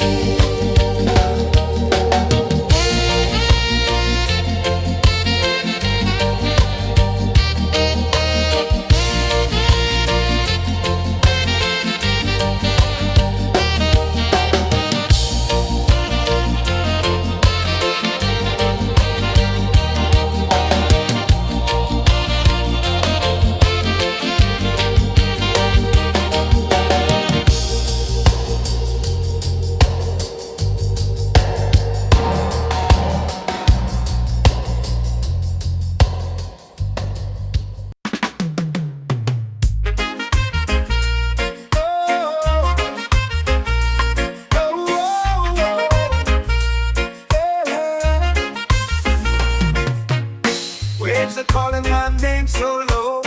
Waves are calling my name so low.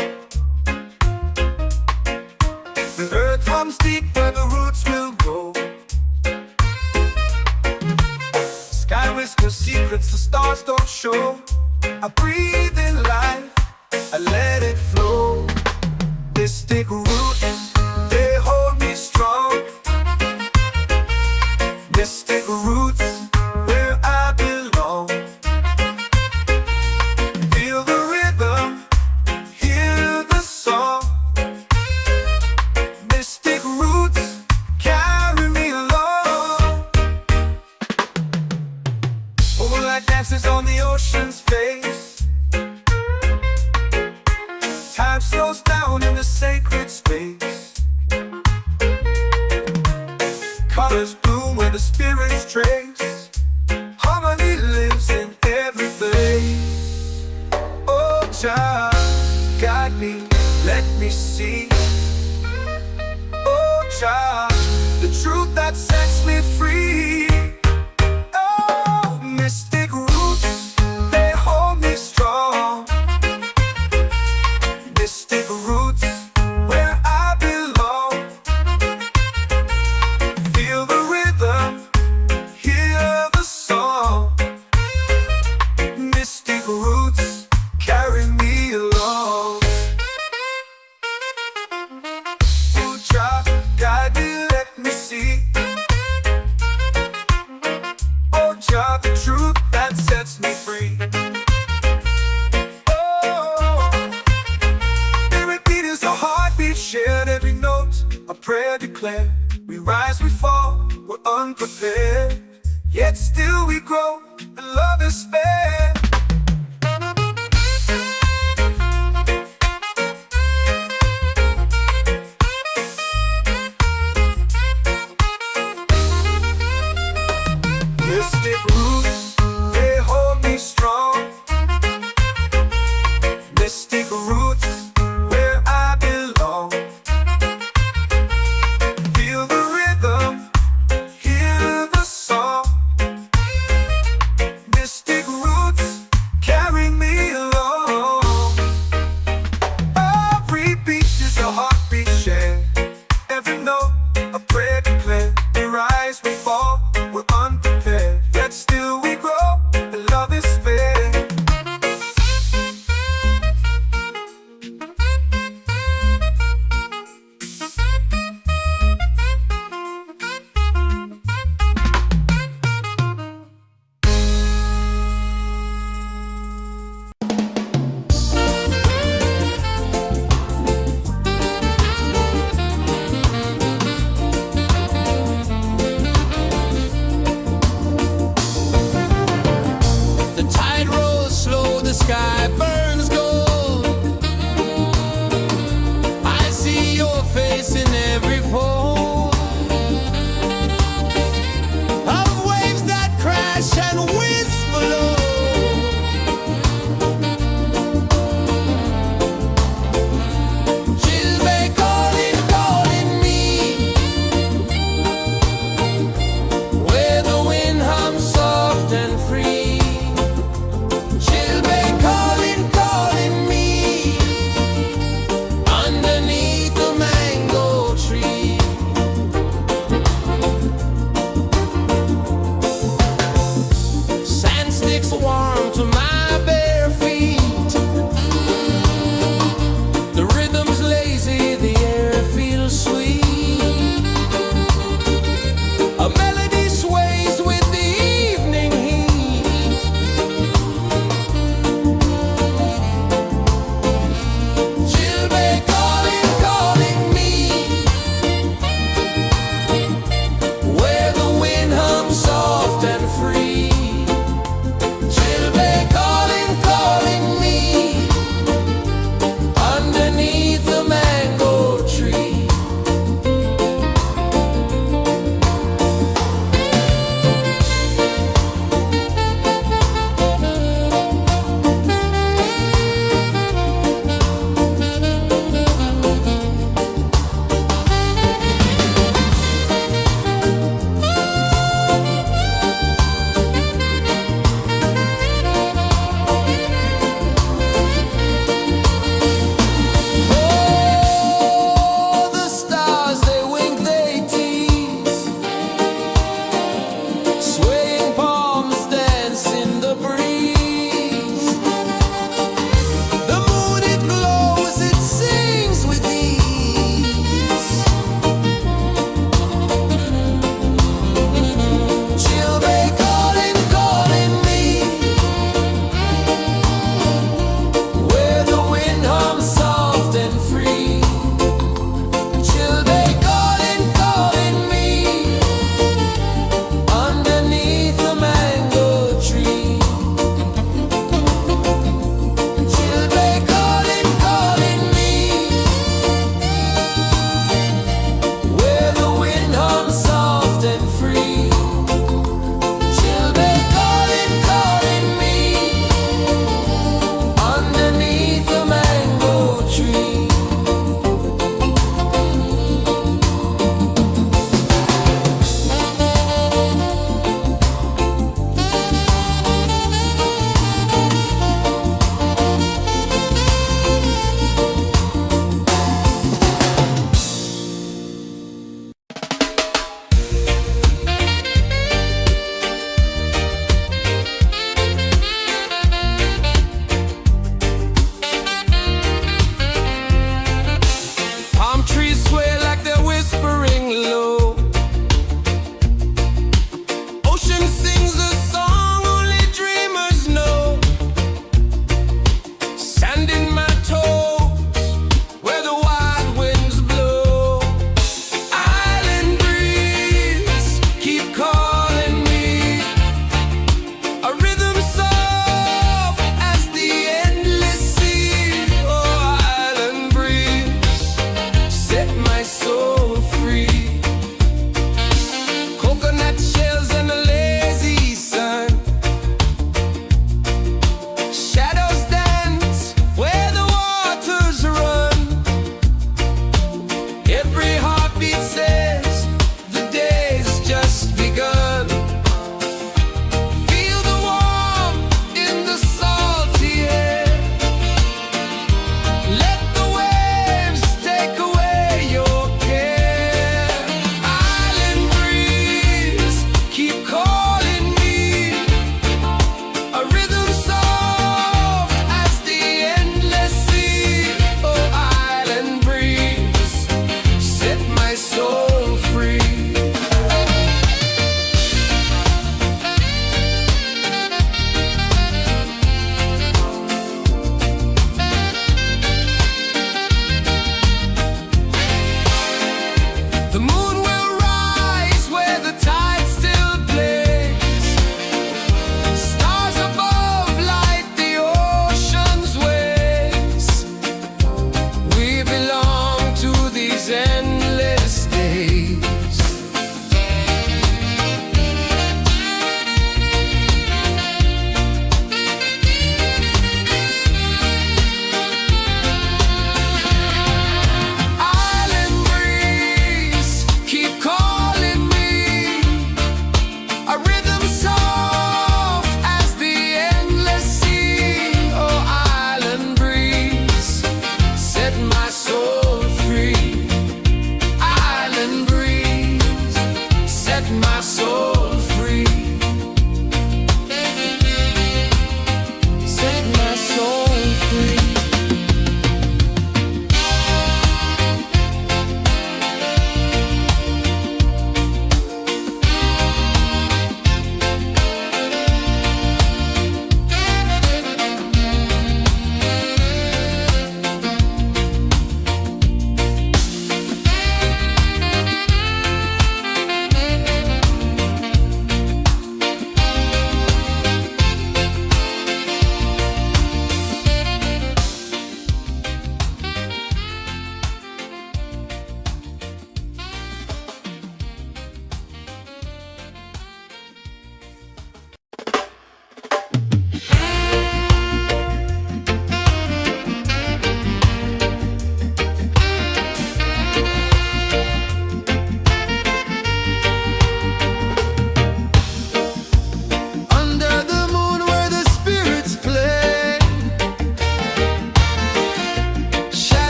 The earth runs deep where the roots will go. Sky whispers secrets the stars don't show. I breathe in life, I let it flow. Mystic roots, they hold me strong. Mystic roots, where I belong. Feel the rhythm, hear the song. Mystic roots, carry me along. Moonlight dances on the ocean's face. Time slows down in the sacred space. Colors bloom where the spirits trace. Harmony lives in every place. Oh, child, guide me, let me see. Oh, child, the truth that sets me free. Oh, mystic roots, they hold me strong. Mystic roots, where I belong. Feel the rhythm, hear the song. Mystic roots, carry me along. Oh, child, guide me, let me see. Oh, child, the truth that sets me free. Oh, every beat is a heartbeat shared, every note a prayer declared. We rise, we fall, we're unprepared, yet still we grow, and love is spared. Mystic roots, they hold me strong. Mystic roots, where I belong. Feel the rhythm, hear the song. Mystic roots,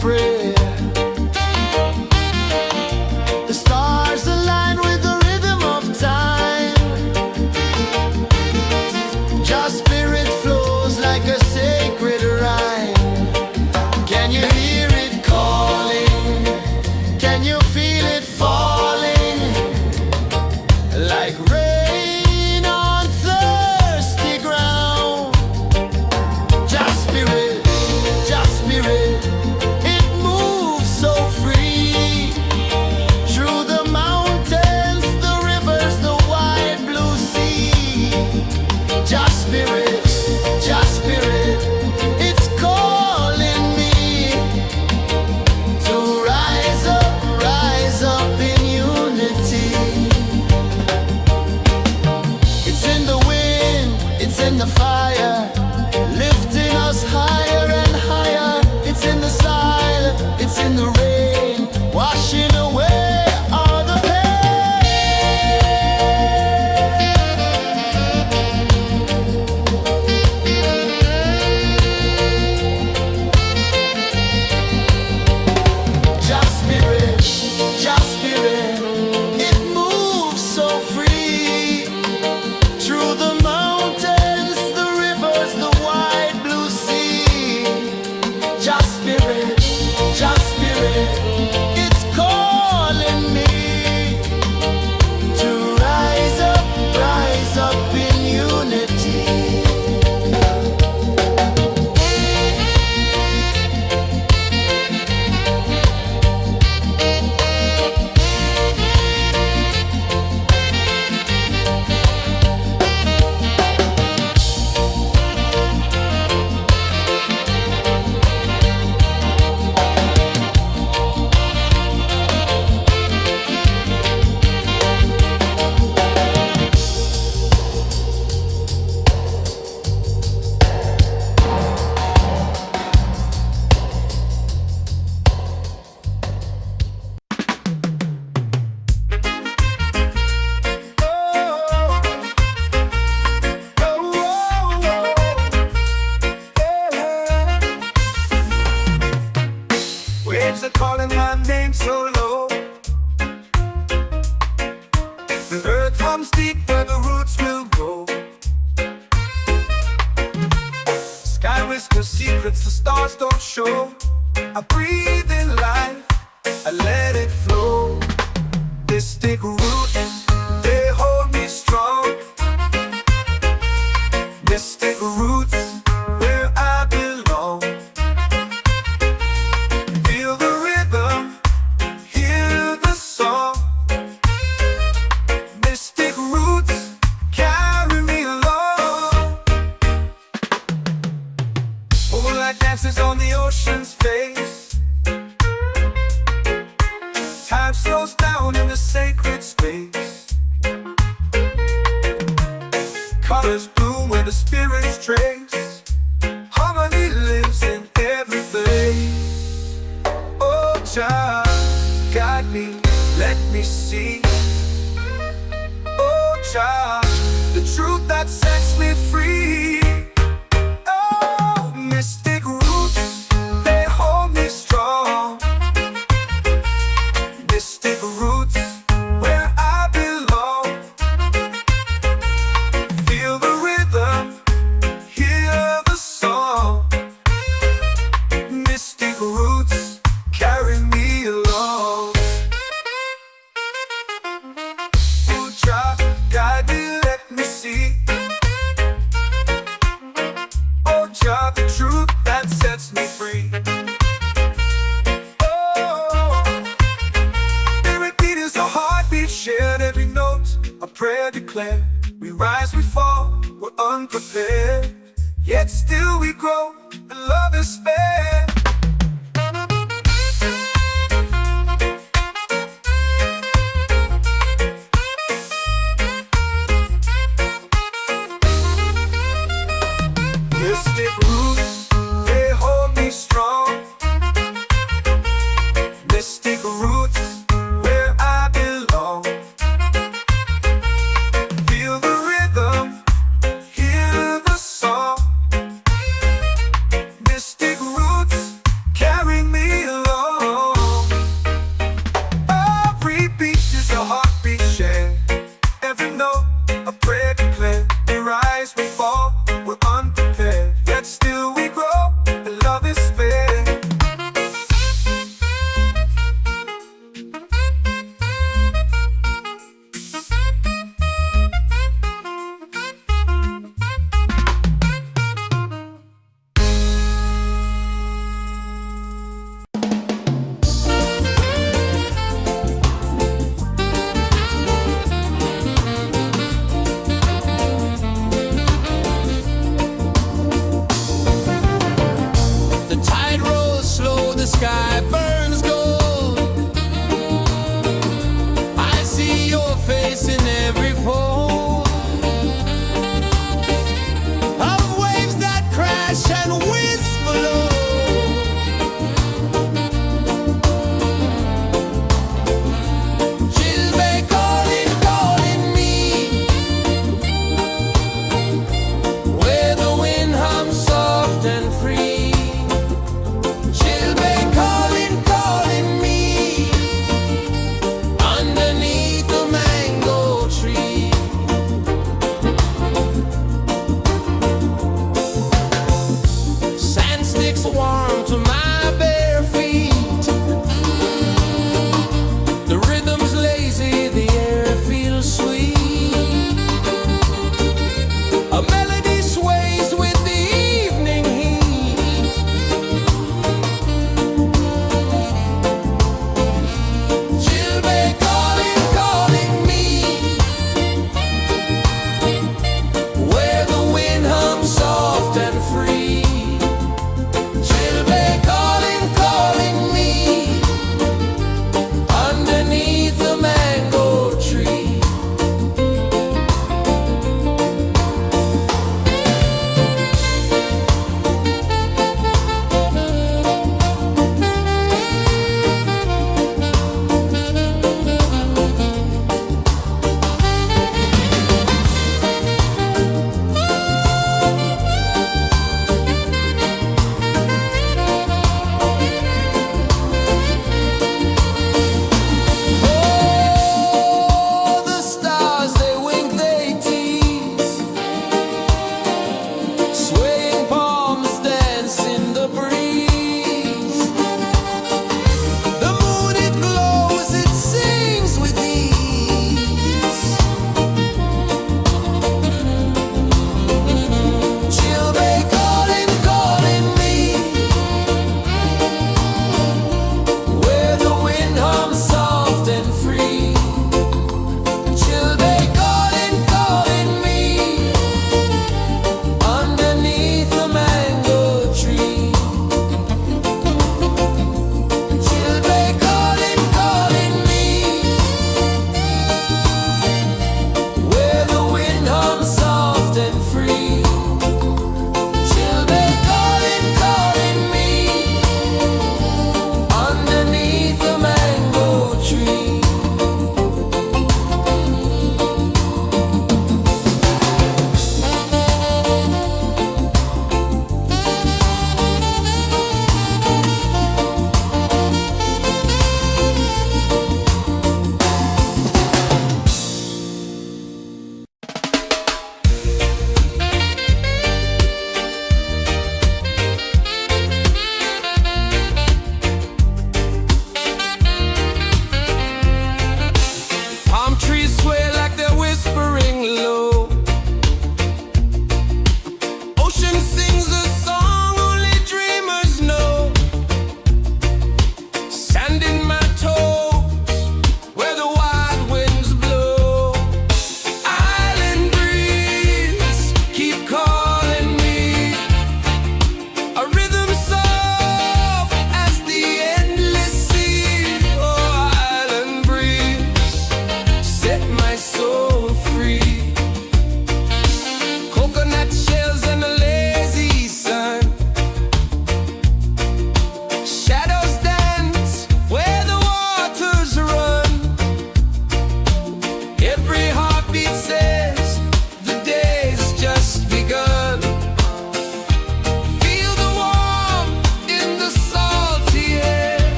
prayer. The stars align with the rhythm of time. Your spirit flows like a sacred rhyme. Can you hear it calling? Can you feel it falling? Like rain on thirsty ground. Just spirit, it moves so free. Through the mountains, the rivers, the wide blue sea. Just spirit, it's calling me to rise up in unity. It's in the wind, it's in the fire, lifting us higher and higher. It's in the silence, it's in the rain, washing away all the Just spirit, it moves so free. Through the mountains, the rivers, the wide blue sea. Just spirit, it's calling me to rise up in unity. Waves are calling my name so low. The earth comes deep where the roots will go. Sky whispers secrets the stars don't show. I breathe in life, I let it flow. Mystic roots, they hold me strong. Mystic roots, where I belong. Feel the rhythm, hear the song. Mystic roots, carry me along. Moonlight dances on the ocean's face. Time slows down in the sacred space. Colors bloom where the spirits trace. Harmony lives in every place. Oh, child, guide me, let me see. Oh, child, the truth that sets me free. Oh, mystic roots, they hold me strong. Mystic roots, where I belong. Feel the rhythm, hear the song. Mystic roots, carry me along. Oh, child, guide me, let me see. Oh, child, the truth that sets me free. Oh, spirit beat is a heartbeat, shared every note. A prayer declared. We rise, we fall, we're unprepared. Yet still we grow, and love is spared. Mystic roots, they hold me strong. Mystic roots, where I belong. Feel the rhythm, hear the song. Mystic roots, carry me and whisper low. Chilbe calling, calling me, where the wind hums soft and free. Chilbe calling, calling me, underneath the mango tree. Sand sticks warm to my bare feet. The rhythm's lazy, the air feels sweet. A melody sways with the evening heat. Chilbe calling, calling me, where the wind hums soft and free. Chilbe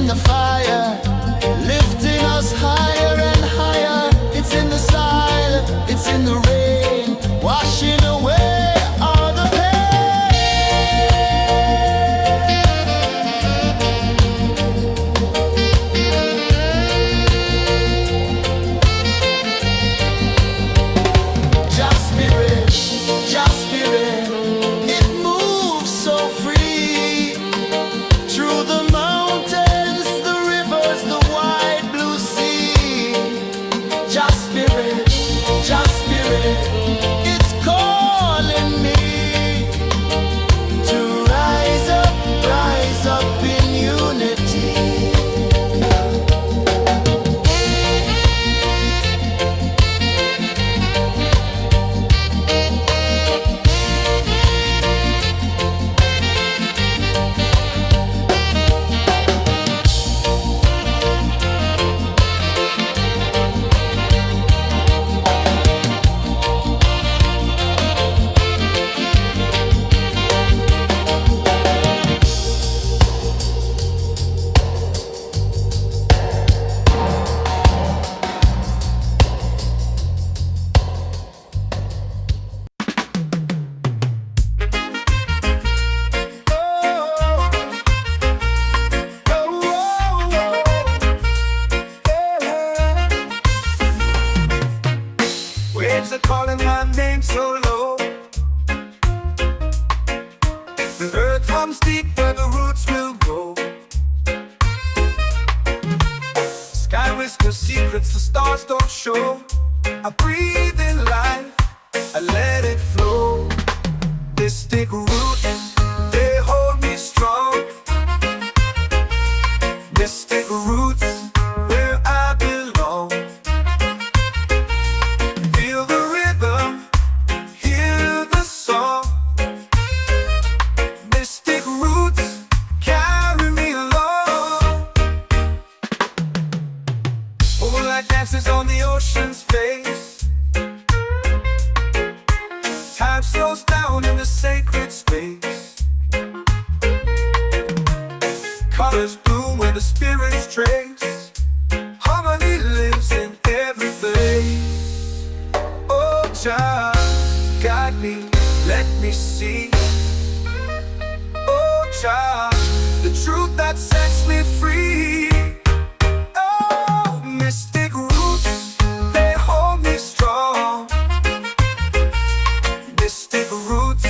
in the fire, lifting us higher and higher. It's in the silence, it's in the rain, washing away all the Just spirit, just spirit, it moves so free through the mountains, the rivers, the wide blue sea. Just spirit, it's calling me to rise up in unity. Waves are calling my name so low. The earth comes deep where the roots will go. Sky whispers secrets the stars don't show. I breathe in life, I let it flow. Mystic roots, they hold me strong. Mystic roots, where I belong. Feel the rhythm, hear the song. Mystic roots, carry me along. Moonlight dances on the ocean's face. Time slows down in the sacred space. Colors bloom where the spirits trace. Harmony lives in every place. Oh, child, guide me, let me see. Oh, child, the truth that sets me free. Oh, mystic roots, they hold me strong. Mystic roots,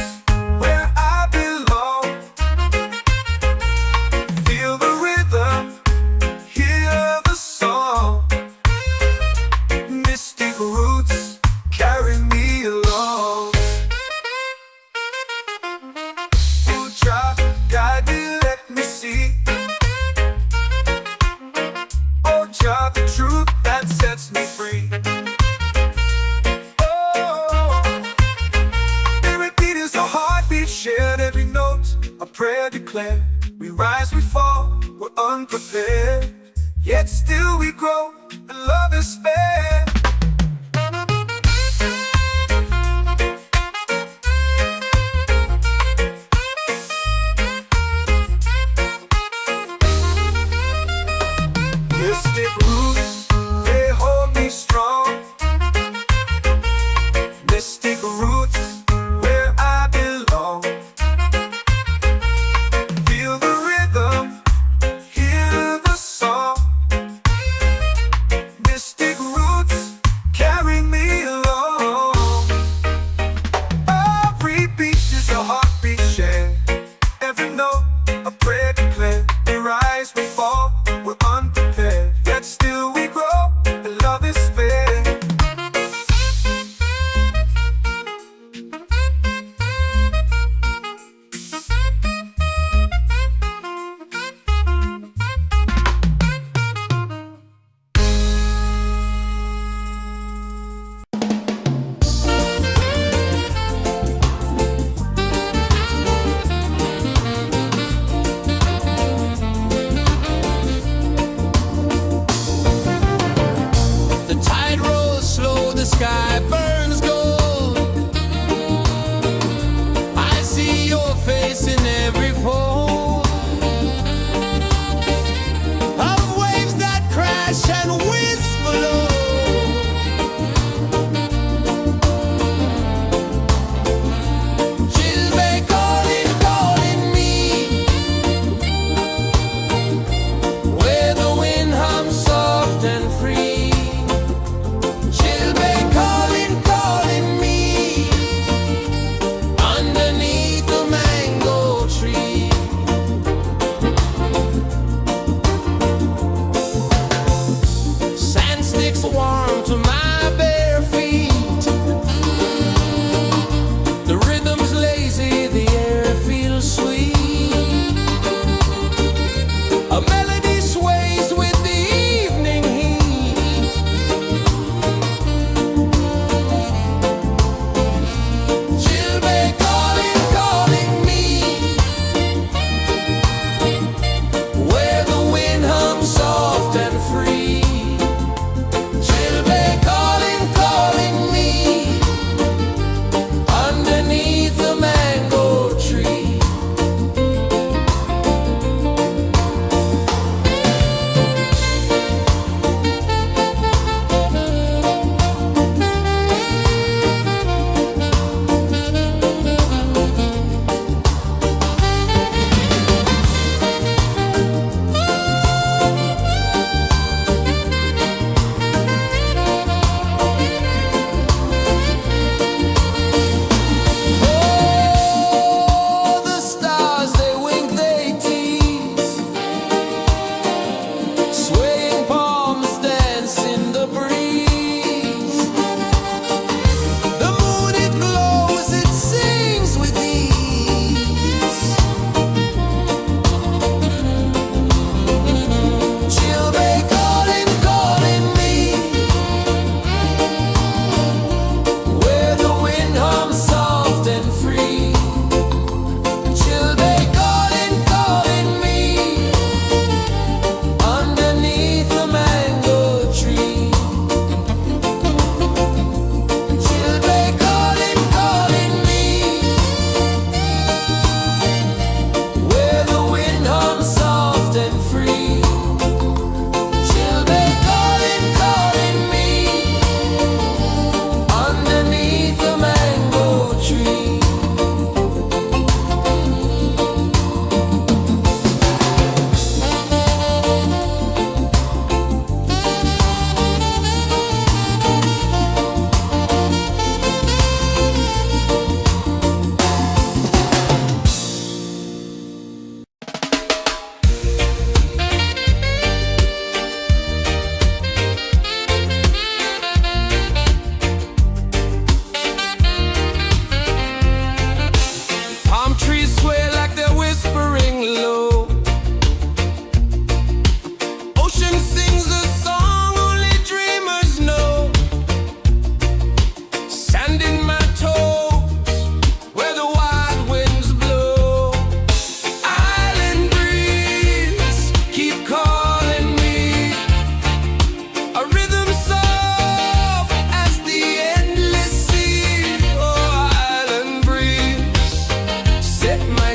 where I belong. Feel the rhythm, hear the song. Mystic roots, carry me along. Ooh, child, guide me, let me see. Oh, child, the truth that sets me free. Oh, every beat is a heartbeat shared, every note a prayer declared. We rise, we fall, we're unprepared, yet still we grow, and love is spared. Mystic roots, they hold me strong. Mystic roots, where I belong. Feel the rhythm, hear the song. Mystic roots, carry me along. Every beat is a heartbeat shared, every note a prayer declared. We rise, we fall, we're unprepared, yet still we grow, and love is fair.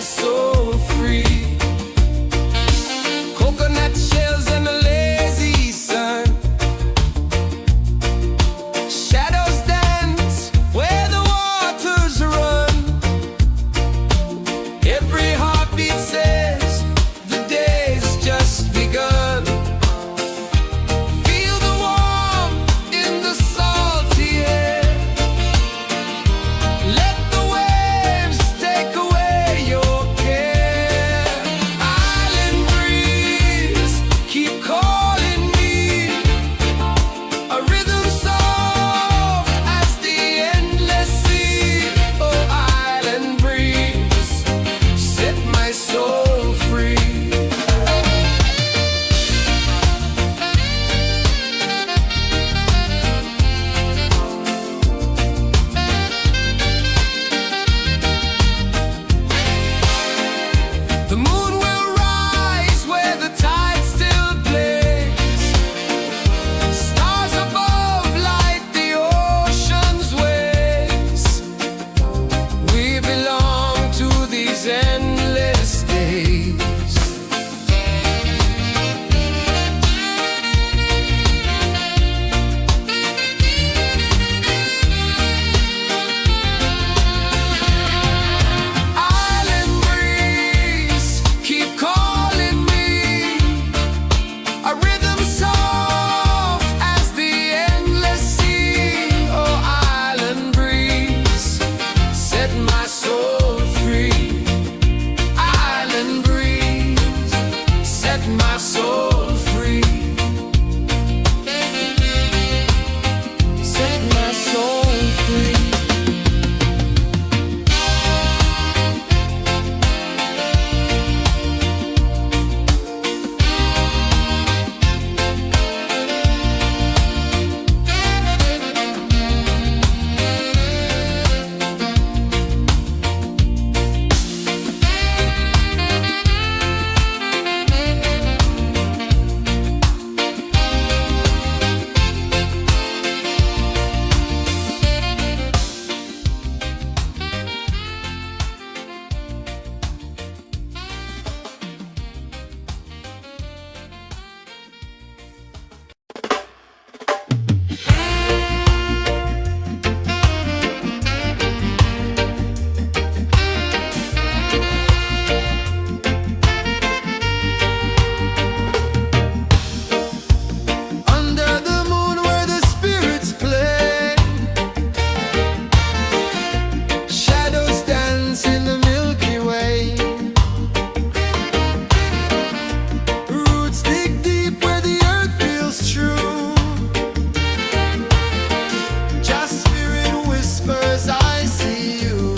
soul free. Coconut shells and a lazy sun. Shadows dance where the waters run. Every heartbeat says the day's just begun. Feel the warmth in the salty air. Let the waves take away your care. Island breeze, keep calling me. A rhythm soft as the endless sea. Oh, island breeze, set my soul free. The moon will rise where the tide still plays. Stars above light the ocean's waves. We belong to these endless days. Island breeze, keep calling me. A rhythm soft as the endless sea. Oh, island breeze, set my soul free. Island breeze, set my soul free. Set my soul free. Under the moon where the spirits play. Shadows dance in the Milky Way. Roots dig deep where the earth feels true. Just spirit whispers, I see you.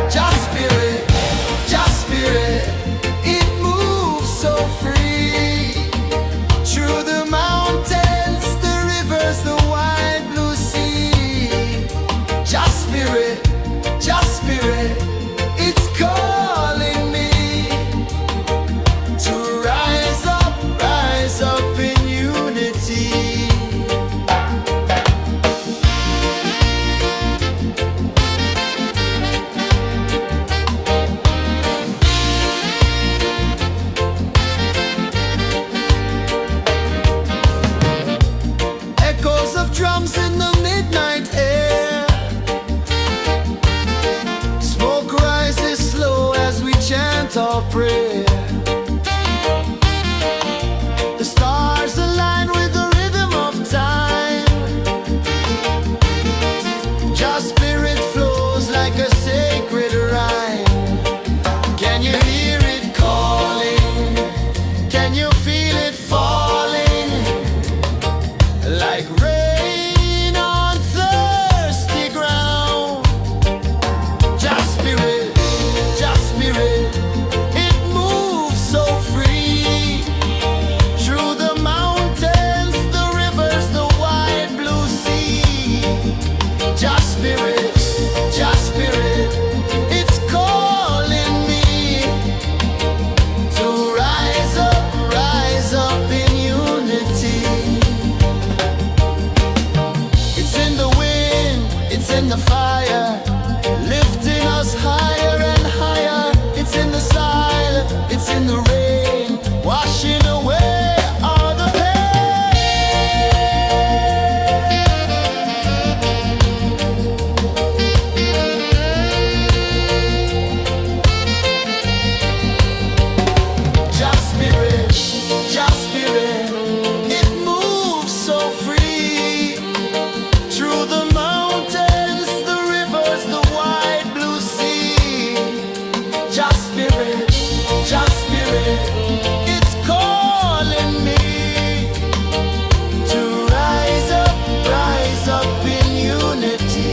Just spirit, it moves so free. Through the mountains, the rivers, the wide blue sea. Just spirit, it's calling me to rise up in unity. Echoes of drums in the midnight air. Smoke rises slow as we chant our prayer. The stars align with the rhythm of time. Just spirit flows like a sacred rhyme. Can you hear it calling? Can you feel it falling? Like rain on thirsty ground. Just spirit, it moves Just spirit, just spirit, it's calling me to rise up in unity.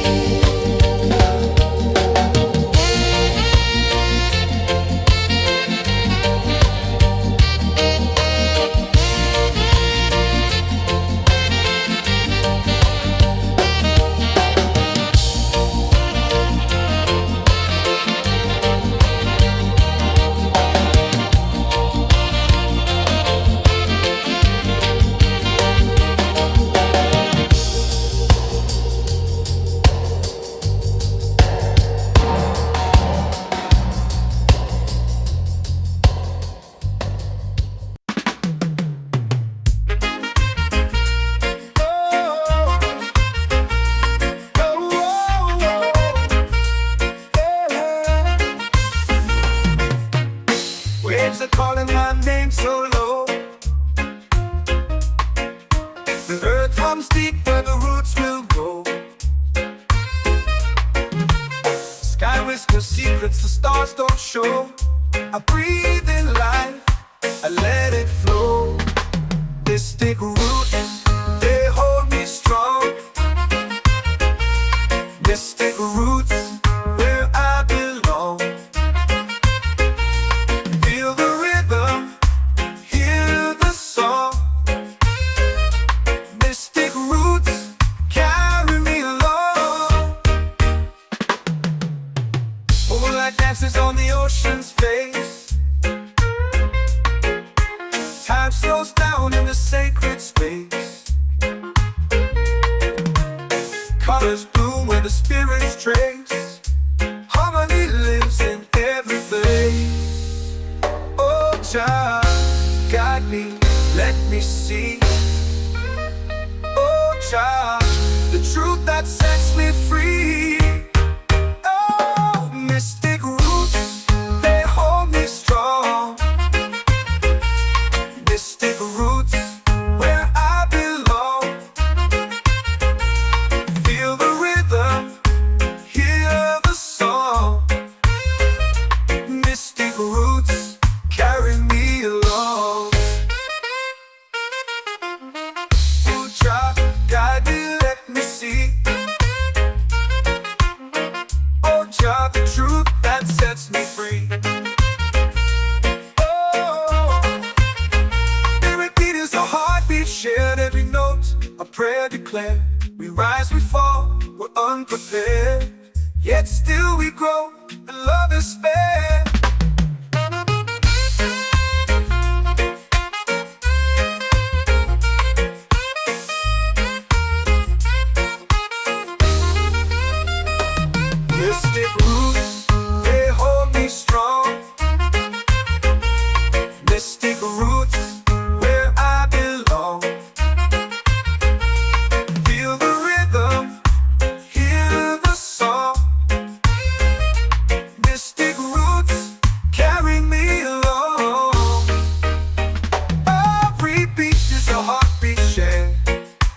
Waves are calling my name so low. The earth hums deep where the roots will go. Sky whispers secrets the stars don't show. I breathe in life, I let it flow. Mystic roots, they hold me strong. Mystic roots, where I belong. Feel the rhythm, hear the song. Mystic roots, carry me along. Moonlight dances on the ocean's face. Time slows down in the sacred space. Colors bloom where the spirits trace. Harmony lives in every place. Oh, Jah, guide me, let me see. Oh, Jah, the truth that sets me free. Oh, mystic roots, they hold me strong. Mystic roots, where I belong. Feel the rhythm, hear the song. Mystic roots, carry me along. Oh, Jah, guide me, let me see. Oh, Jah, the truth that sets me free. Oh, every beat is a heartbeat shared, every note a prayer declared. We rise, we fall, we're unprepared, yet still we grow, and love is spared. Mystic roots, they hold me strong. Mystic roots, where I belong. Feel the rhythm, hear the song. Mystic roots, carry me along. Every beat is a heartbeat shared,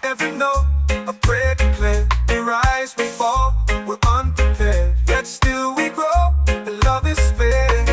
every note a prayer declared. We rise, we fall, we're unprepared, yet still we grow, and love is spared.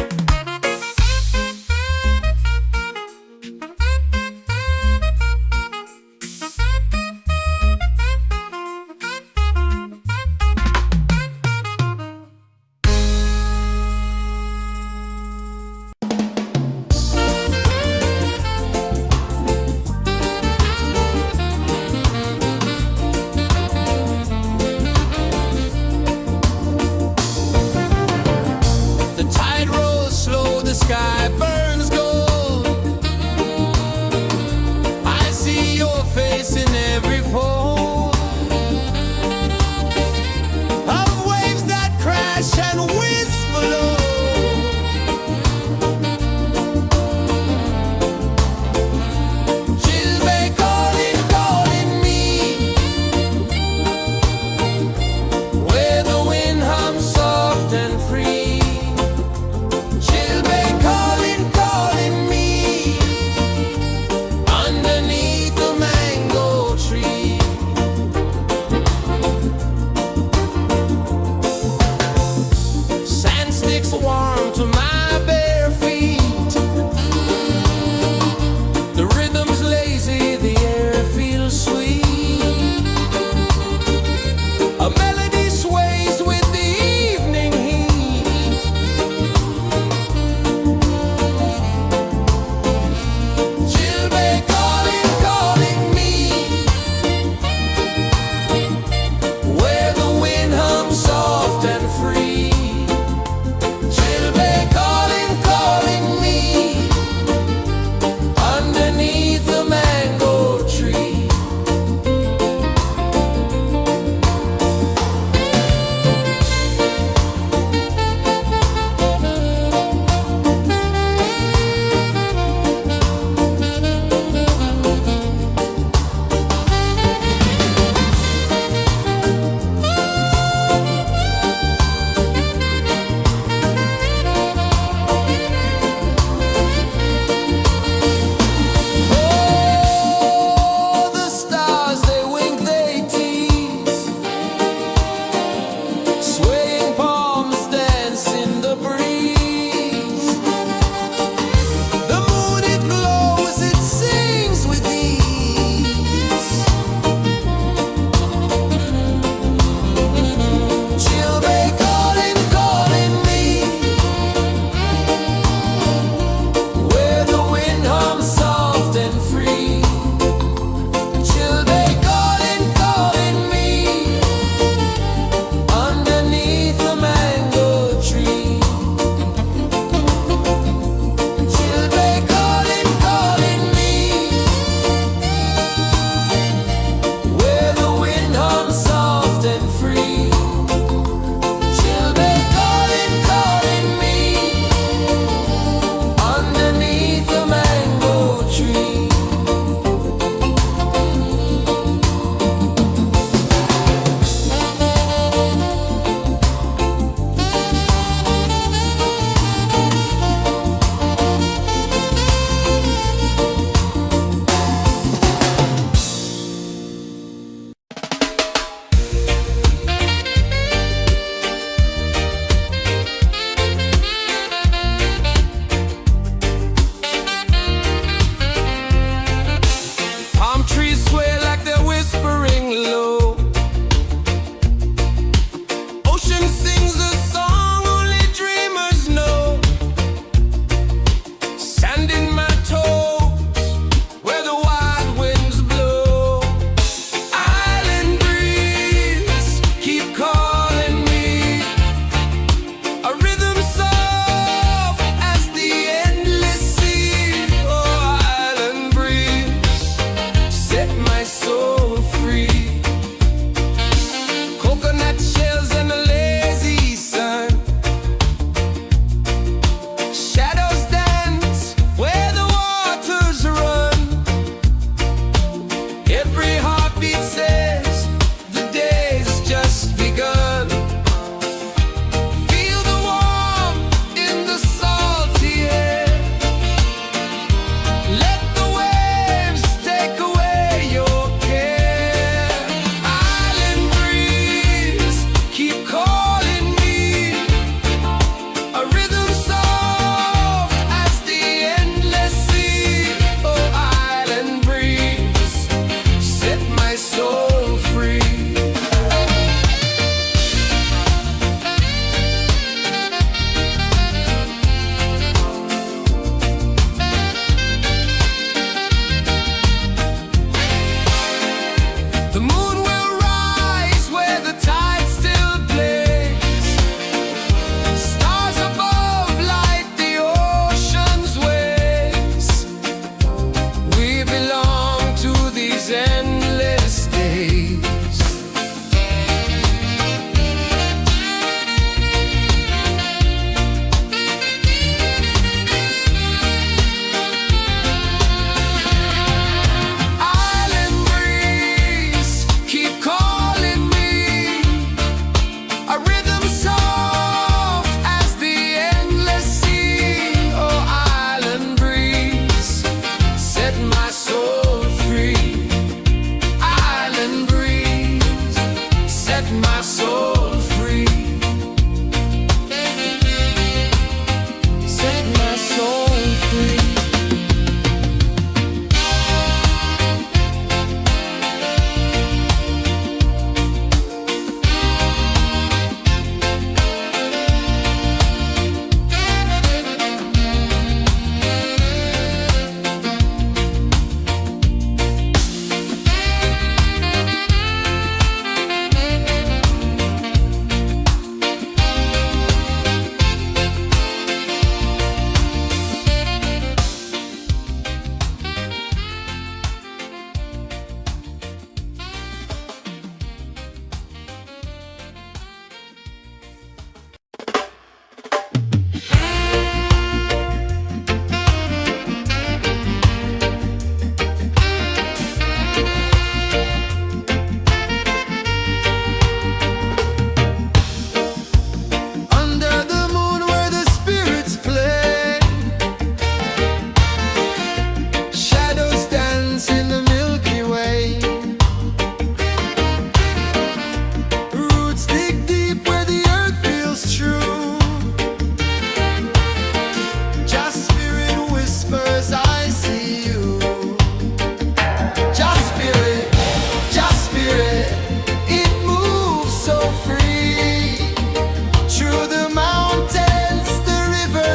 The tide rolls slow, the sky burns gold. I see your face in every fold of waves that crash and whisper low. She'll be calling, calling me, where the wind hums soft and free. She'll be calling, calling me, underneath the mango tree. Sand sticks warm to my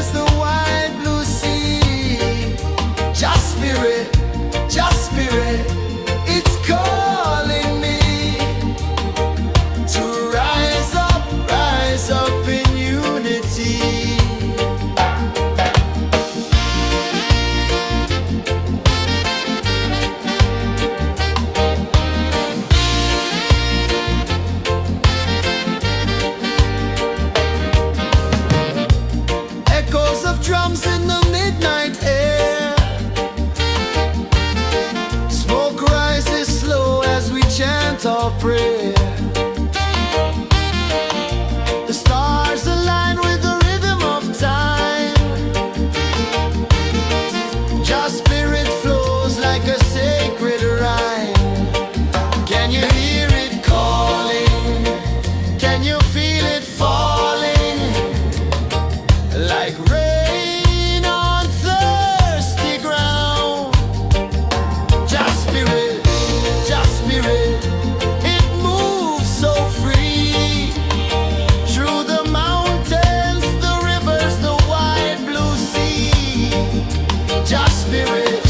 rivers, the wide blue sea. Just spirit, it's calling me to rise up in unity. Echoes of drums in the midnight air. Smoke rises slow as we chant our prayer. The stars align with the rhythm of time. Just spirit flows like a sacred rhyme. Can you hear it calling? Can you feel it falling? Like rain on thirsty ground. Just spirit, it moves so free. Through the mountains, the rivers, the wide blue sea. Just spirit,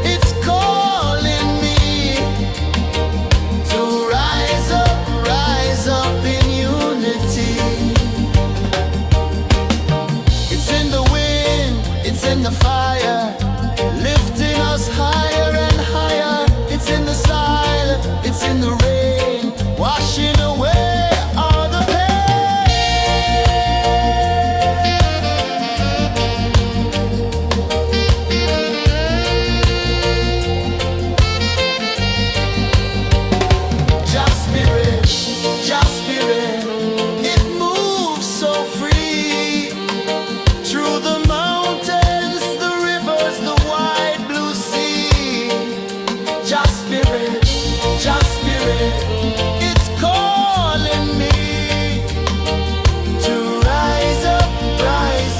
it's calling me to rise up in unity. It's in the wind, it's in the fire, lifting us higher and higher. It's in the silence, it's in the rain, washing away all the pain. Just spirit, it moves so free. Through the mountains, the rivers, the wide blue sea. Just spirit, it's calling me to rise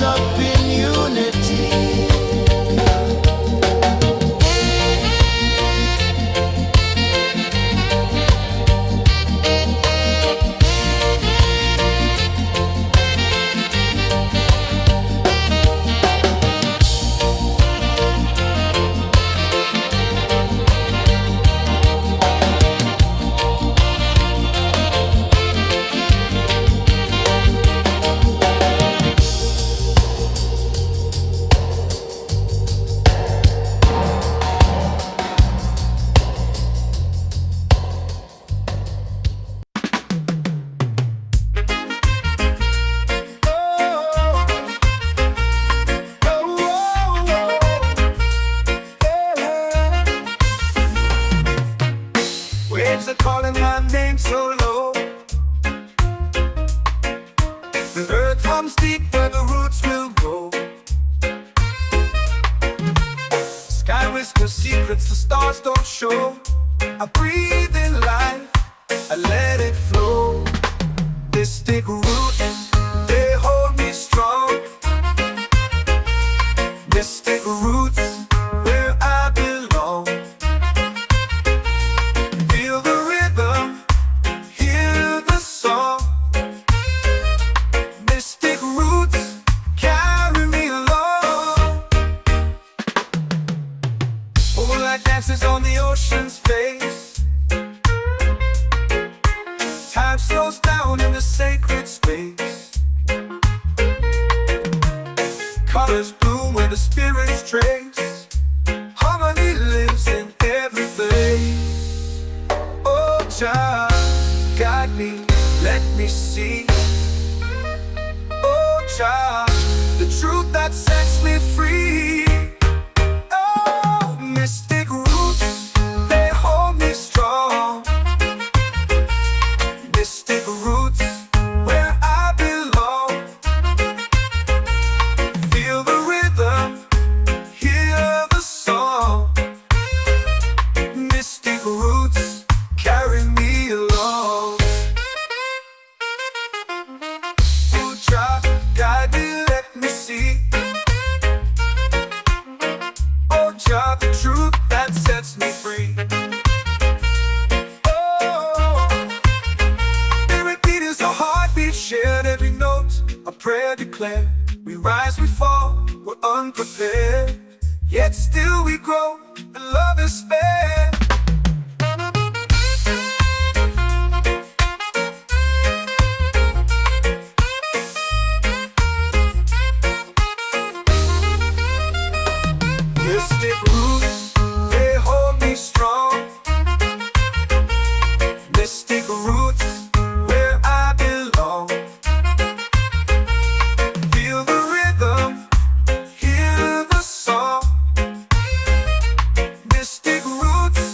up in unity. Waves are calling my name so low. The earth hums deep where the roots will go. Sky whispers secrets the stars don't show. I breathe in life, I let it flow. Mystic roots, they hold me strong. Mystic roots, where I belong. Feel the rhythm, hear the song. Mystic roots, carry me along. Moonlight dances on the ocean's face. Time slows down in the sacred space. Colors bloom where the spirits trace. Harmony lives in every place. Oh, child, guide me, let me see. Oh, child, the truth that sets me free. Oh, mystic roots, they hold me strong. Mystic roots, where I belong. Feel the rhythm, hear the song. Mystic roots, carry me along. Oh, child, guide me. declare. We rise, we fall, we're unprepared. Yet still we grow, and love is spared. Mystic roots, they hold me strong. Mystic roots, where I belong. Feel the rhythm, hear the song. Mystic roots,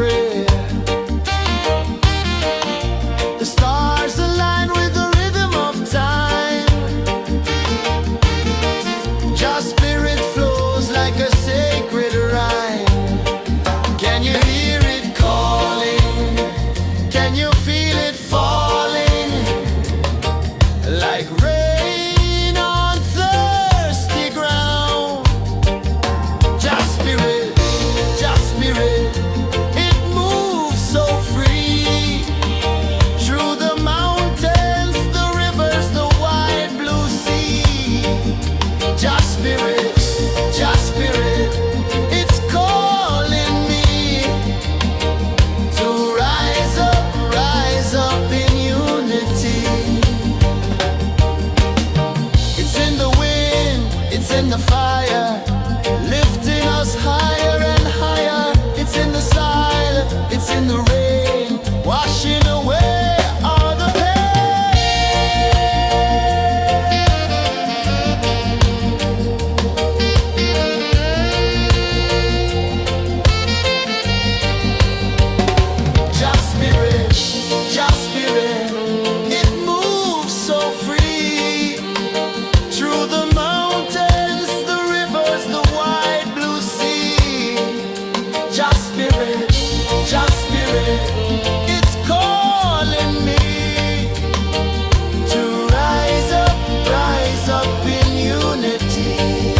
spirit. The stars align with the rhythm of time. Your spirit flows like a sacred rhyme. Can you hear it calling? Can you feel it falling? Like rain on thirsty ground. Just spirit, it moves so free. Through the mountains, the rivers, the wide blue sea. Just spirit, it's calling me to rise up in unity. It's in the wind, it's in the fire, lifting us higher and higher. It's in the silence, it's in the rain, washing away all the Just spirit, it moves so free. Through the mountains, the rivers, the wide blue sea. Just spirit, it's calling me to rise up in unity.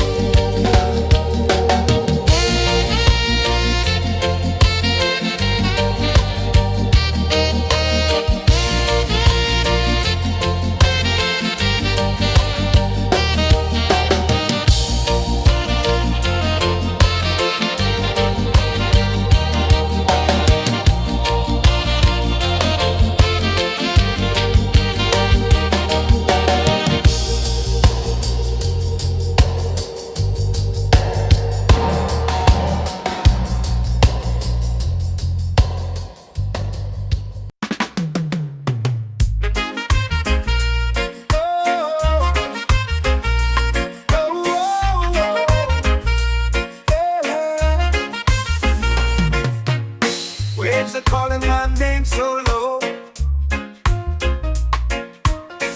Waves are calling my name so low.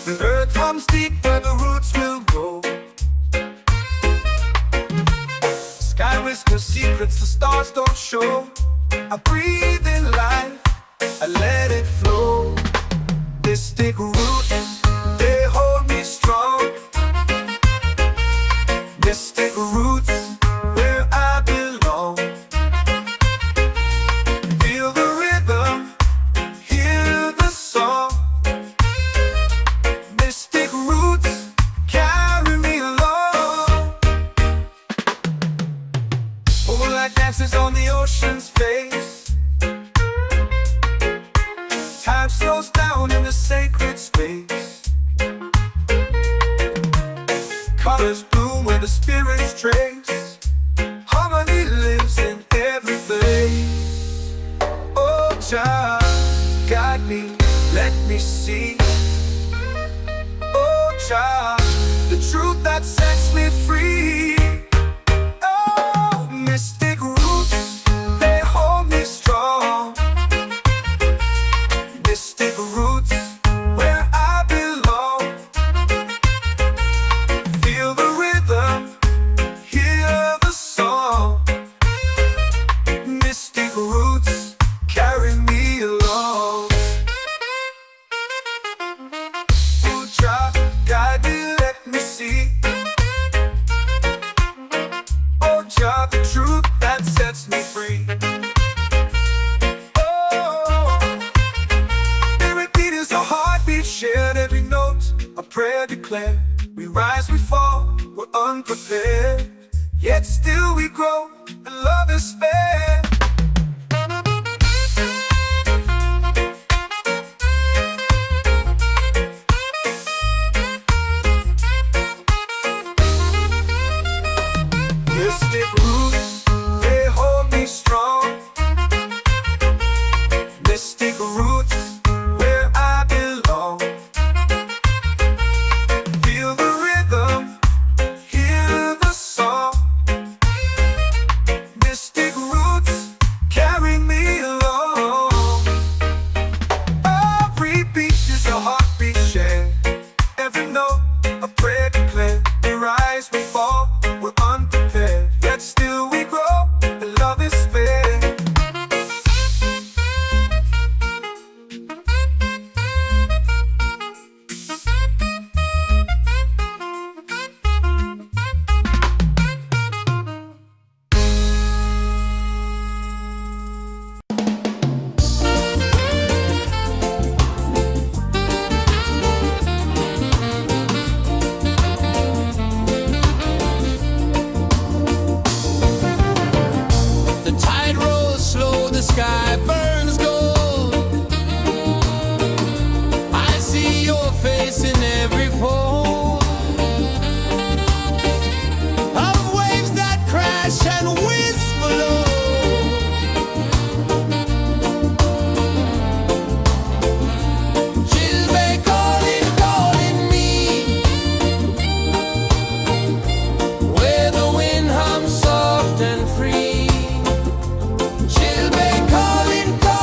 The earth hums deep where the roots will grow. Sky whispers secrets the stars don't show. I breathe in life, I let it flow. Mystic roots, they hold me strong. Mystic roots, where I belong. Feel the rhythm, hear the song. Mystic roots, carry me along. Moonlight dances on the ocean's face. Time slows down in the sacred space. Colors bloom where the spirits trace. Harmony lives in every place. Oh, child, guide me, let me see. Oh, child, the truth that sets me free. Oh, mystic roots, they hold me strong. Mystic roots, where I belong. Feel the rhythm, hear the song. Mystic roots, carry me along. Oh, child, guide me, let me see. Oh, child, the truth that sets me free. Oh, every beat is a heartbeat shared, every note a prayer declared. We rise, we fall, we're unprepared, yet still we grow, and love is spared. Mystic roots, they hold me strong. Mystic roots, where I belong. Feel the rhythm, hear the song. Mystic roots, sky burns gold. I see your face in every fold of waves that crash and whisper low. Chilbay calling, calling me, where the wind hums soft and free. Chilbay calling, calling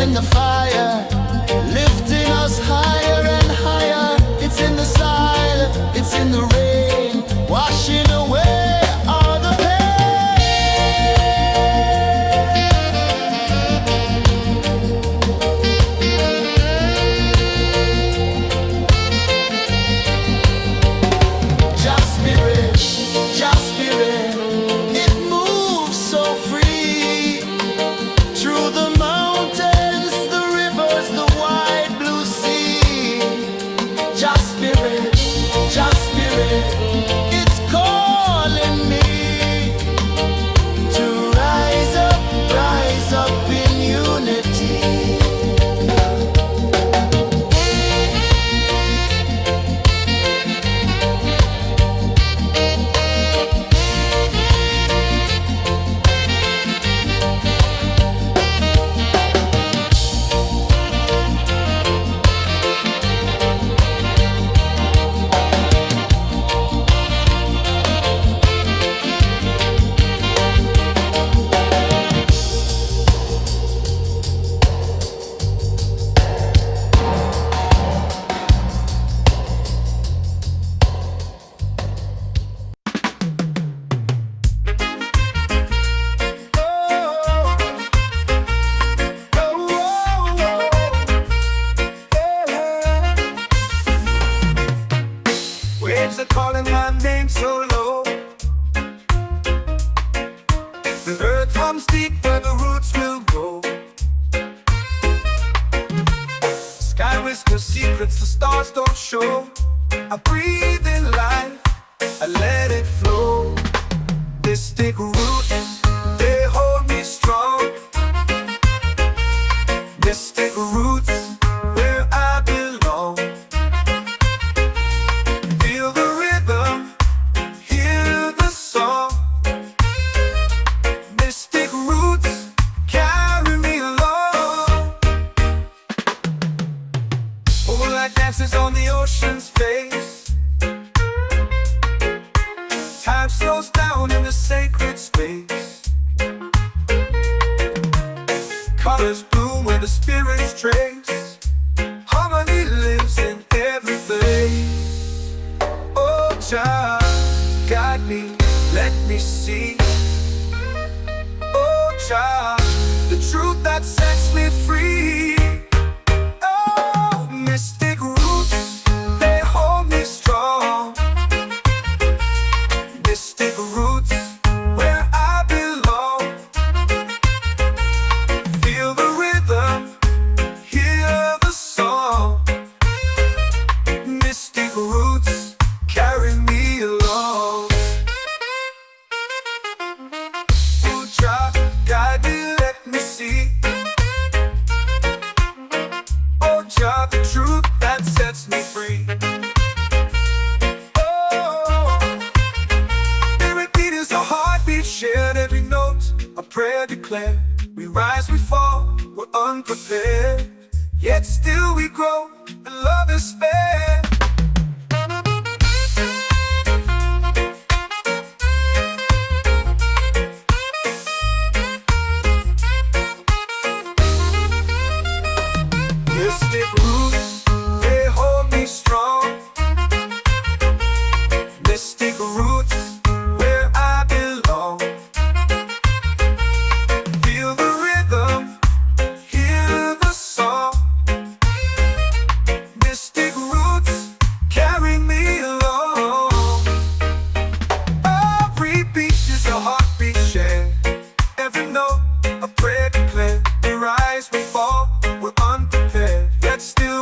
in the fire, lifting us higher and higher. It's in the silence, it's in the rain, washing away all the pain. Just spirit, it moves so free through the mountains, the rivers, the wide blue sea. Just spirit, it's calling me to rise up in unity. Waves are calling my name so low. The earth hums deep where the roots will go. Sky whispers secrets the stars don't show. I breathe in life, I let it flow. Mystic roots, they hold me strong. Mystic roots, where I belong. Feel the rhythm, hear the song. Mystic roots, carry me along. Moonlight dances on the ocean's face. Time slows down in the sacred space. Colors bloom where the spirits trace. Harmony lives in every place. Oh, child, guide me, let me see. Oh, child, the truth that sets me free. Oh, mystic roots, they hold me strong. Mystic roots, where I belong. Feel the rhythm, hear the song. Mystic roots, carry me along. Oh, child, guide me, let me see. Oh, child, the truth that sets me free. Oh, every beat is a heartbeat shared, every note a prayer declared. We rise, we fall, we're unprepared, yet still we grow, and love is spared. Mystic roots, they hold me strong. Mystic roots, where I belong. Feel the rhythm, hear the song. Mystic roots, carry me along. Every beat is a heartbeat shared, every note a prayer declared. We rise, we fall, we're unprepared, yet still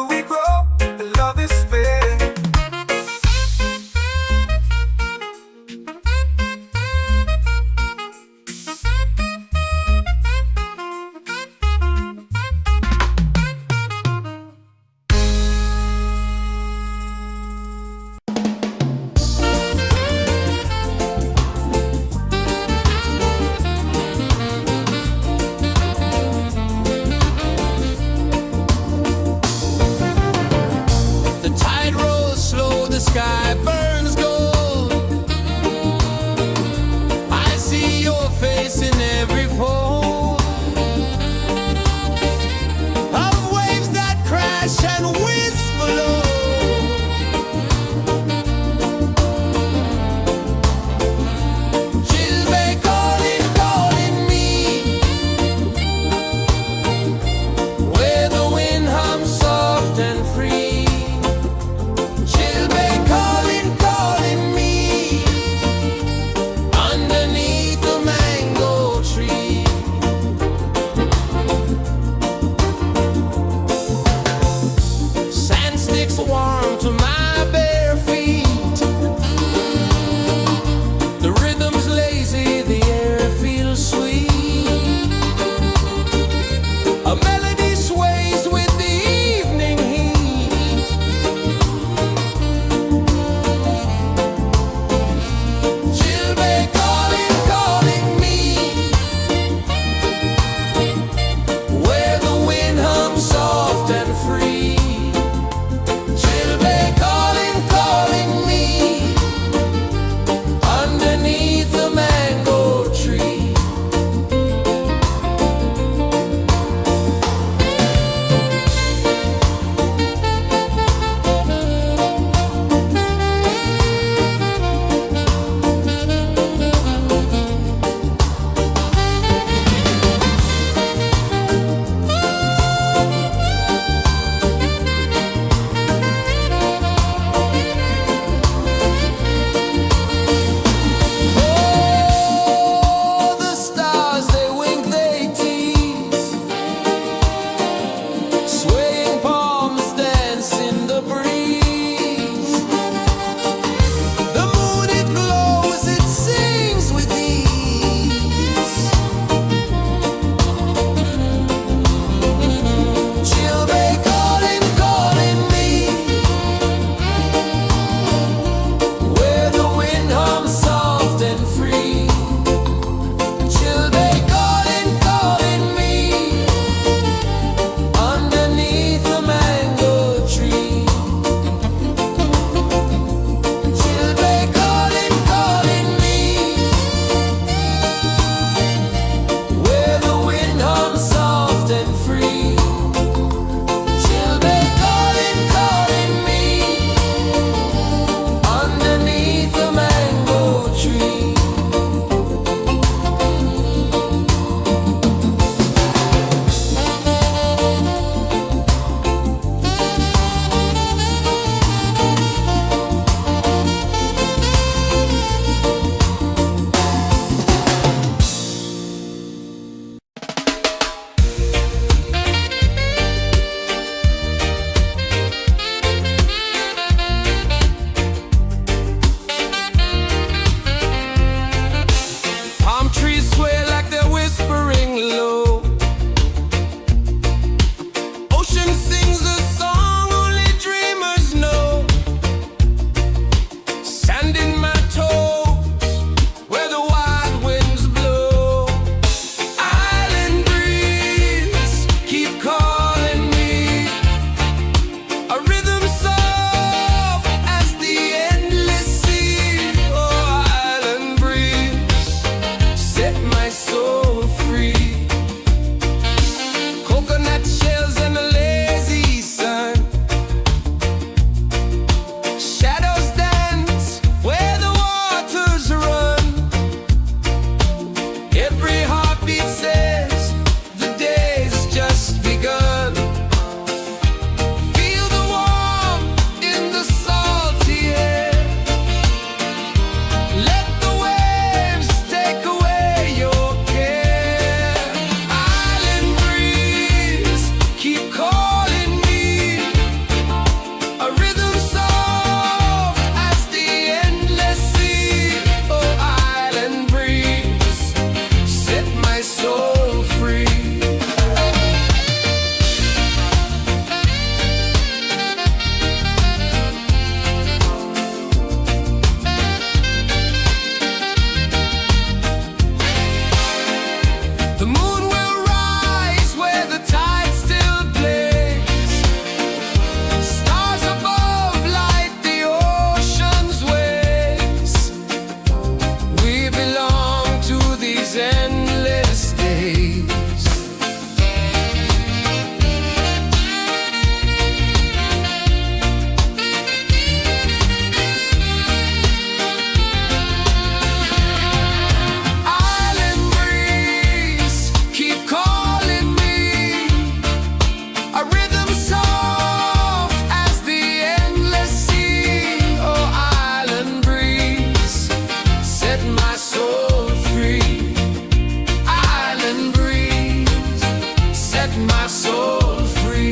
my soul free.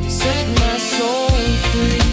Set my soul free.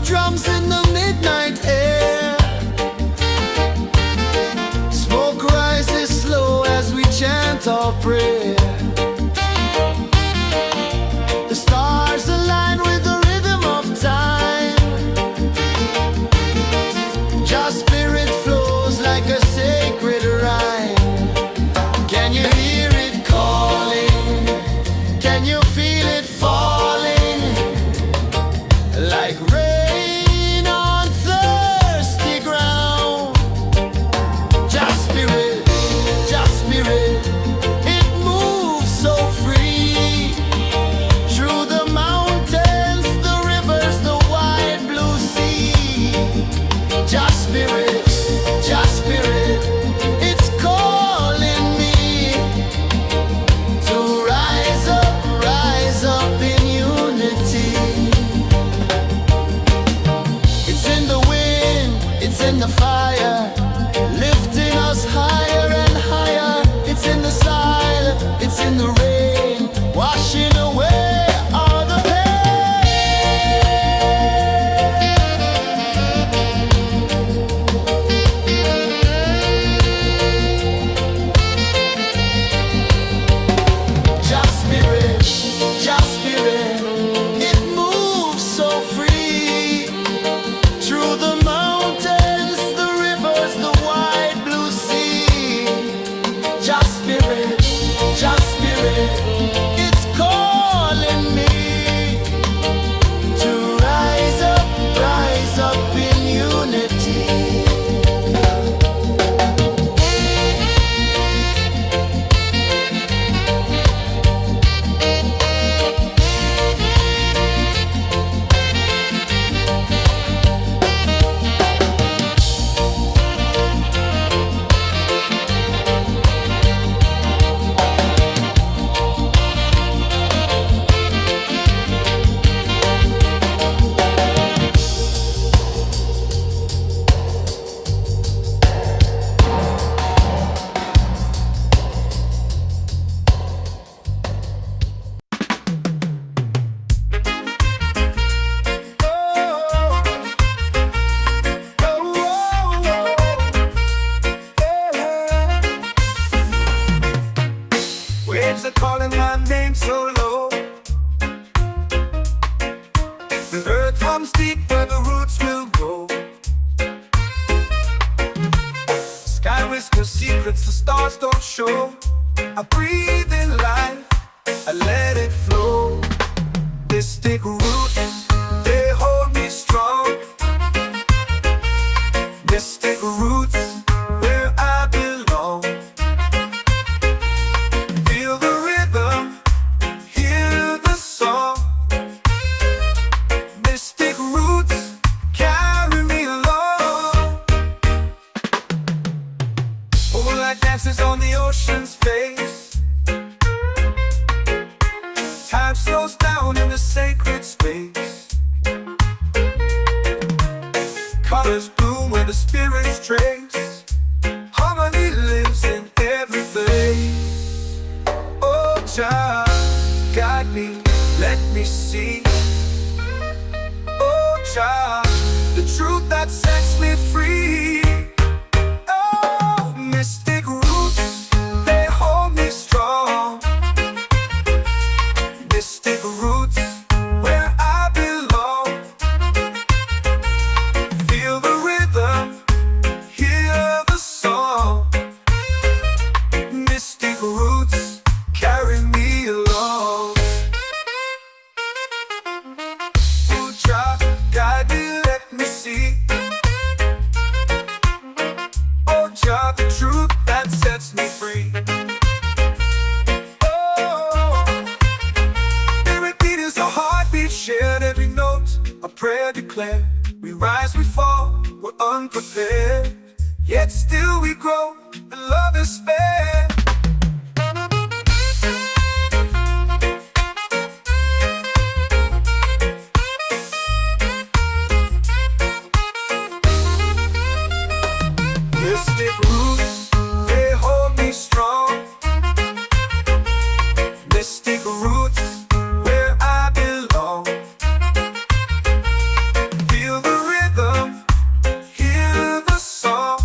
Drums in the midnight air. Smoke rises slow as we chant our prayer. The stars align with the rhythm of time. Just spirit flows like a sacred rhyme. Can you hear it calling? Can you feel it falling? Like rain in the fire, lifting us higher and higher. It's in the silence, it's in the rain, washing away all the Just spirit, it moves so free through the mountains, the rivers, the wide blue sea. Just spirit, it's calling me to rise up in unity. Waves are calling my name so low. The earth hums deep where the roots will go. Sky whispers secrets the stars don't show. I breathe in life, I slows down in the sacred space. Colors bloom where the spirits trace. Harmony lives in every face. Oh, Jah, guide me, let me see. Oh, Jah, the truth that sets me free. Oh, mystic roots, they hold me strong. Mystic roots, where I belong. Feel the rhythm, hear the song. Mystic roots, carry me along. Oh, Jah, guide me, let me see. Oh, Jah, the truth that sets me free. Oh, every beat is a heartbeat shared, every note a prayer declared. We rise, we fall, we're unprepared, yet still we grow, and love is spared. Mystic roots, they hold me strong. Mystic roots, where I belong. Feel the rhythm, hear the song.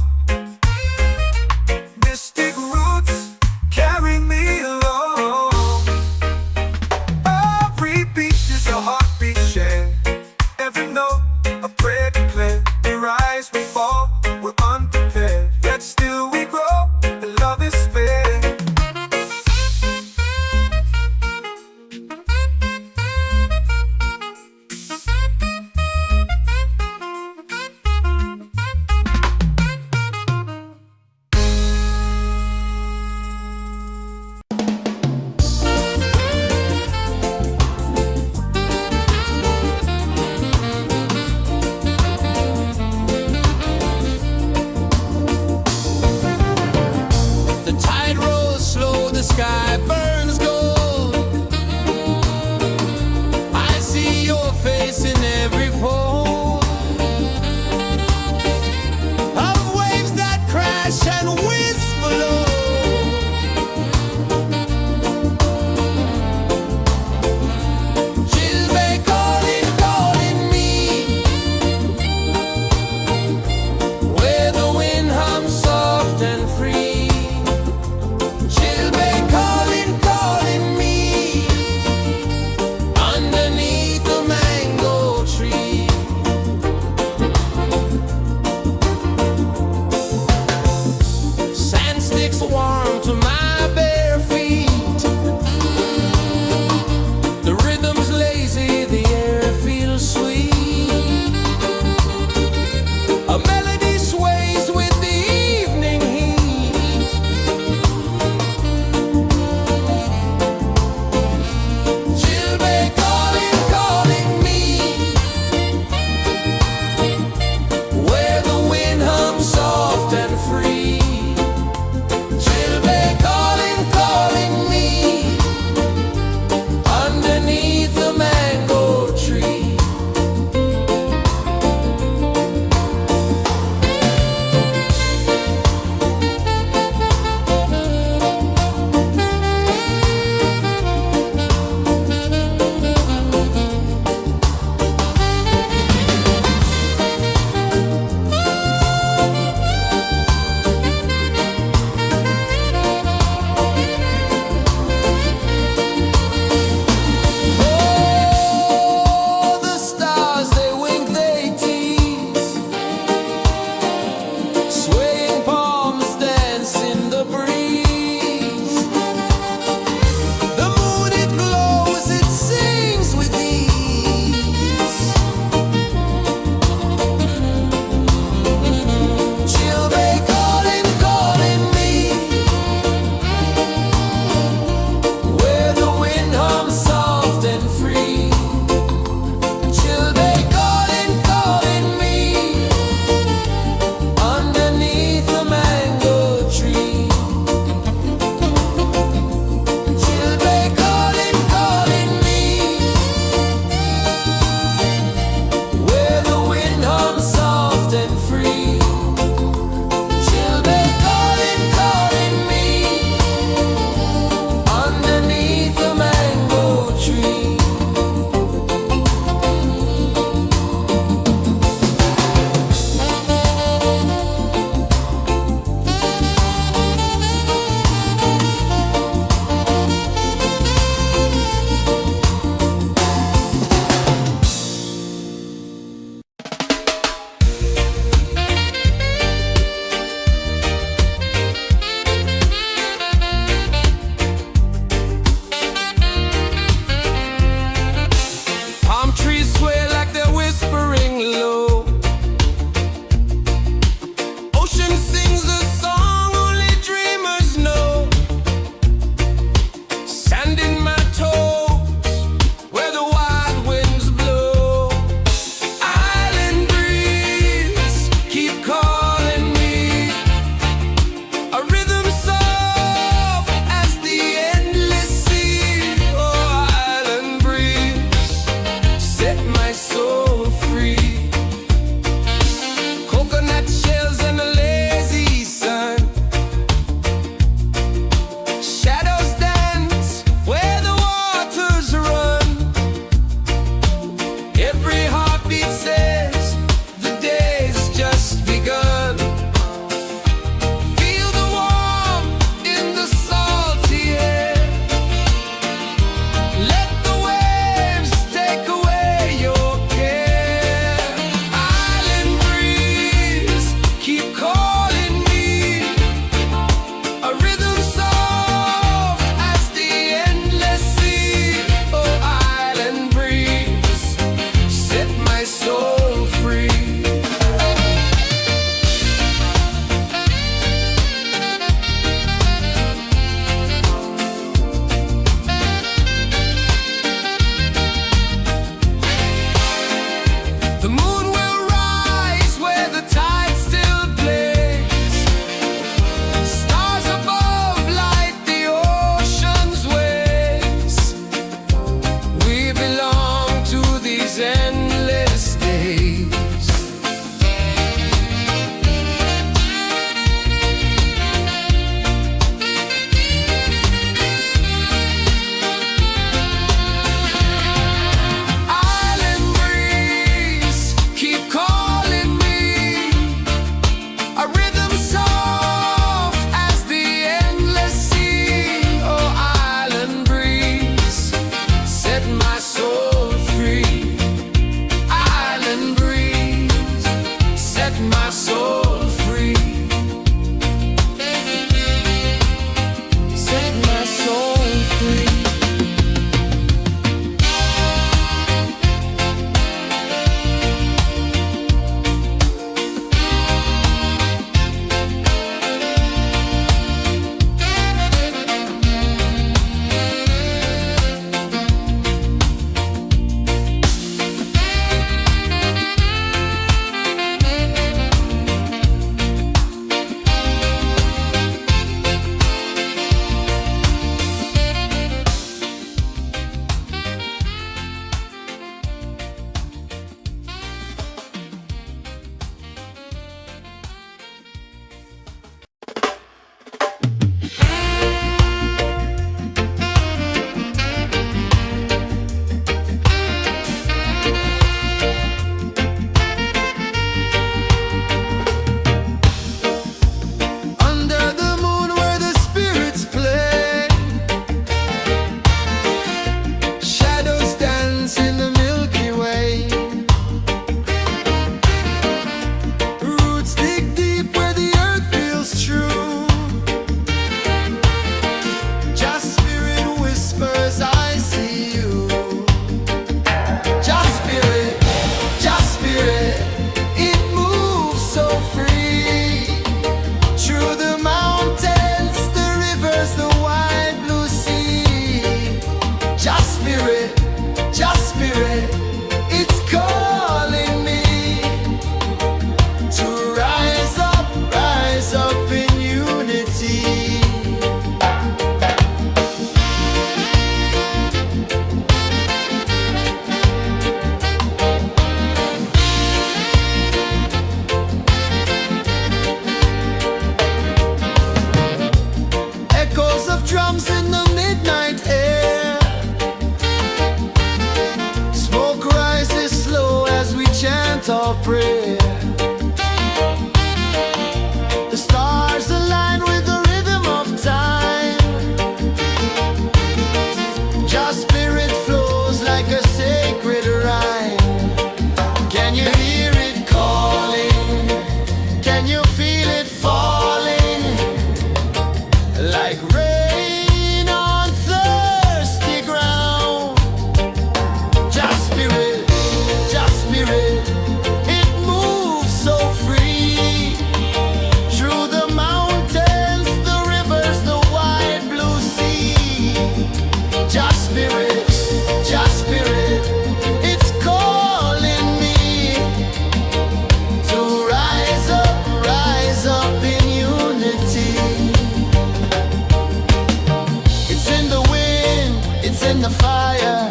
fire,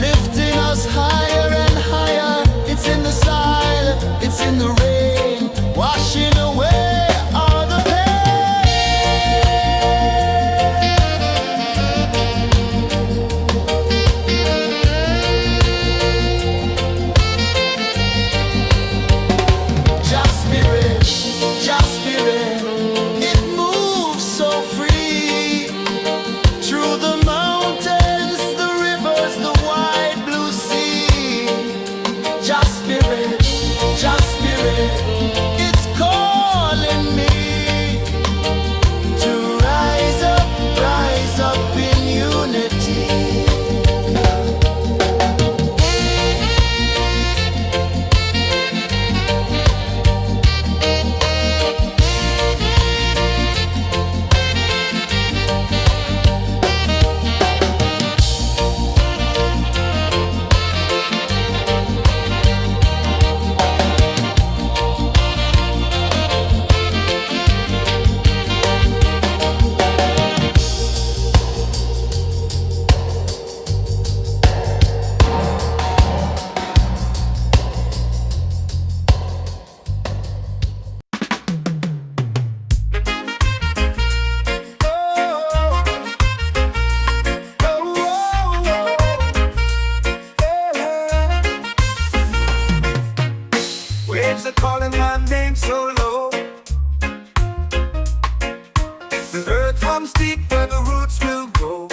lifting us higher and higher. It's in the silence, it's in the rain, washing away all the Just spirit, just spirit, it moves so free through the mountains, the rivers, the wide blue sea. Just spirit, it's calling me to rise up in unity. Waves are calling my name so low. The earth hums deep where the roots will grow.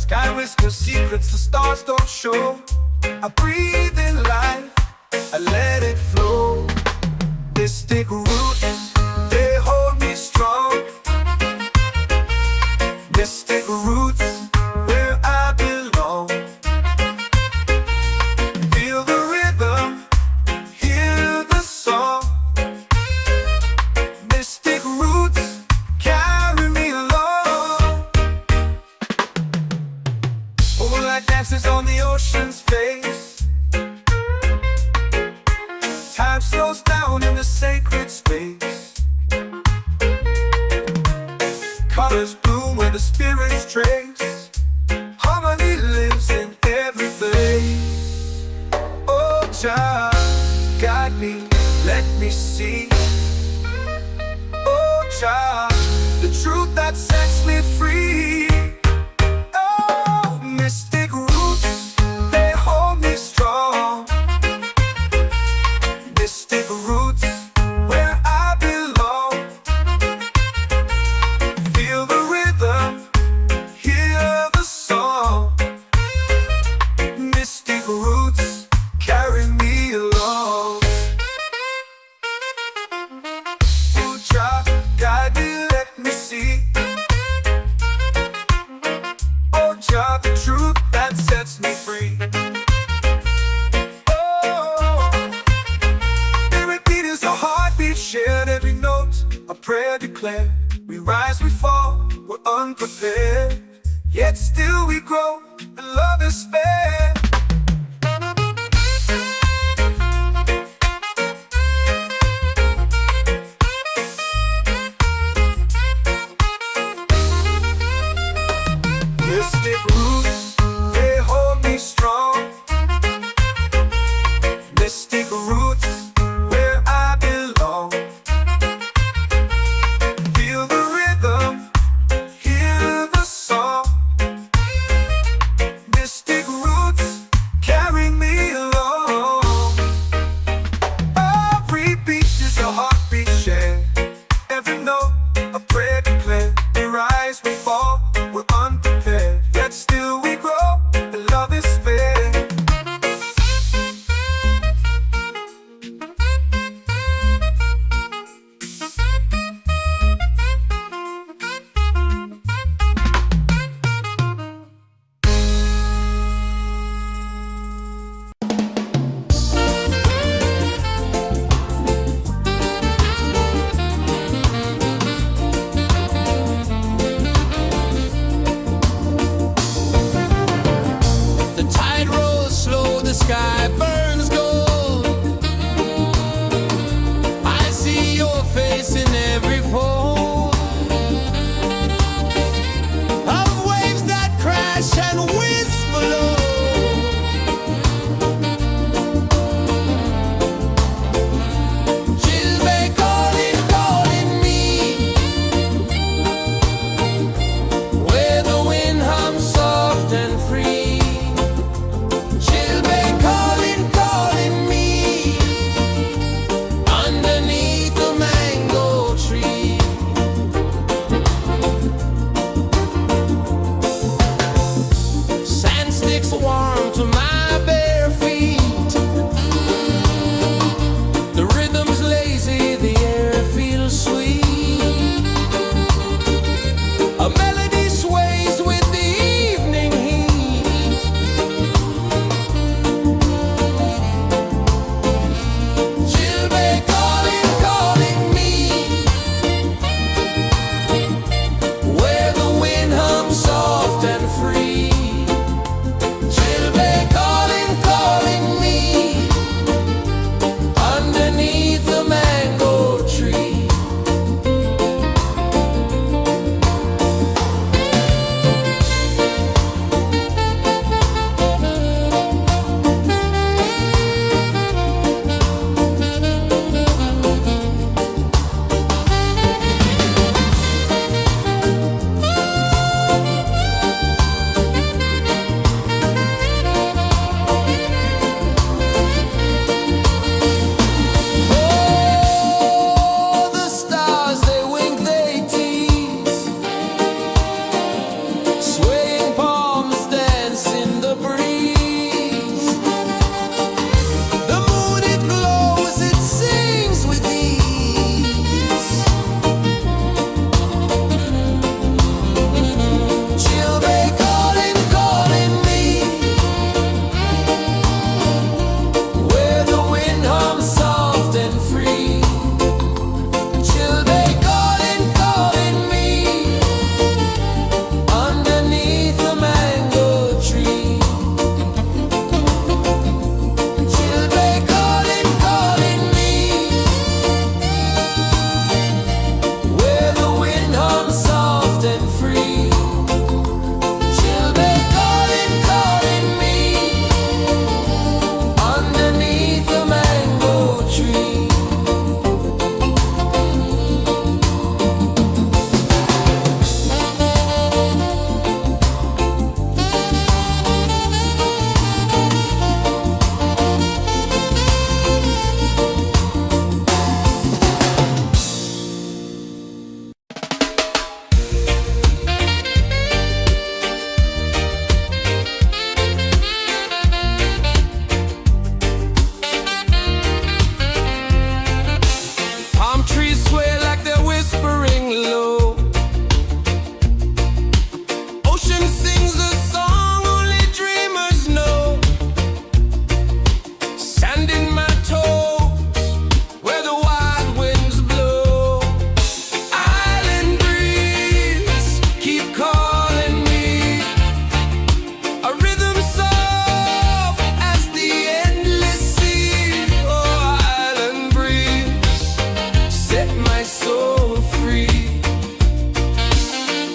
Sky whispers secrets the stars don't show. I breathe in life, I let it flow. Mystic roots, they hold me strong. Mystic roots, where I belong. Feel the rhythm, hear the song. Mystic roots, carry me along. Moonlight dances on the ocean's face. Time slows down in the sacred space. Colors bloom where the spirits trace. Harmony lives in every place. Oh, Jah, guide me, let me see. Oh, Jah, the truth that sets me free. Oh, mystic roots, they hold me strong. Mystic roots, where I belong. Feel the rhythm, hear the song. Mystic roots, carry me along. Oh, Jah, guide me, let me see. Oh, Jah, the truth that sets me free. Oh, every beat is a heartbeat shared, every note a prayer declared. We rise, we fall, we're unprepared, yet still we grow, and love is spared. Mystic roots, they hold me strong. Mystic roots, where I belong. Feel the rhythm, hear the song. Mystic roots, carry me along. Every beat is a heartbeat shared, every note a prayer declared. We rise, we fall, we're unprepared, yet still we hush and whisper low. Warm to my bare feet. The rhythm's lazy, the air feels sweet. A melody sways with the evening heat. She'll be calling, calling me, where the wind hums soft and free.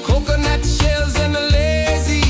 Coconut shells and a lazy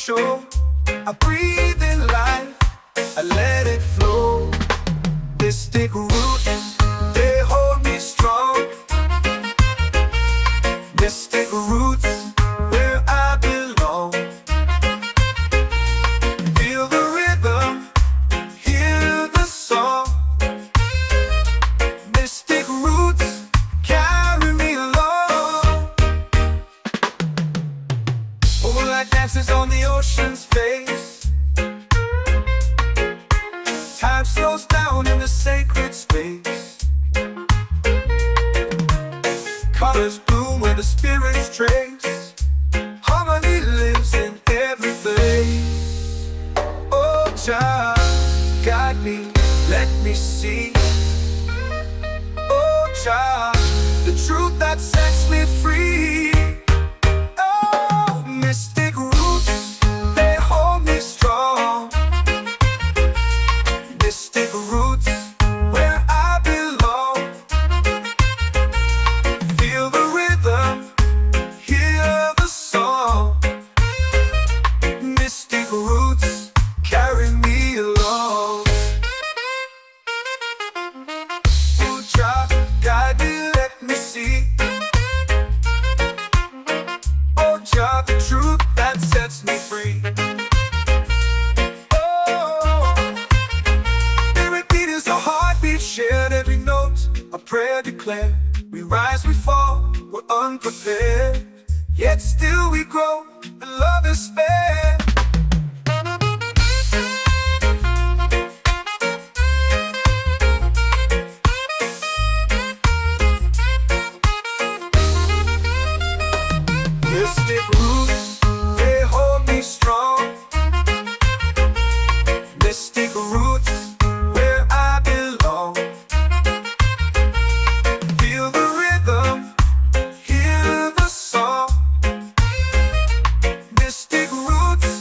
show. I breathe in life, I let it flow. Mystic roots, they hold me strong. Mystic roots, where I belong. Feel the rhythm, hear the song. Mystic roots, carry me along. Moonlight dances on the ocean's face. Time slows down in the sacred space. Colors bloom where the spirits trace. Harmony lives in every place. Oh, Jah, guide me, let me see. Oh, Jah, the truth that sets me free. Oh, mystic roots, they hold me strong. Mystic roots, where I belong. Feel the rhythm, hear the song. Mystic roots, carry me along. Oh, Jah, guide me, let me see. Oh, Jah, the truth that sets me free. Shared every note, a prayer declared. We rise, we fall, we're unprepared. Yet still we grow, and love is spared. Mystic roots, they hold me strong. Mystic roots, where I belong. Feel the rhythm, hear the song. Mystic roots,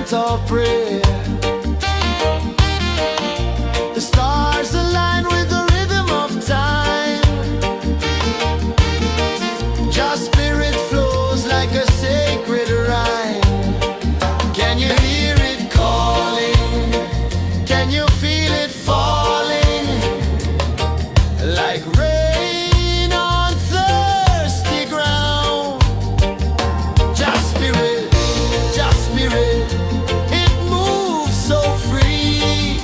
chant or pray. The stars align with the rhythm of time. Your spirit flows like a sacred rhyme. Can you hear it calling? Can you feel it falling? Like rain on thirsty ground. Just spirit, it moves so free.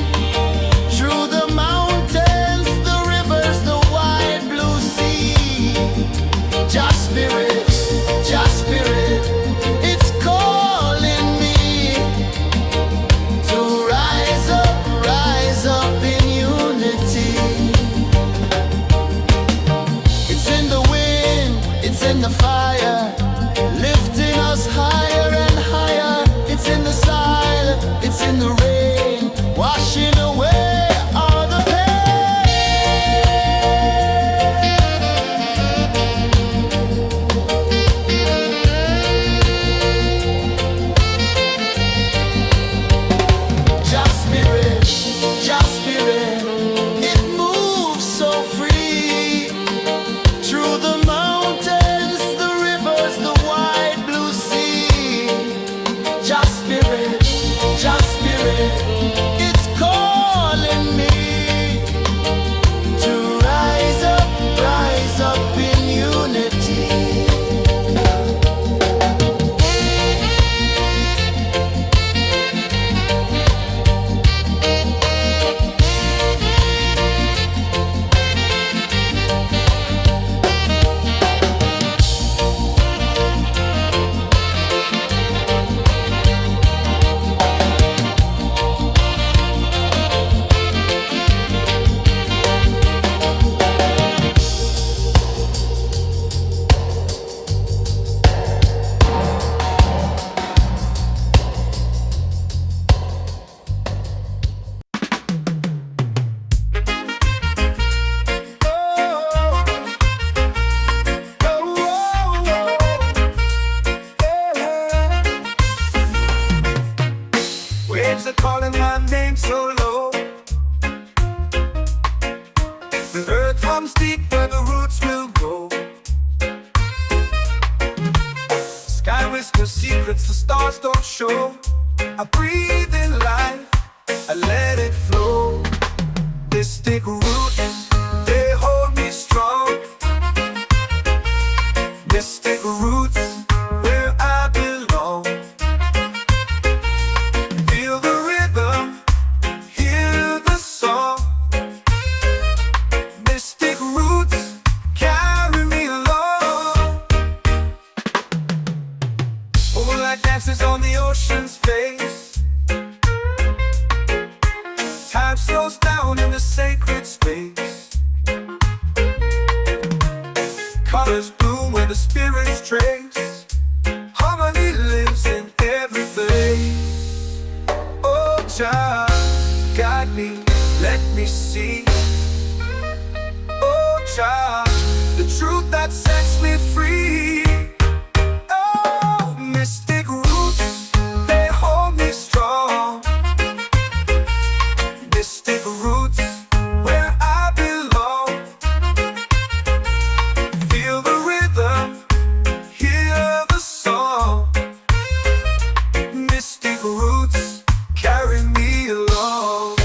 Through the mountains, the rivers, the wide blue sea. Just spirit, it's calling me to rise up in unity. It's in the wind, it's in the fire, lifting us higher and higher. It's in the silence, it's in the rain, washing away all the pain. Just spirit, it moves so free. Through the mountains, the rivers, the wide blue sea. Just spirit, it's calling me to rise up in unity. Waves are calling my name so low. The earth runs deep where the roots will go. Sky whispers secrets the stars don't show. I breathe in life, I let it flow. Mystic roots, they hold me strong. Mystic roots, where I belong. Feel the rhythm, hear the song. Mystic roots, carry me along. Moonlight dances on the ocean's face. Time slows down in the sacred space. Colors bloom where the spirits trace. Harmony lives in every place. Oh, child, guide me, let me see. Oh, child, the truth that sets me free. Oh, mystic roots, they hold me strong. Mystic roots, where I belong. Feel the rhythm, hear the song. Mystic roots, carry me along.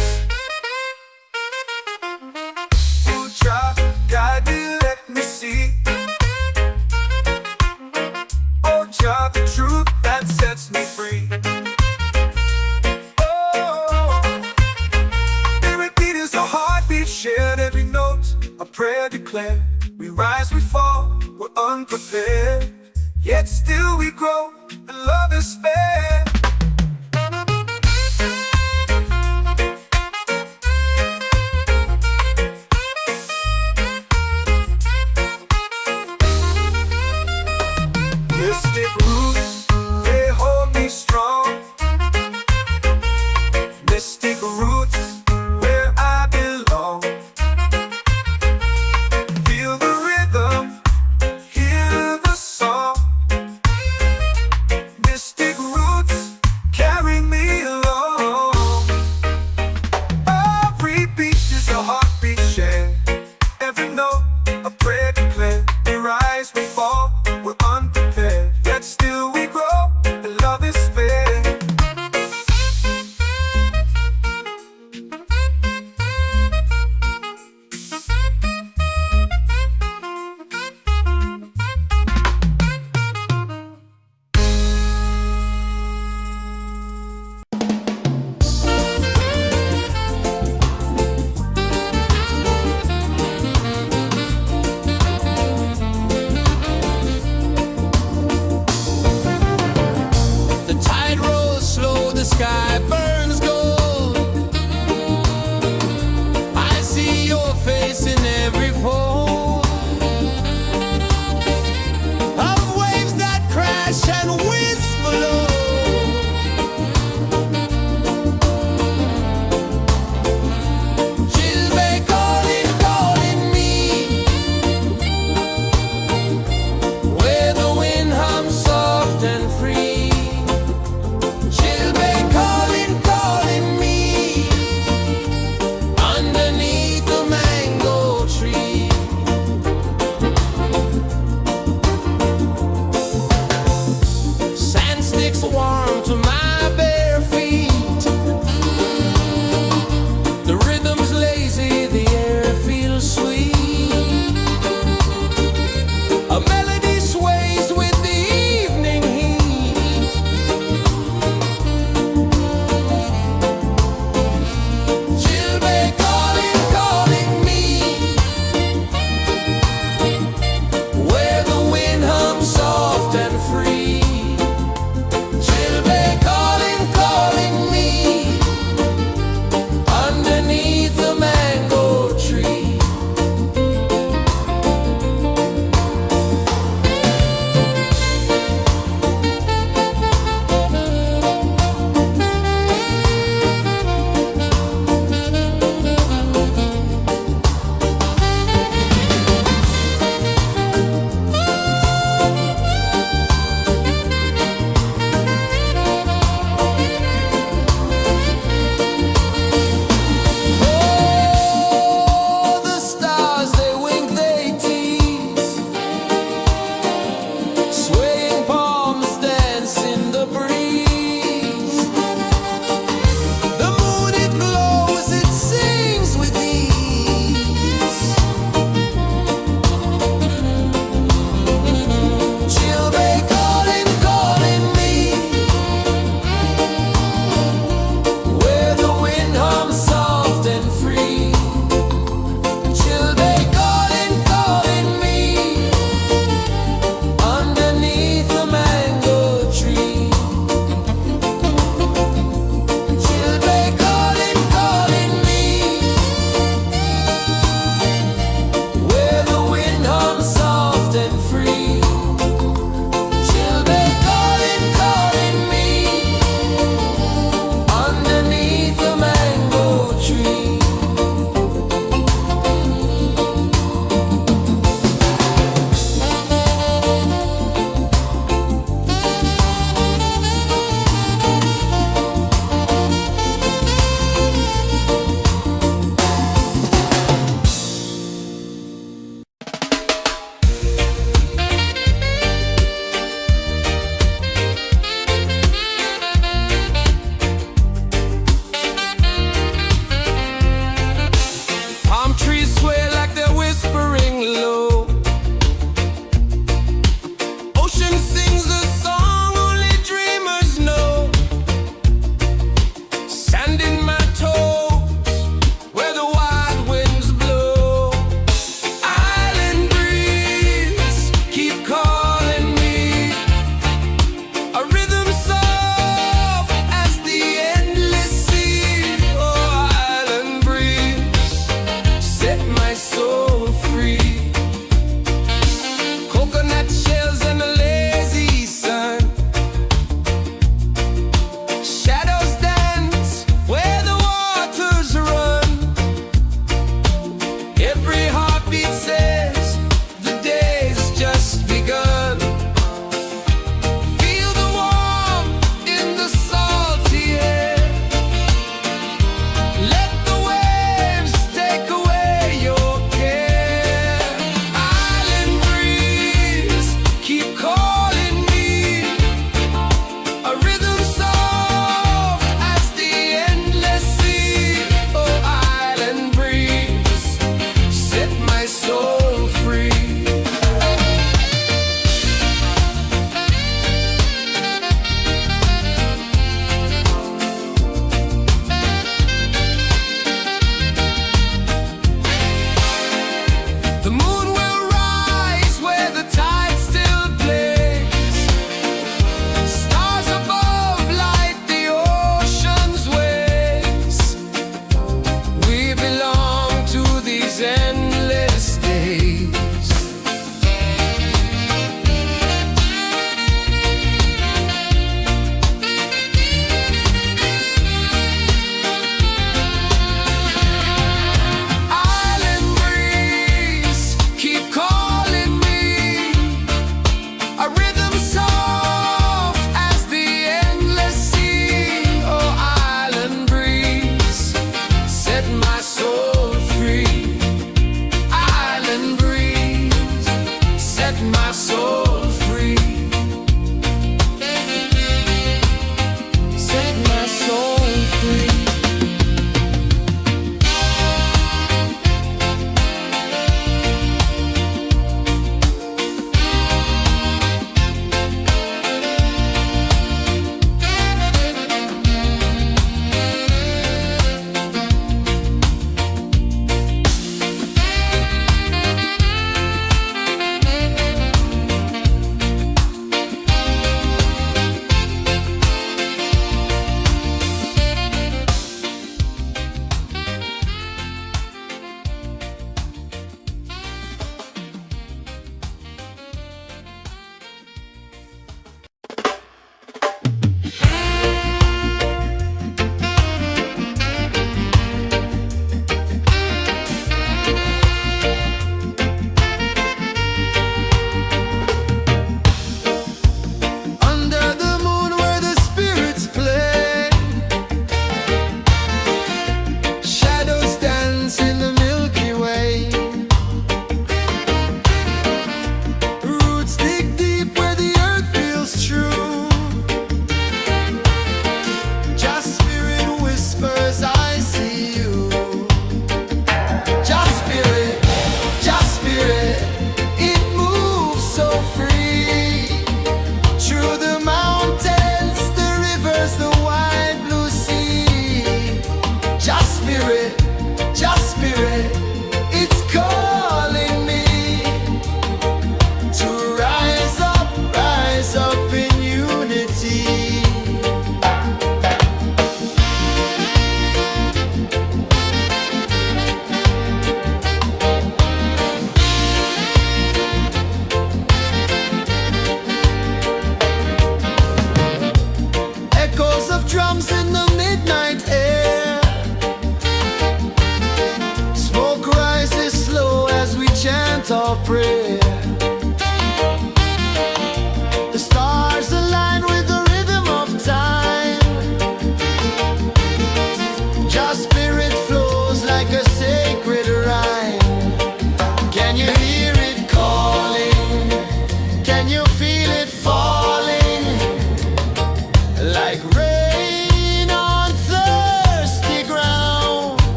Oh, child, guide me, let me see. Oh, child, the truth that sets me free. Oh, every beat is a heartbeat shared, every note a prayer declared. We rise, we fall, we're unprepared, yet still we grow, and love is fair. Mystic roots, they hold me strong. Mystic roots, where I belong. Feel the rhythm, hear the song.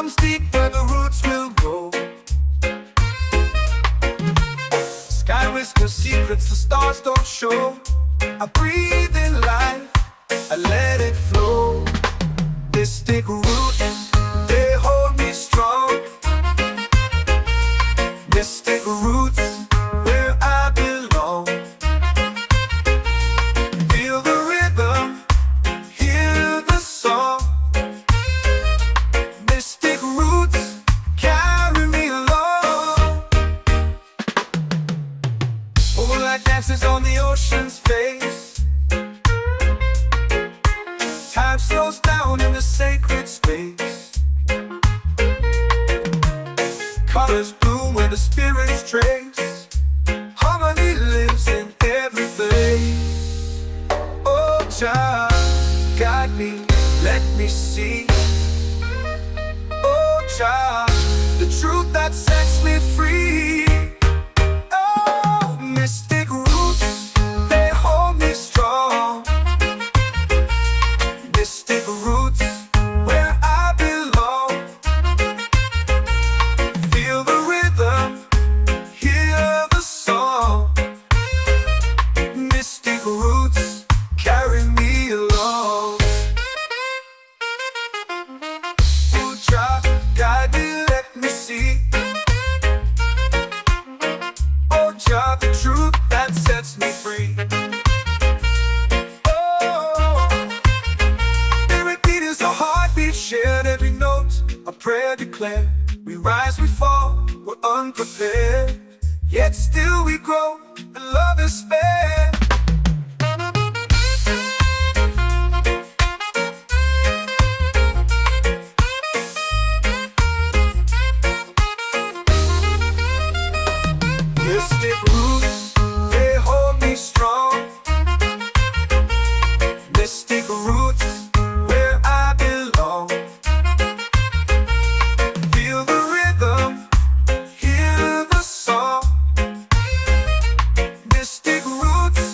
comes deep where the roots will grow. Sky whispers secrets the stars don't show. I breathe in life, I let it flow. Mystic roots, they hold me strong. Mystic roots, where I belong. Feel the rhythm, hear the song. Mystic roots, carry me along. Moonlight dances on the ocean's face. Time slows down in the sacred space. Colors bloom where the spirits trace. Harmony lives in every face. Oh, Jah, guide me, let me see. Oh, Jah, the truth that sets me free. Oh, mystic roots, they hold me strong. Mystic roots, where I belong. Feel the rhythm, hear the song. Mystic roots, carry me along. Oh, Jah, guide me, let me see. Oh, Jah, the truth that sets me free. Oh, every beat is a heartbeat shared, every note a prayer declared. We rise, we fall, we're unprepared, yet still we grow, and love is spared. Mystic roots, they hold me strong. Mystic roots, where I belong. Feel the rhythm, hear the song. Mystic roots,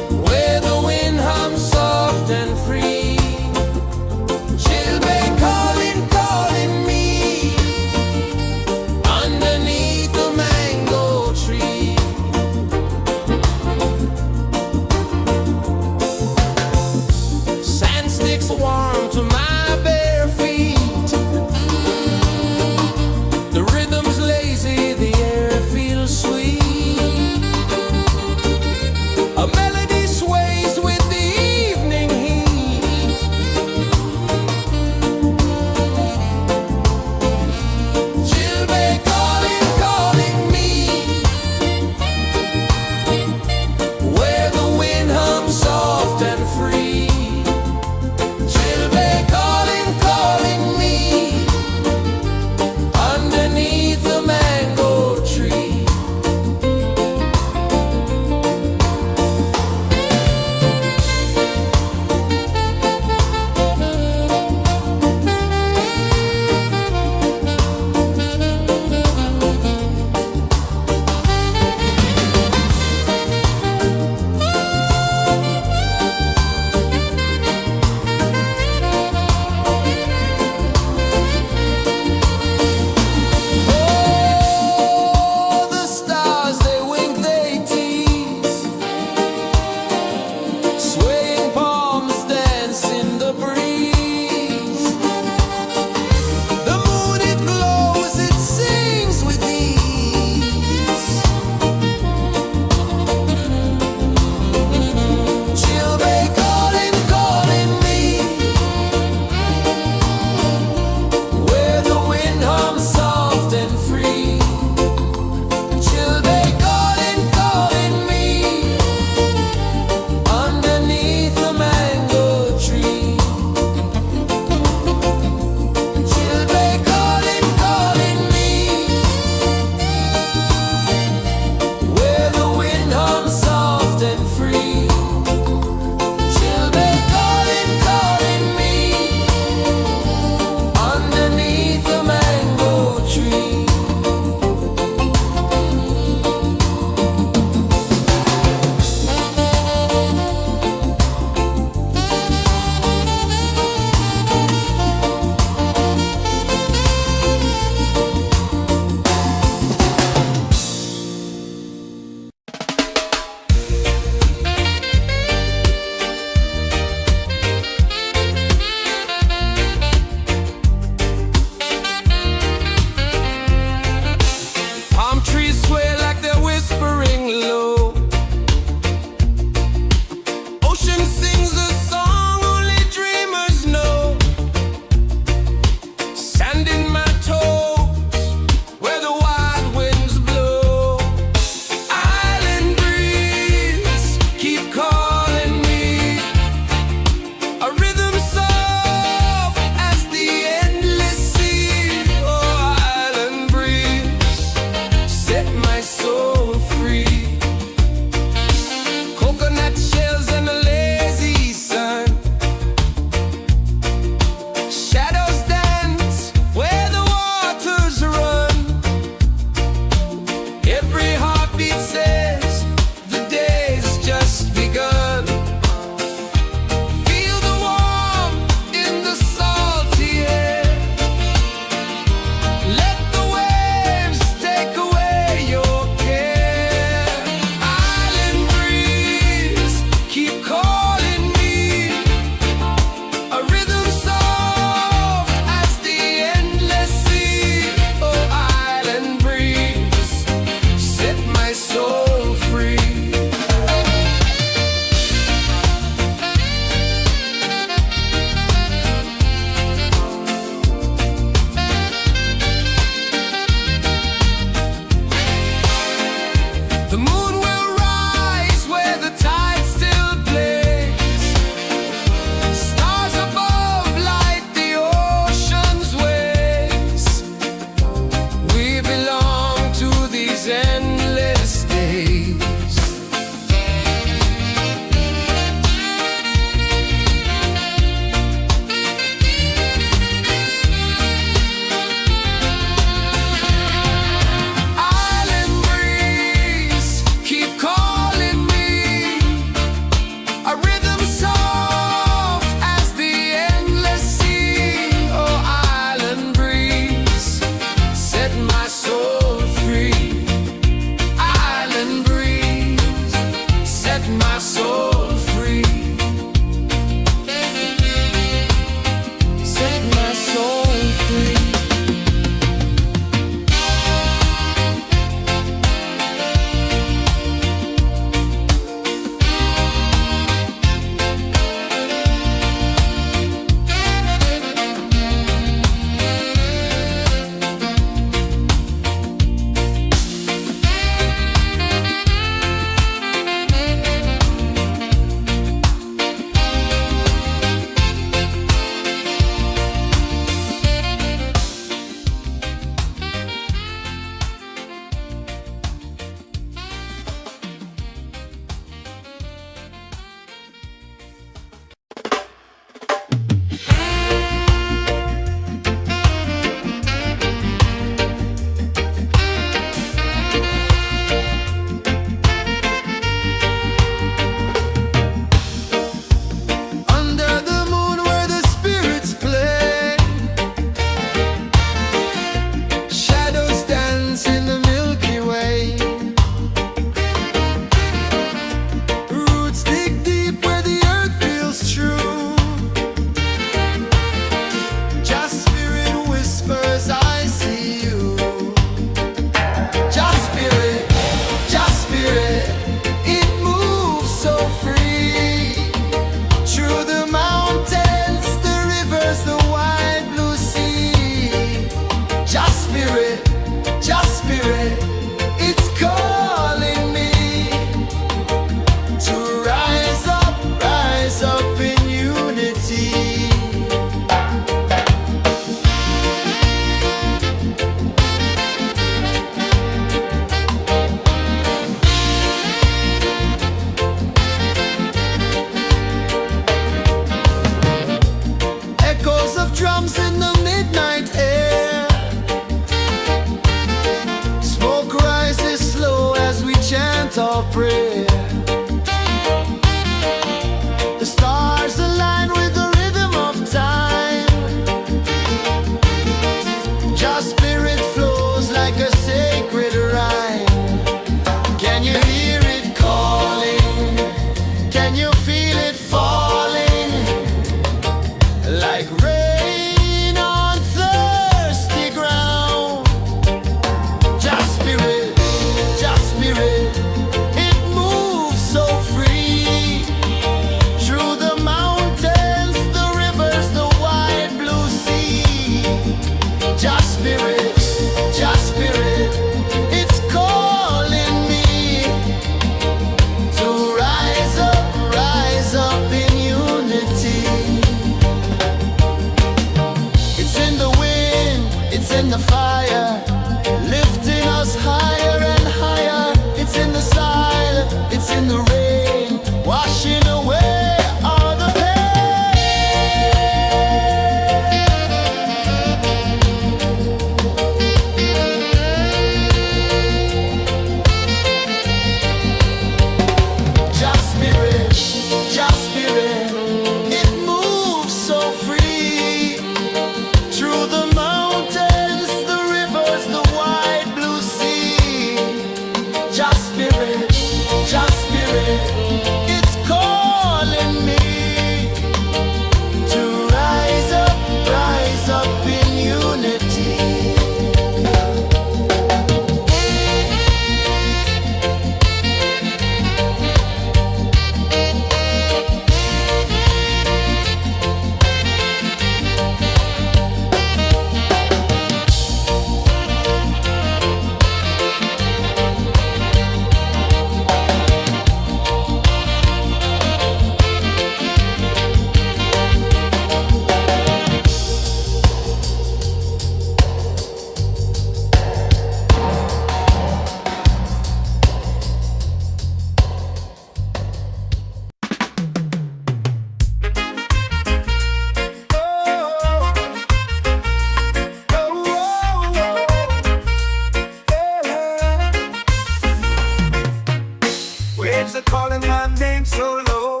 are calling my name so low.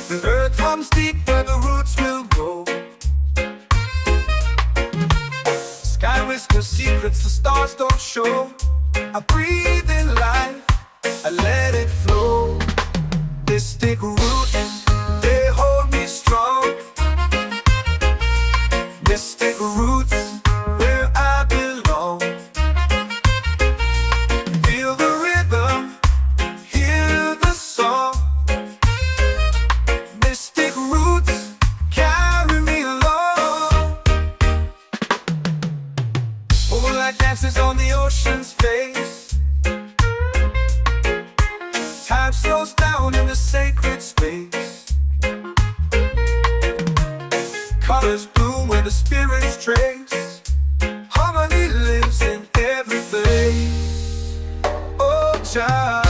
The earth comes deep where the roots will go. Sky whispers secrets the stars don't show. I breathe in life, I let it flow. Mystic roots, they hold me strong. Mystic roots, where I belong. Feel the rhythm, hear the song. Mystic roots, carry me along. Moonlight dances on the ocean's face. Time slows down in the sacred space. Colors bloom where the spirits trace. Harmony lives in every place. Oh, Jah,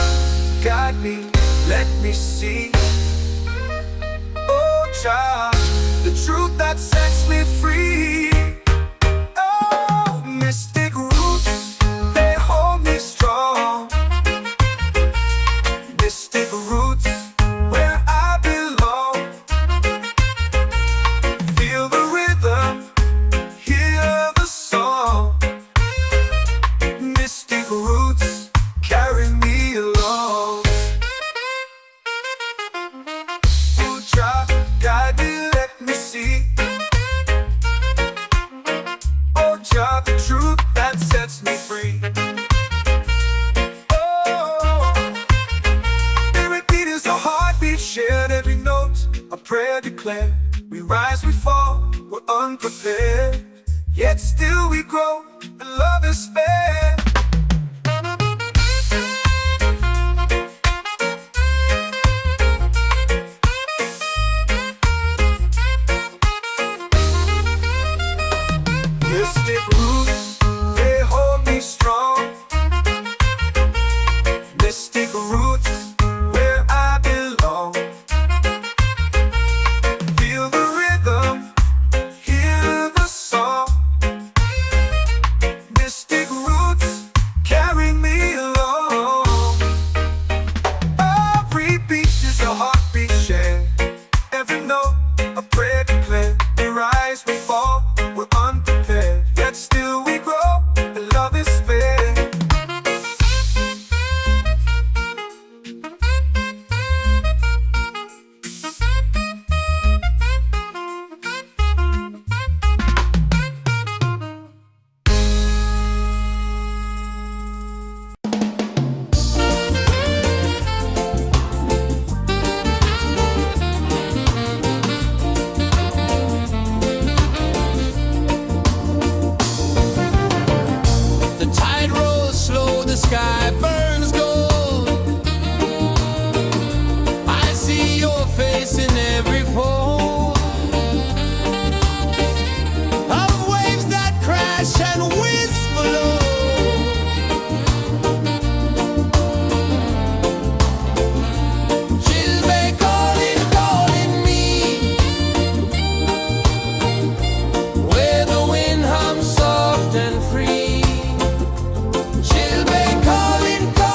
guide me, let me see. Oh, Jah, the truth that sets me free. Oh, mystic roots, they hold me strong. Mystic roots, where I belong. Feel the rhythm, hear the song. Mystic roots, carry me along. Oh, Jah, guide me, let me see. Oh, Jah, the truth that sets me free. Shared every note, a prayer declared. We rise, we fall, we're unprepared. Yet still we grow, and love is spared. Mystic roots, they hold me strong. Mystic roots, where I belong. Feel the rhythm, hear the song. Mystic roots, carry me along. Every beat is a heartbeat shared. Every note, a prayer declared. We rise, we fall, we're unprepared. Yet still we grow, and love is spared. The tide rolls slow, the sky burns gold. I see your face in every fold of waves that crash and whisper low. She'll be calling, calling me where the wind hums soft and free. She'll be calling, calling.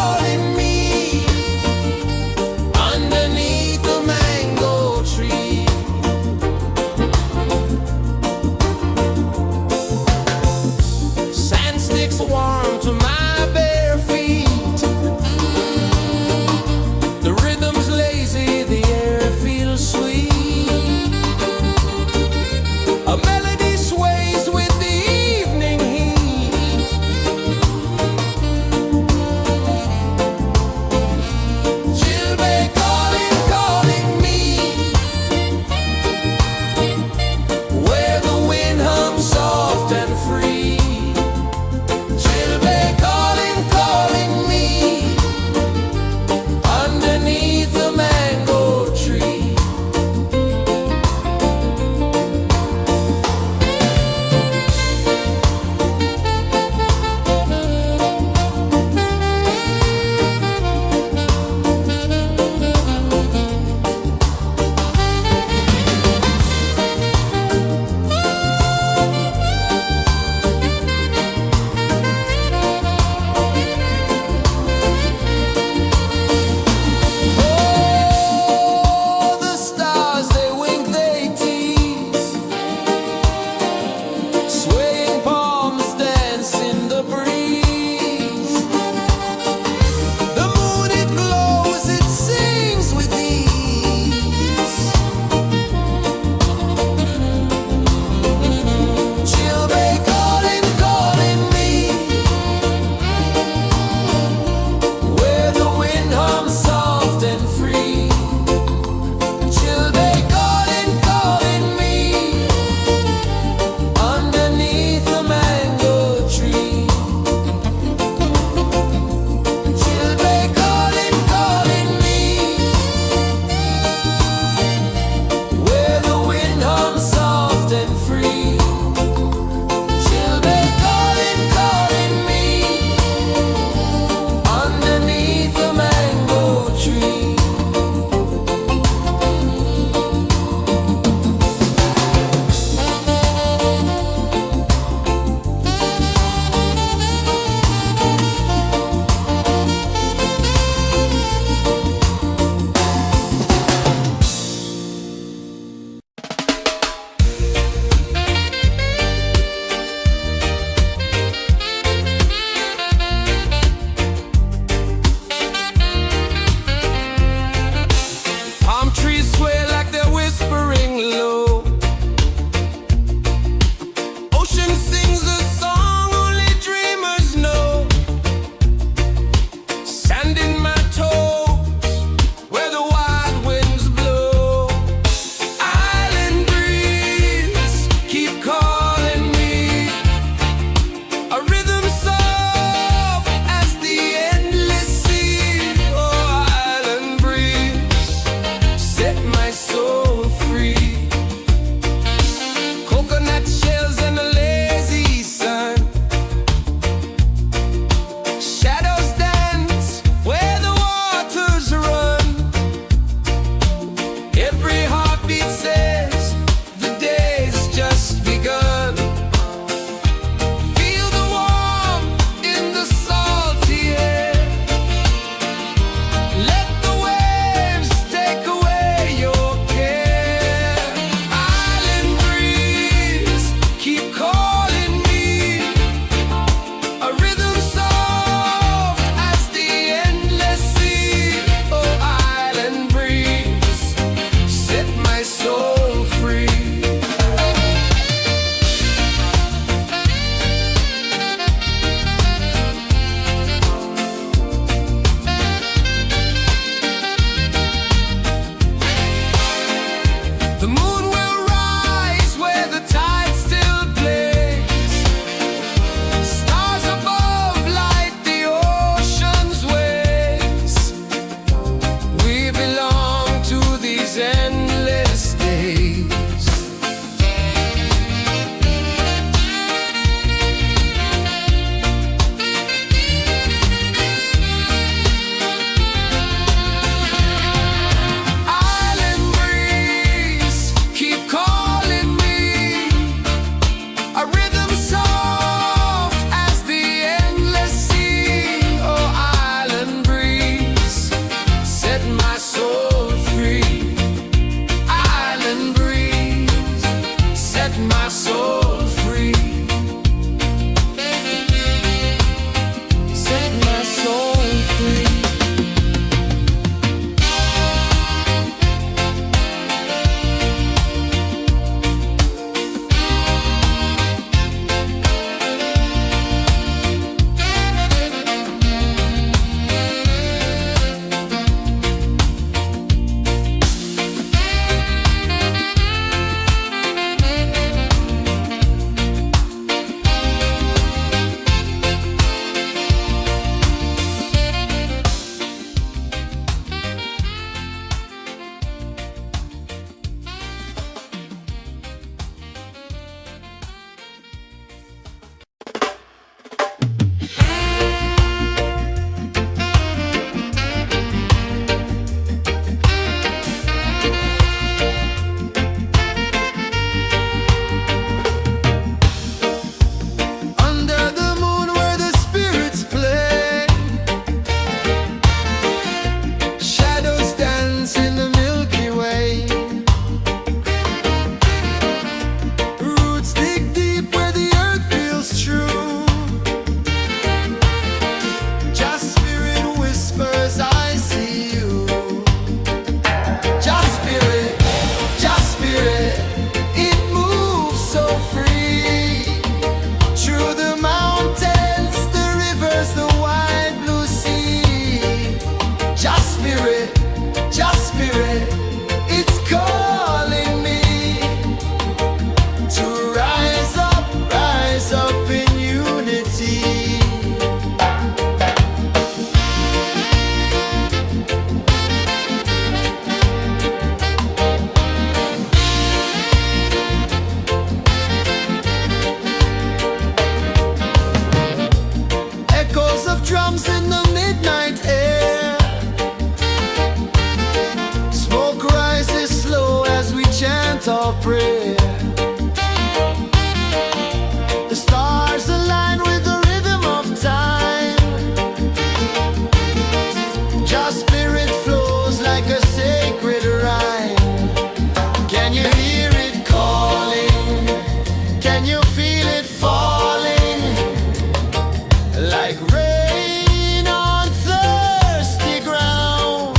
like rain on thirsty ground.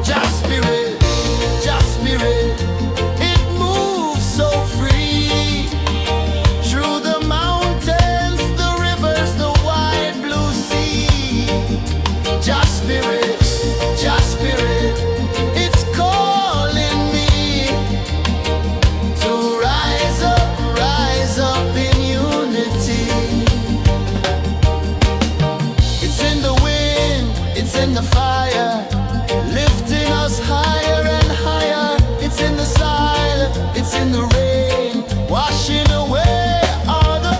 Just spirit, it moves so free through the mountains, the rivers, the wide blue sea. Just spirit, it's calling me to rise up in unity. It's in the wind, it's in the fire, lifting us higher and higher. It's in the silence, it's in the rain, washing away all the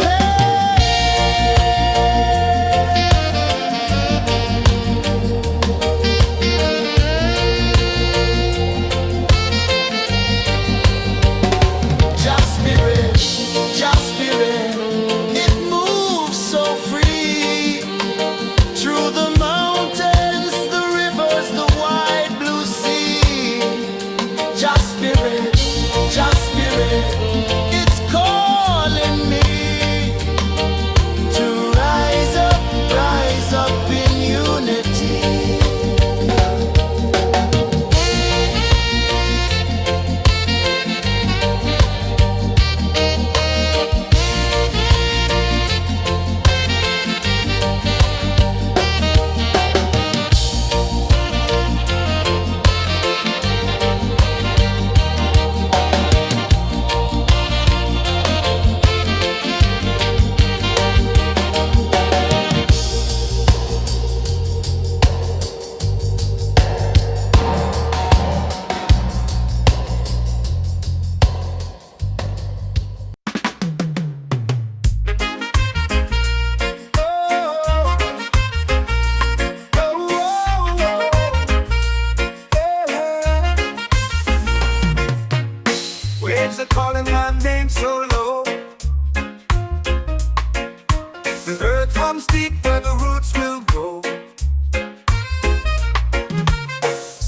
Just spirit, it moves so free through the mountains, the rivers, the wide blue sea. Just spirit, it's calling me to rise up in unity. Waves are calling my name so low. The earth runs deep where the roots will grow.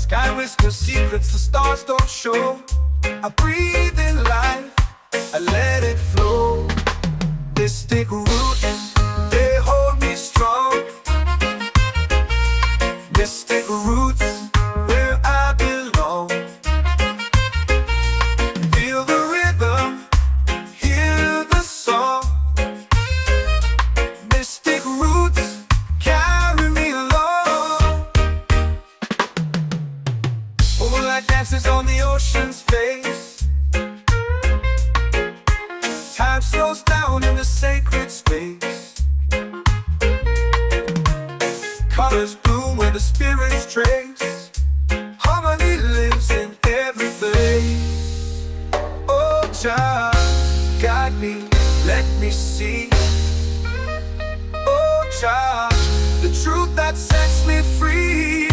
Sky whispers secrets the stars don't show. I breathe in life, I let it flow. Mystic roots, they hold me strong. Mystic roots, where I belong. Feel the rhythm, hear the song. Mystic roots, carry me along. Moonlight dances on the ocean's face. Time slows down in the sacred space. Colors bloom where the spirits trace. Harmony lives in every place. Oh, child, guide me, let me see. Oh, child, the truth that sets me free.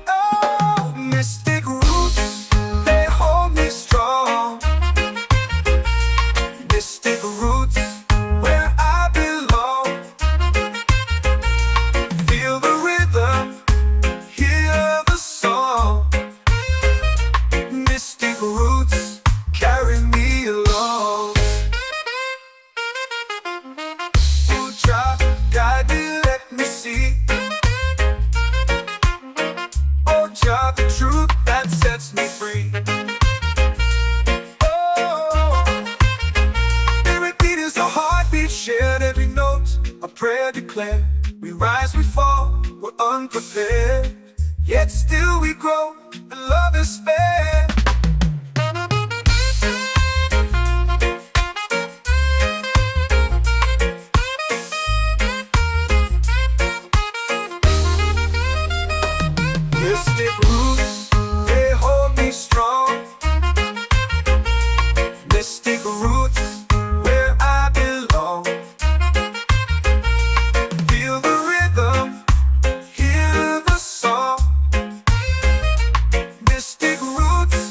Oh, mystic roots, they hold me strong. Mystic roots, where I belong. Feel the rhythm, hear the song. Mystic roots, carry me along. Oh, child, guide me, let me see. Oh, child, the truth that sets me free. Oh, every beat is a heartbeat shared, every note a prayer declared. We rise, we fall, we're unprepared, yet still we grow, and love is spared. Mystic roots, they hold me strong. Mystic roots, where I belong. Feel the rhythm, hear the song. Mystic roots,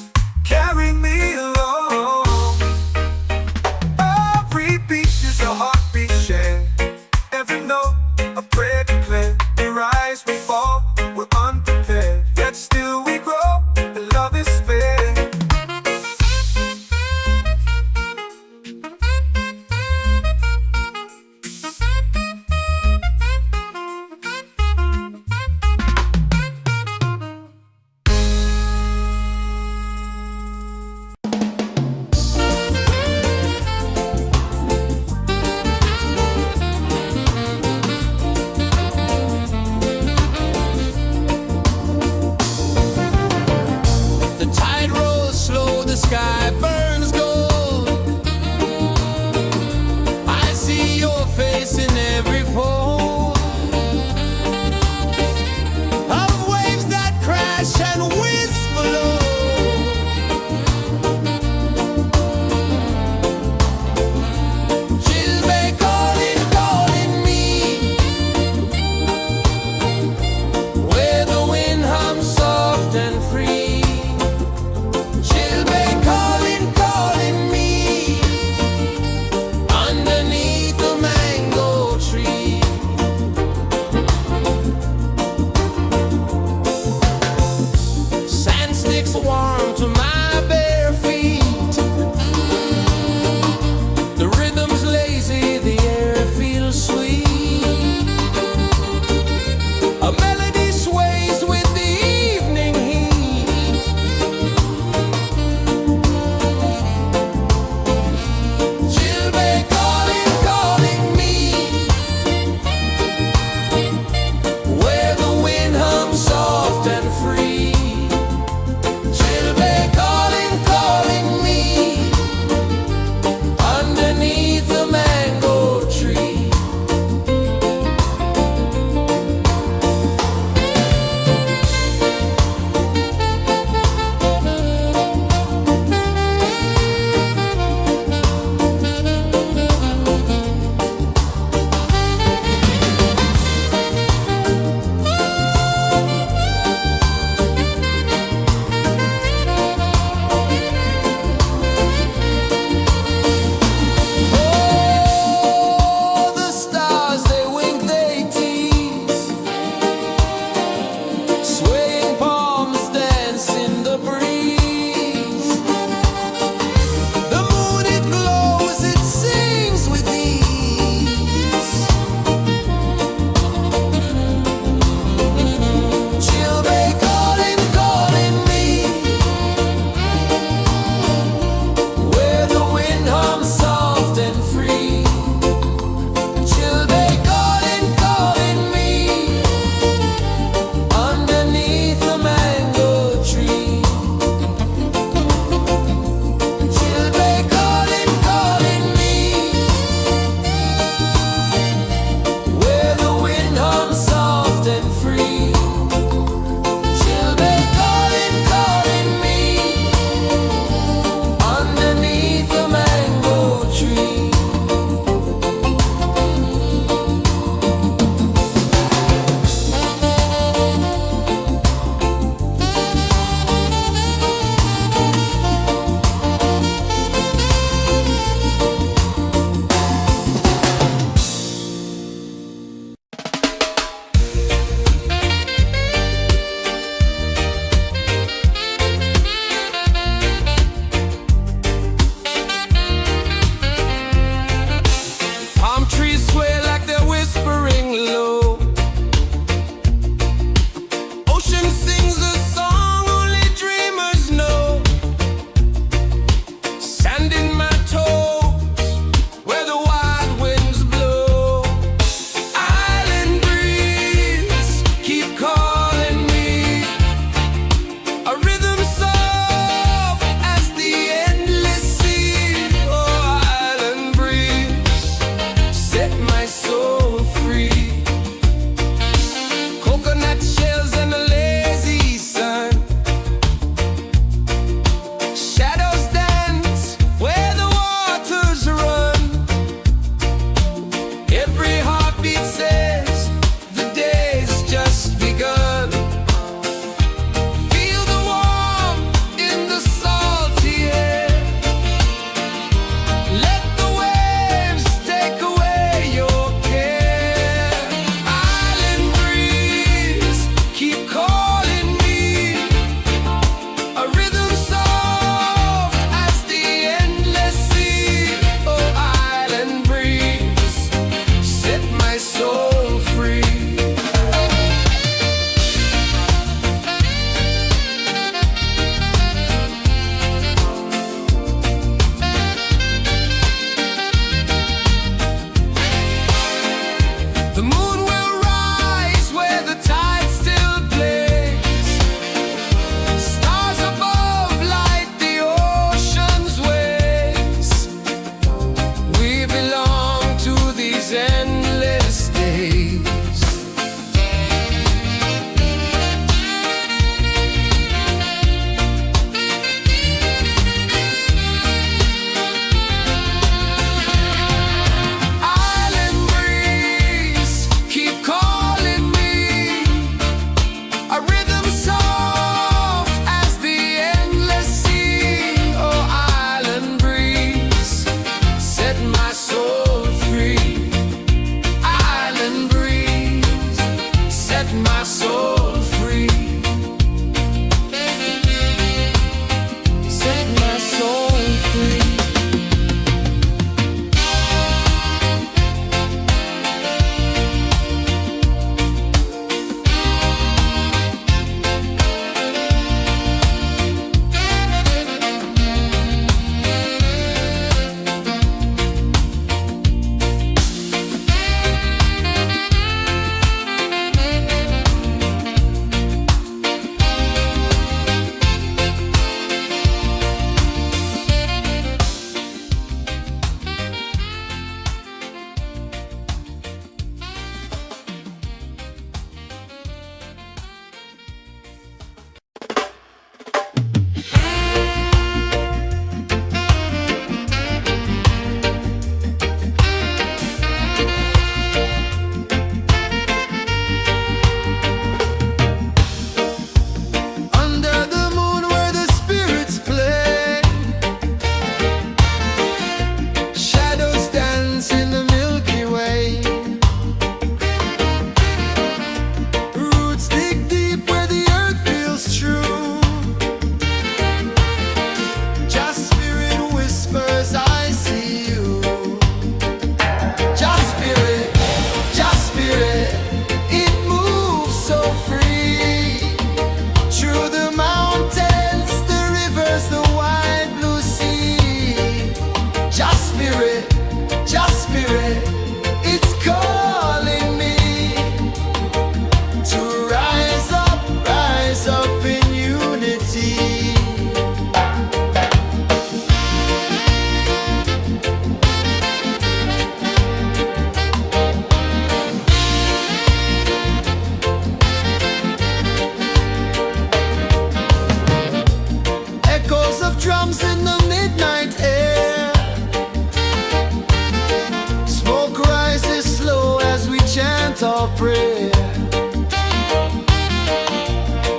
chant or pray.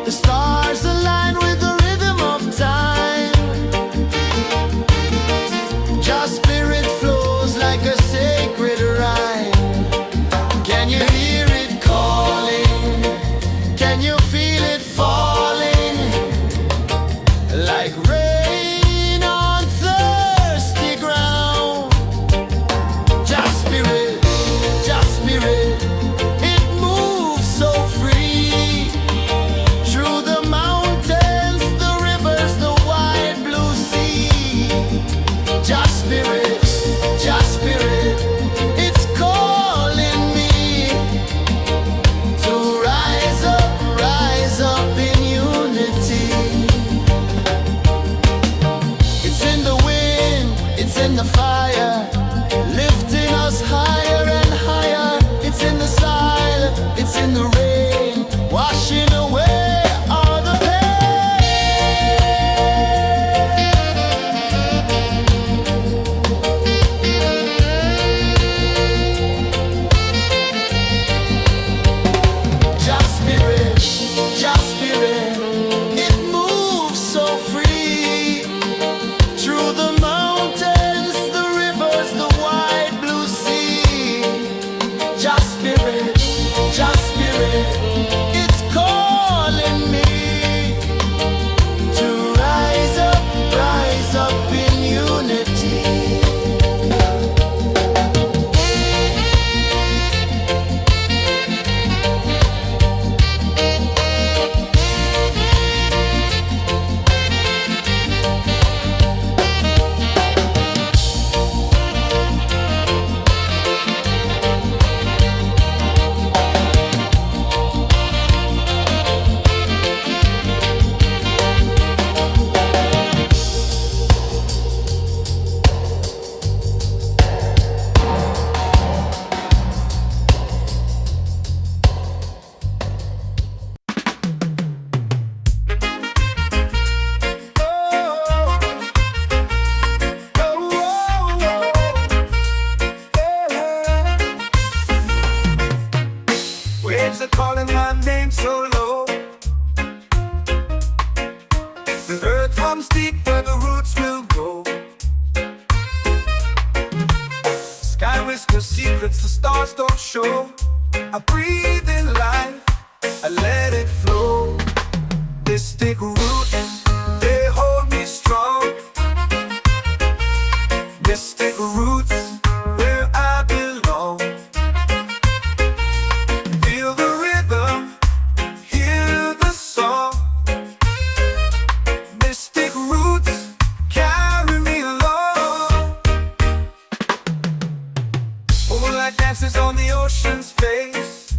The stars align with the rhythm of time. Your spirit flows like a sacred rhyme. Can you hear it calling? Can you feel it falling? Like rain on thirsty ground. Just spirit, it moves so free. Through the mountains, the rivers, the wide blue sea. Just spirit, it's calling me to rise up in unity. It's in the wind, it's in the fire, lifting us higher and higher. It's in the silence, it's in the rain, washing away all the Just spirit, it moves so free. Through the mountains, the rivers, the wide blue sea. Just spirit, it's calling me to rise up in unity. Waves are calling my name so low. The earth comes deep where the roots will go. Sky whispers secrets the stars don't show. I breathe in life, I let it flow. Mystic roots, they hold me strong. Mystic roots, where I belong. Feel the rhythm, hear the song. Mystic roots, carry me along. Moonlight dances on the ocean's face.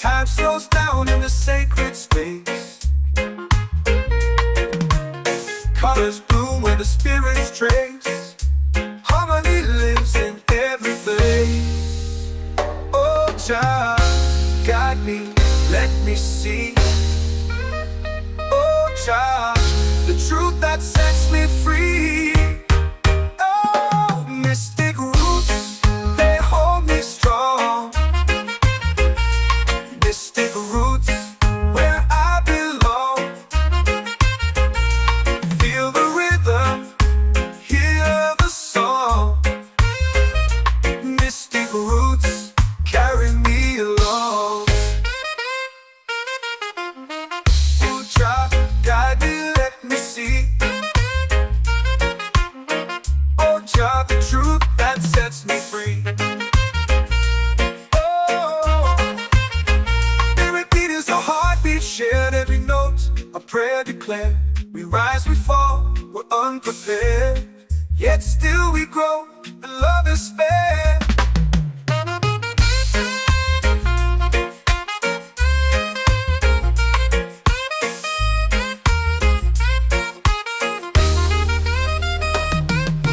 Time slows down in the sacred space. Colors bloom where the spirits trace. Harmony lives in every place. Oh, Jah, guide me, let me see. Oh, Jah, the truth that sets me free. Oh, mystic roots, they hold me strong. Mystic roots, where I belong. Feel the rhythm, hear the song. Mystic roots, carry me along. Oh, Jah, guide me, let me see. Oh, Jah, the truth that sets me free. Oh, spirit beat is a heartbeat, shared every note. A prayer declared. We rise, we fall, we're unprepared. Yet still we grow, and love is spared.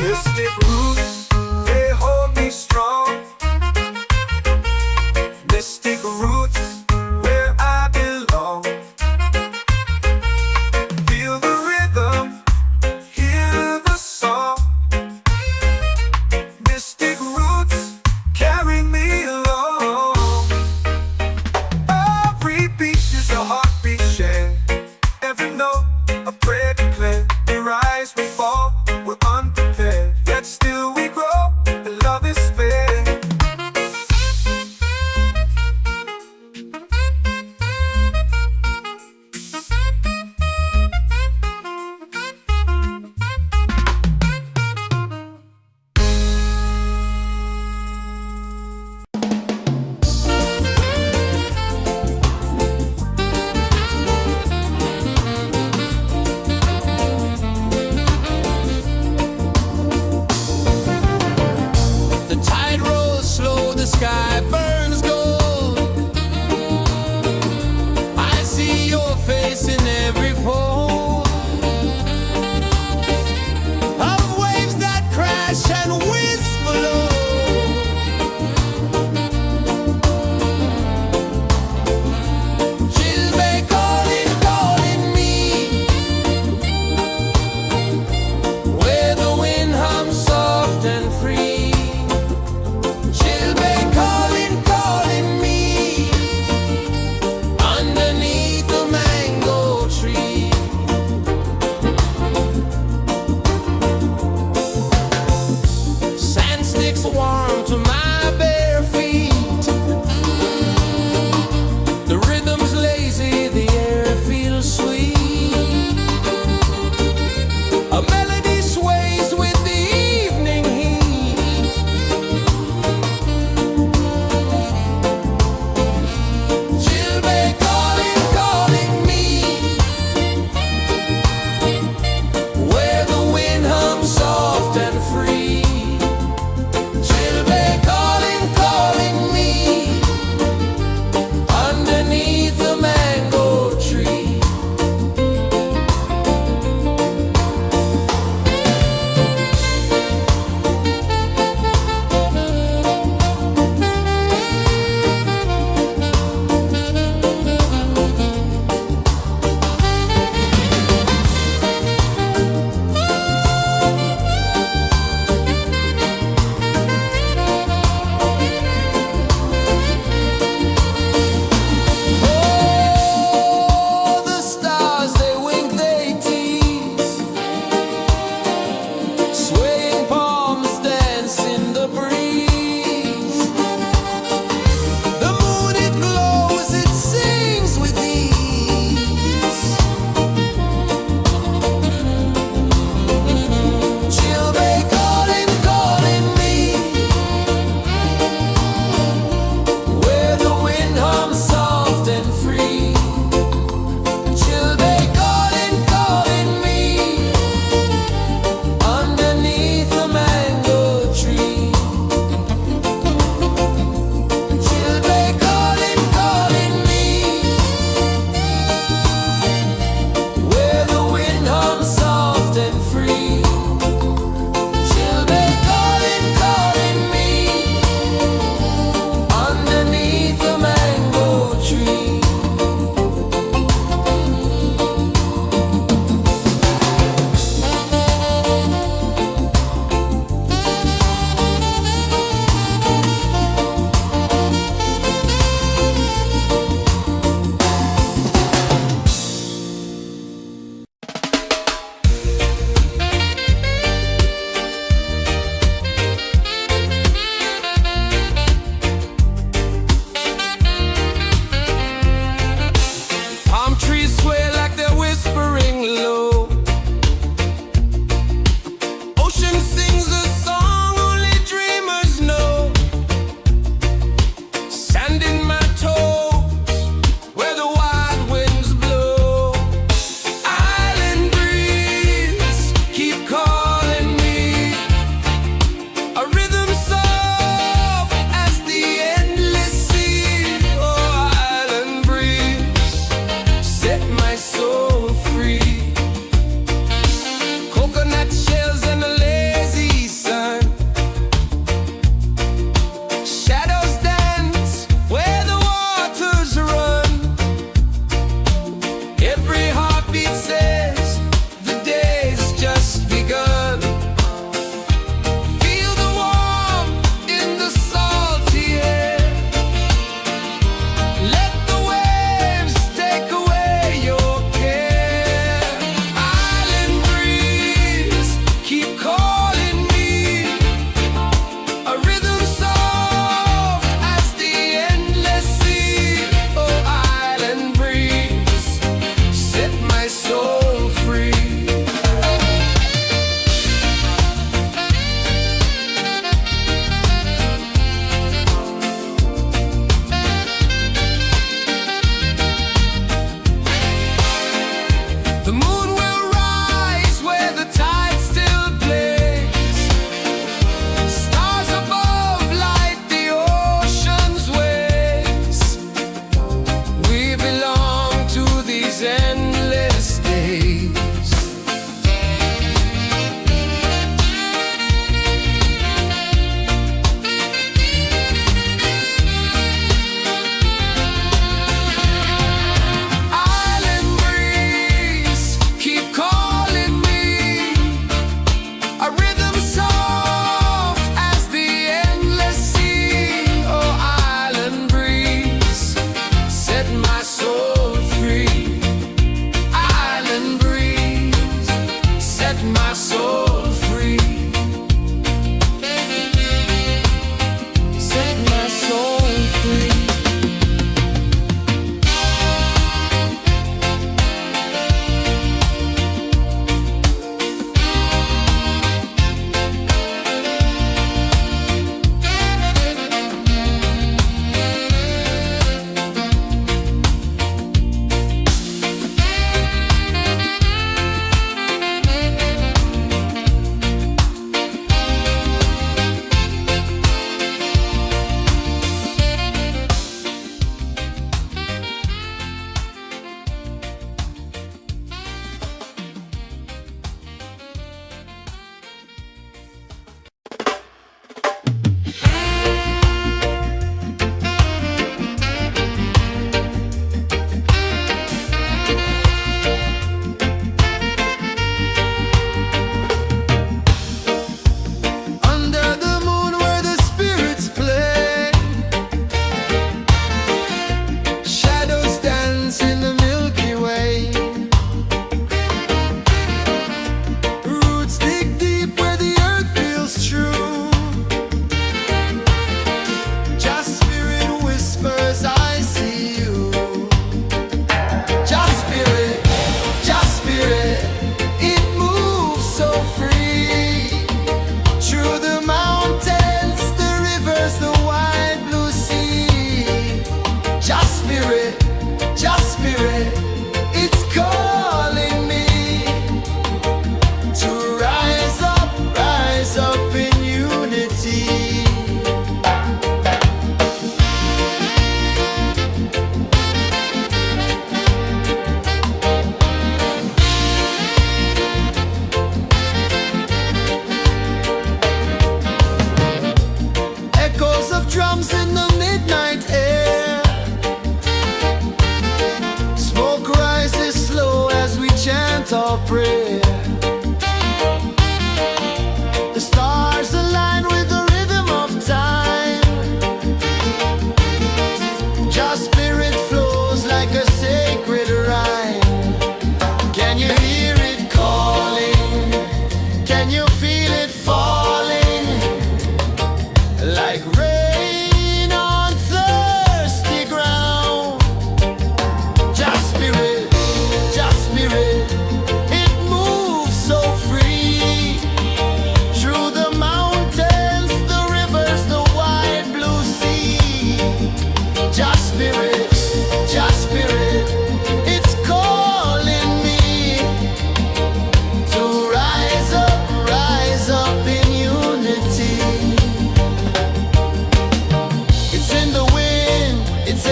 Mystic roots, they hold me strong. Mystic roots, where I belong. Feel the rhythm, hear the song. Mystic roots, the sky burns gold. I see your face in every fold of waves that crash and whisper low. She'll be calling, calling me where the wind hums soft and free. She'll be calling,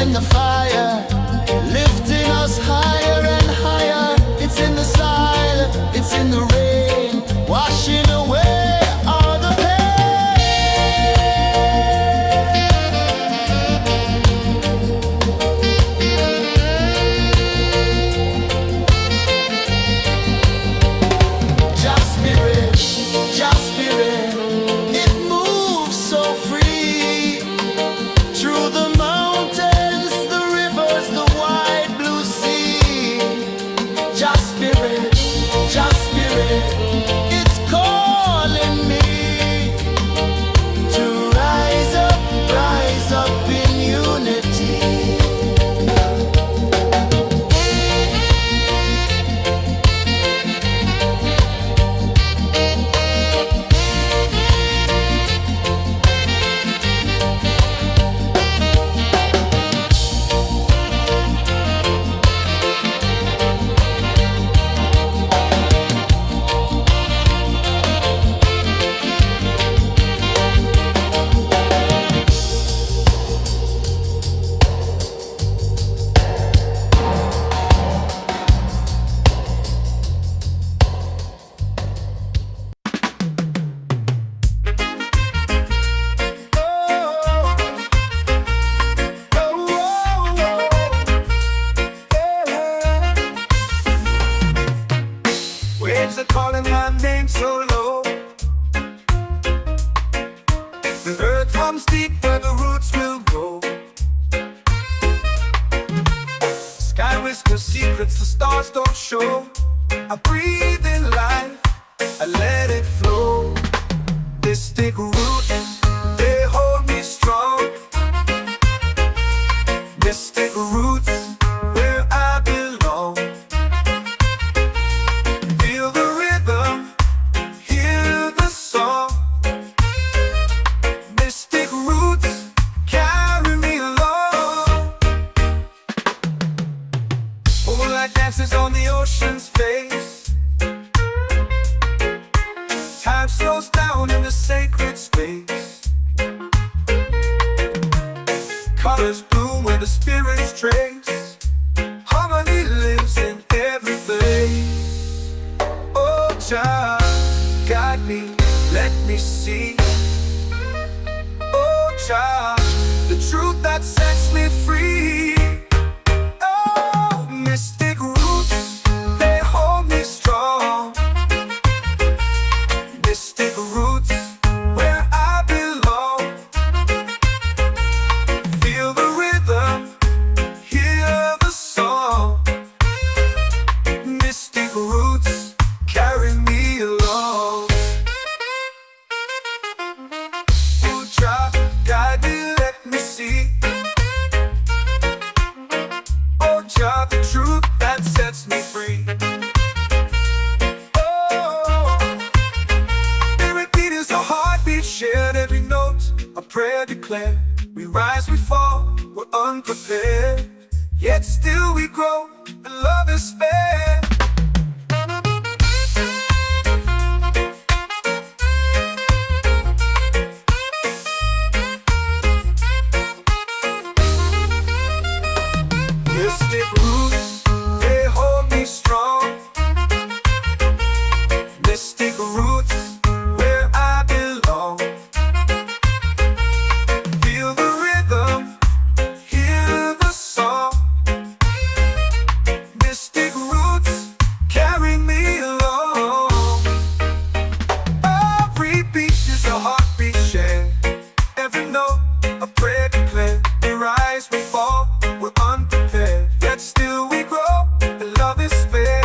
in the fire, lifting us higher and higher. It's in the silence, it's in the rain, washing away all the pain. Just spirit, just spirit, it moves so free through the mountains, the rivers, the wide blue sea. Just spirit, it's calling me to rise up in unity. Waves are calling my name so low. The earth hums deep where the roots will go. Sky whispers secrets the stars don't show. I breathe in life, I let it flow. Mystic roots, they hold me strong. Mystic roots, where I belong. Feel the rhythm, hear the song. Mystic roots, carry me along. Moonlight dances on the ocean's face. Time slows down in the sacred space. Colors bloom where the spirits trace. Harmony lives in every place. Oh, child, guide me, let me see. Oh, child, the truth that sets me free. Oh, mystic roots, they hold me strong. Mystic roots, where I belong. Feel the rhythm, hear the song. Mystic roots, carry me along. Oh, child, guide me, let me see. Oh, child, the truth that sets me free. Oh, every beat is a heartbeat shared, every note a prayer declared. We rise, we fall, we're unprepared, yet still we grow, and love is spared. Mystic roots, they hold me strong. Mystic roots, where I belong. Feel the rhythm, hear the song. Mystic roots, carry me along. Every beat is a heartbeat shared, every note a prayer declared. We rise, we fall, we're unprepared, yet still we grow, and love is spared.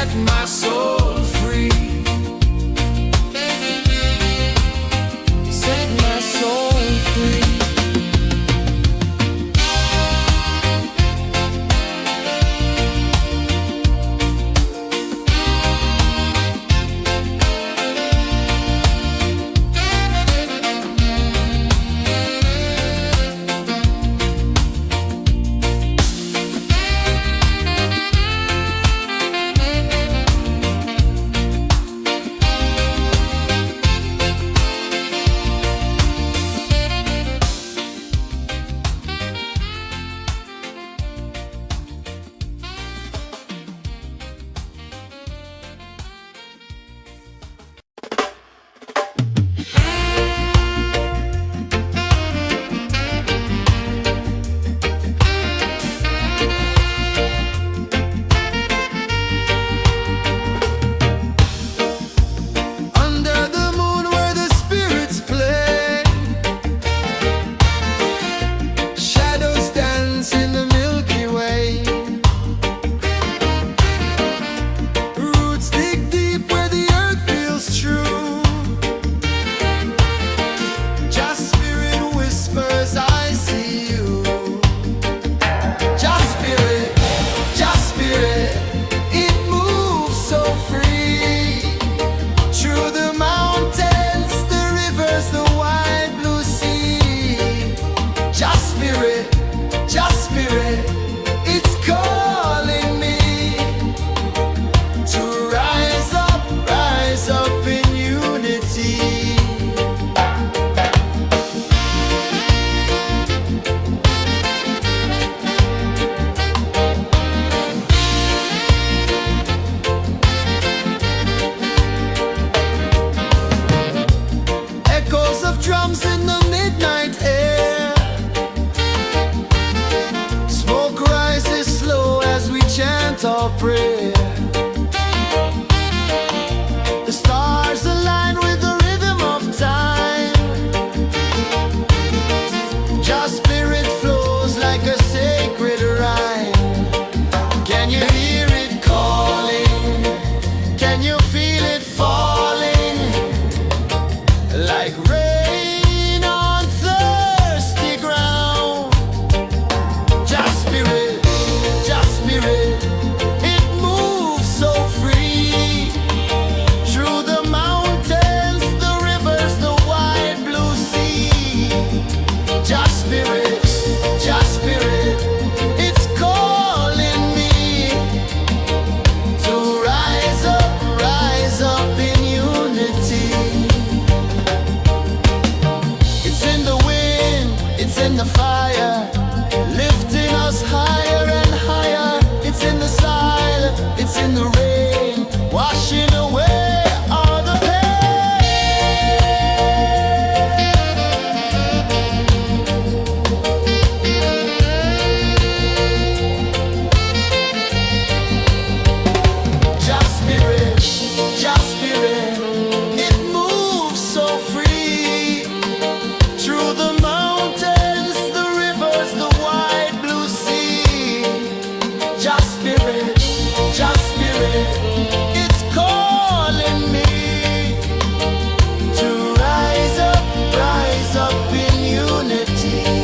set my soul free. Set my soul free. Drums in the midnight air. Smoke rises slow as we chant our prayer. The stars align with the rhythm of time. Just spirit flows like a sacred rhyme. Can you hear it calling? Can you feel it falling? Like rain the fire, lifting us higher and higher. It's in the silence, it's in the rain, washing away all the Just spirit, it moves so free through the mountains, the rivers, the wide blue sea. Just spirit, it's calling me to rise up in unity.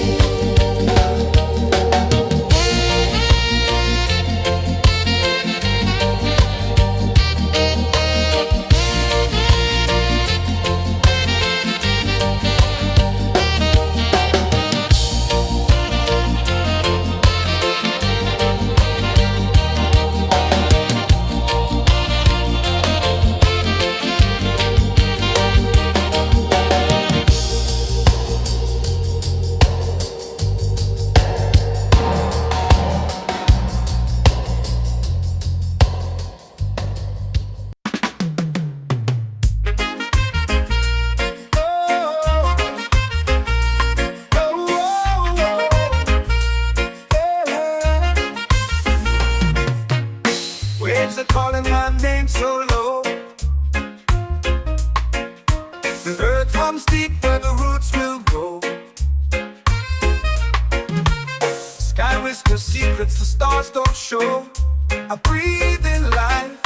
Waves are calling my name so low. The earth hums deep where the roots will go. Sky whispers secrets the stars don't show. I breathe in life,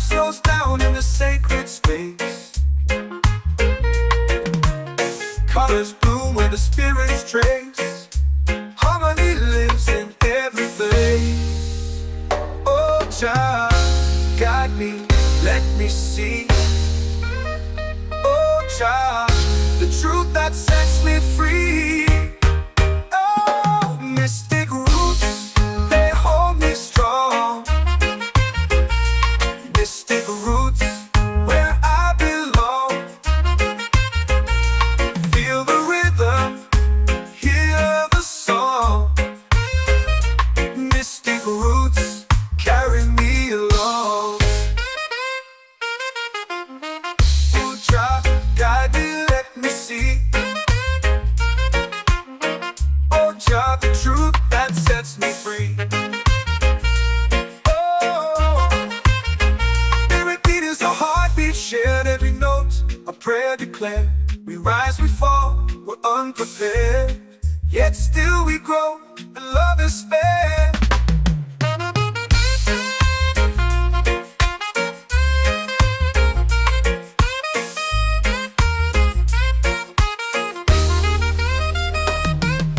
slows down in the sacred space. Colors bloom where the spirits trace. Harmony lives in every place. Oh, Jah, guide me, let me see. Oh, Jah, the truth that sets me free. Oh, mystic roots, they hold me strong. Mystic roots, where I belong. Feel the rhythm, hear the song. Mystic roots, carry me along. Oh, Jah, guide me, let me see. Oh, Jah, the truth that sets me free. Oh, every beat is a heartbeat shared, every note a prayer declared. We rise, we fall, we're unprepared, yet still we grow, and love is spared.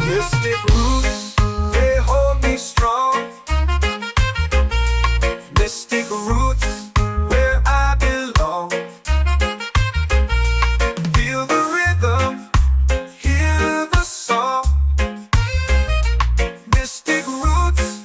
Mystic roots, they hold me strong. Mystic roots, where I belong. Feel the rhythm, hear the song. Mystic roots,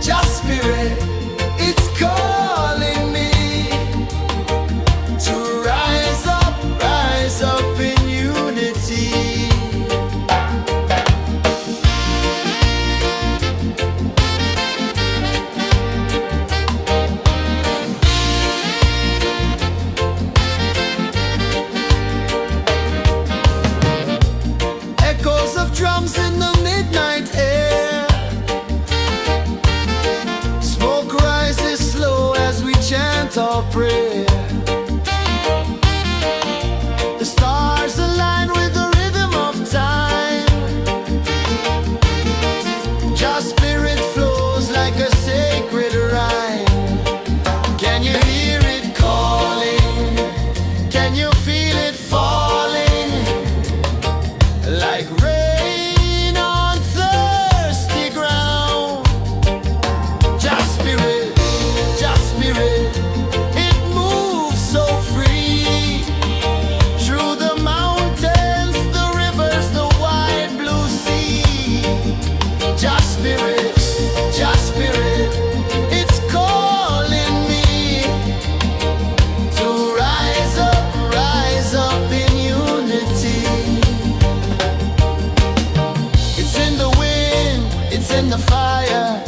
just spirit, it's calling me to rise up in unity. Echoes of drums in the midnight air, smoke rises slow as we chant our prayer. The stars align with the rhythm of time. Just spirit flows like a sacred rhyme. Can you hear it calling? Can you feel it falling? Like rain on thirsty ground. Just spirit, it moves so free. Through the mountains, the rivers, the wide blue sea. Just spirit, it's calling me to rise up in unity. It's in the wind, it's in the fire,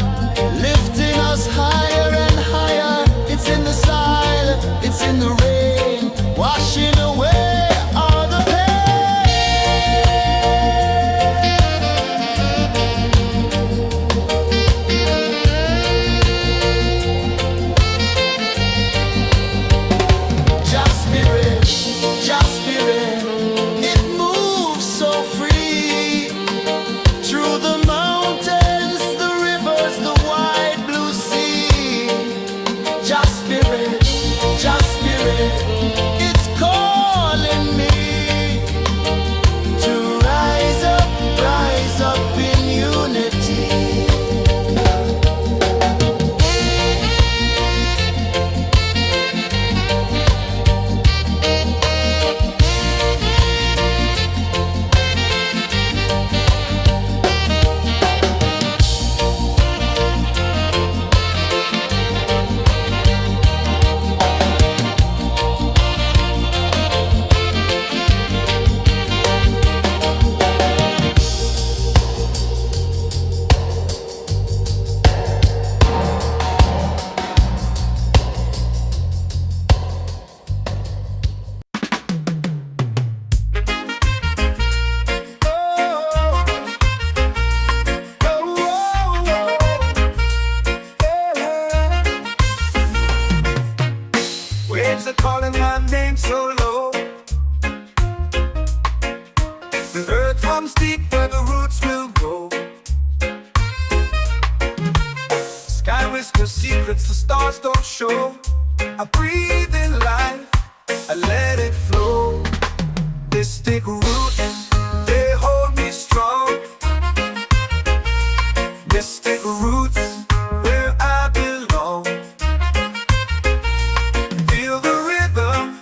lifting us higher and higher. It's in the silence, it's in the rain, washing away all the pain. Just spirit, it moves so free. Through the mountains, the rivers, the wide blue sea. Just spirit, it's calling me to rise up in unity. Waves are calling my name so low. The earth runs deep where the roots will grow. Sky whispers secrets the stars don't show. I breathe in life, I let it flow. Mystic roots, they hold me strong. Mystic roots, where I belong. Feel the rhythm,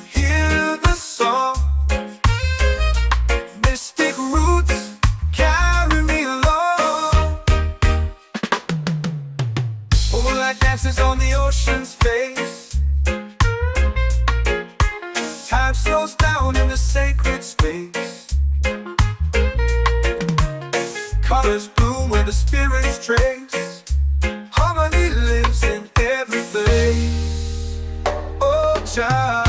hear the song. Mystic roots, carry me along. Moonlight dances on the ocean's face. Time slows down in the sacred space. Colors bloom where the spirits trace. Harmony lives in every place. Oh, child,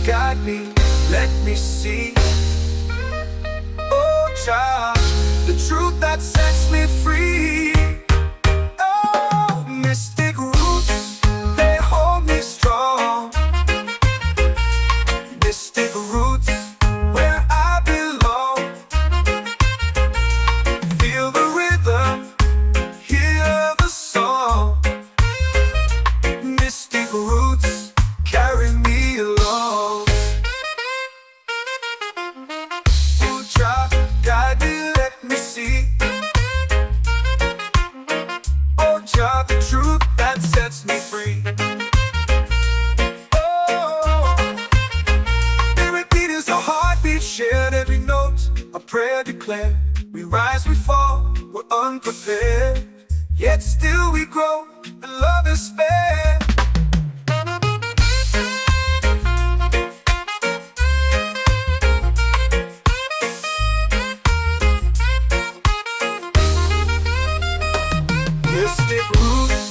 guide me, let me see. Oh, child, the truth that sets me free. Oh, mystic roots, they hold me strong. Mystic roots, where I belong. Feel the rhythm, hear the song. Mystic roots, carry me along. yet still we grow, and love is spare. Mystic roots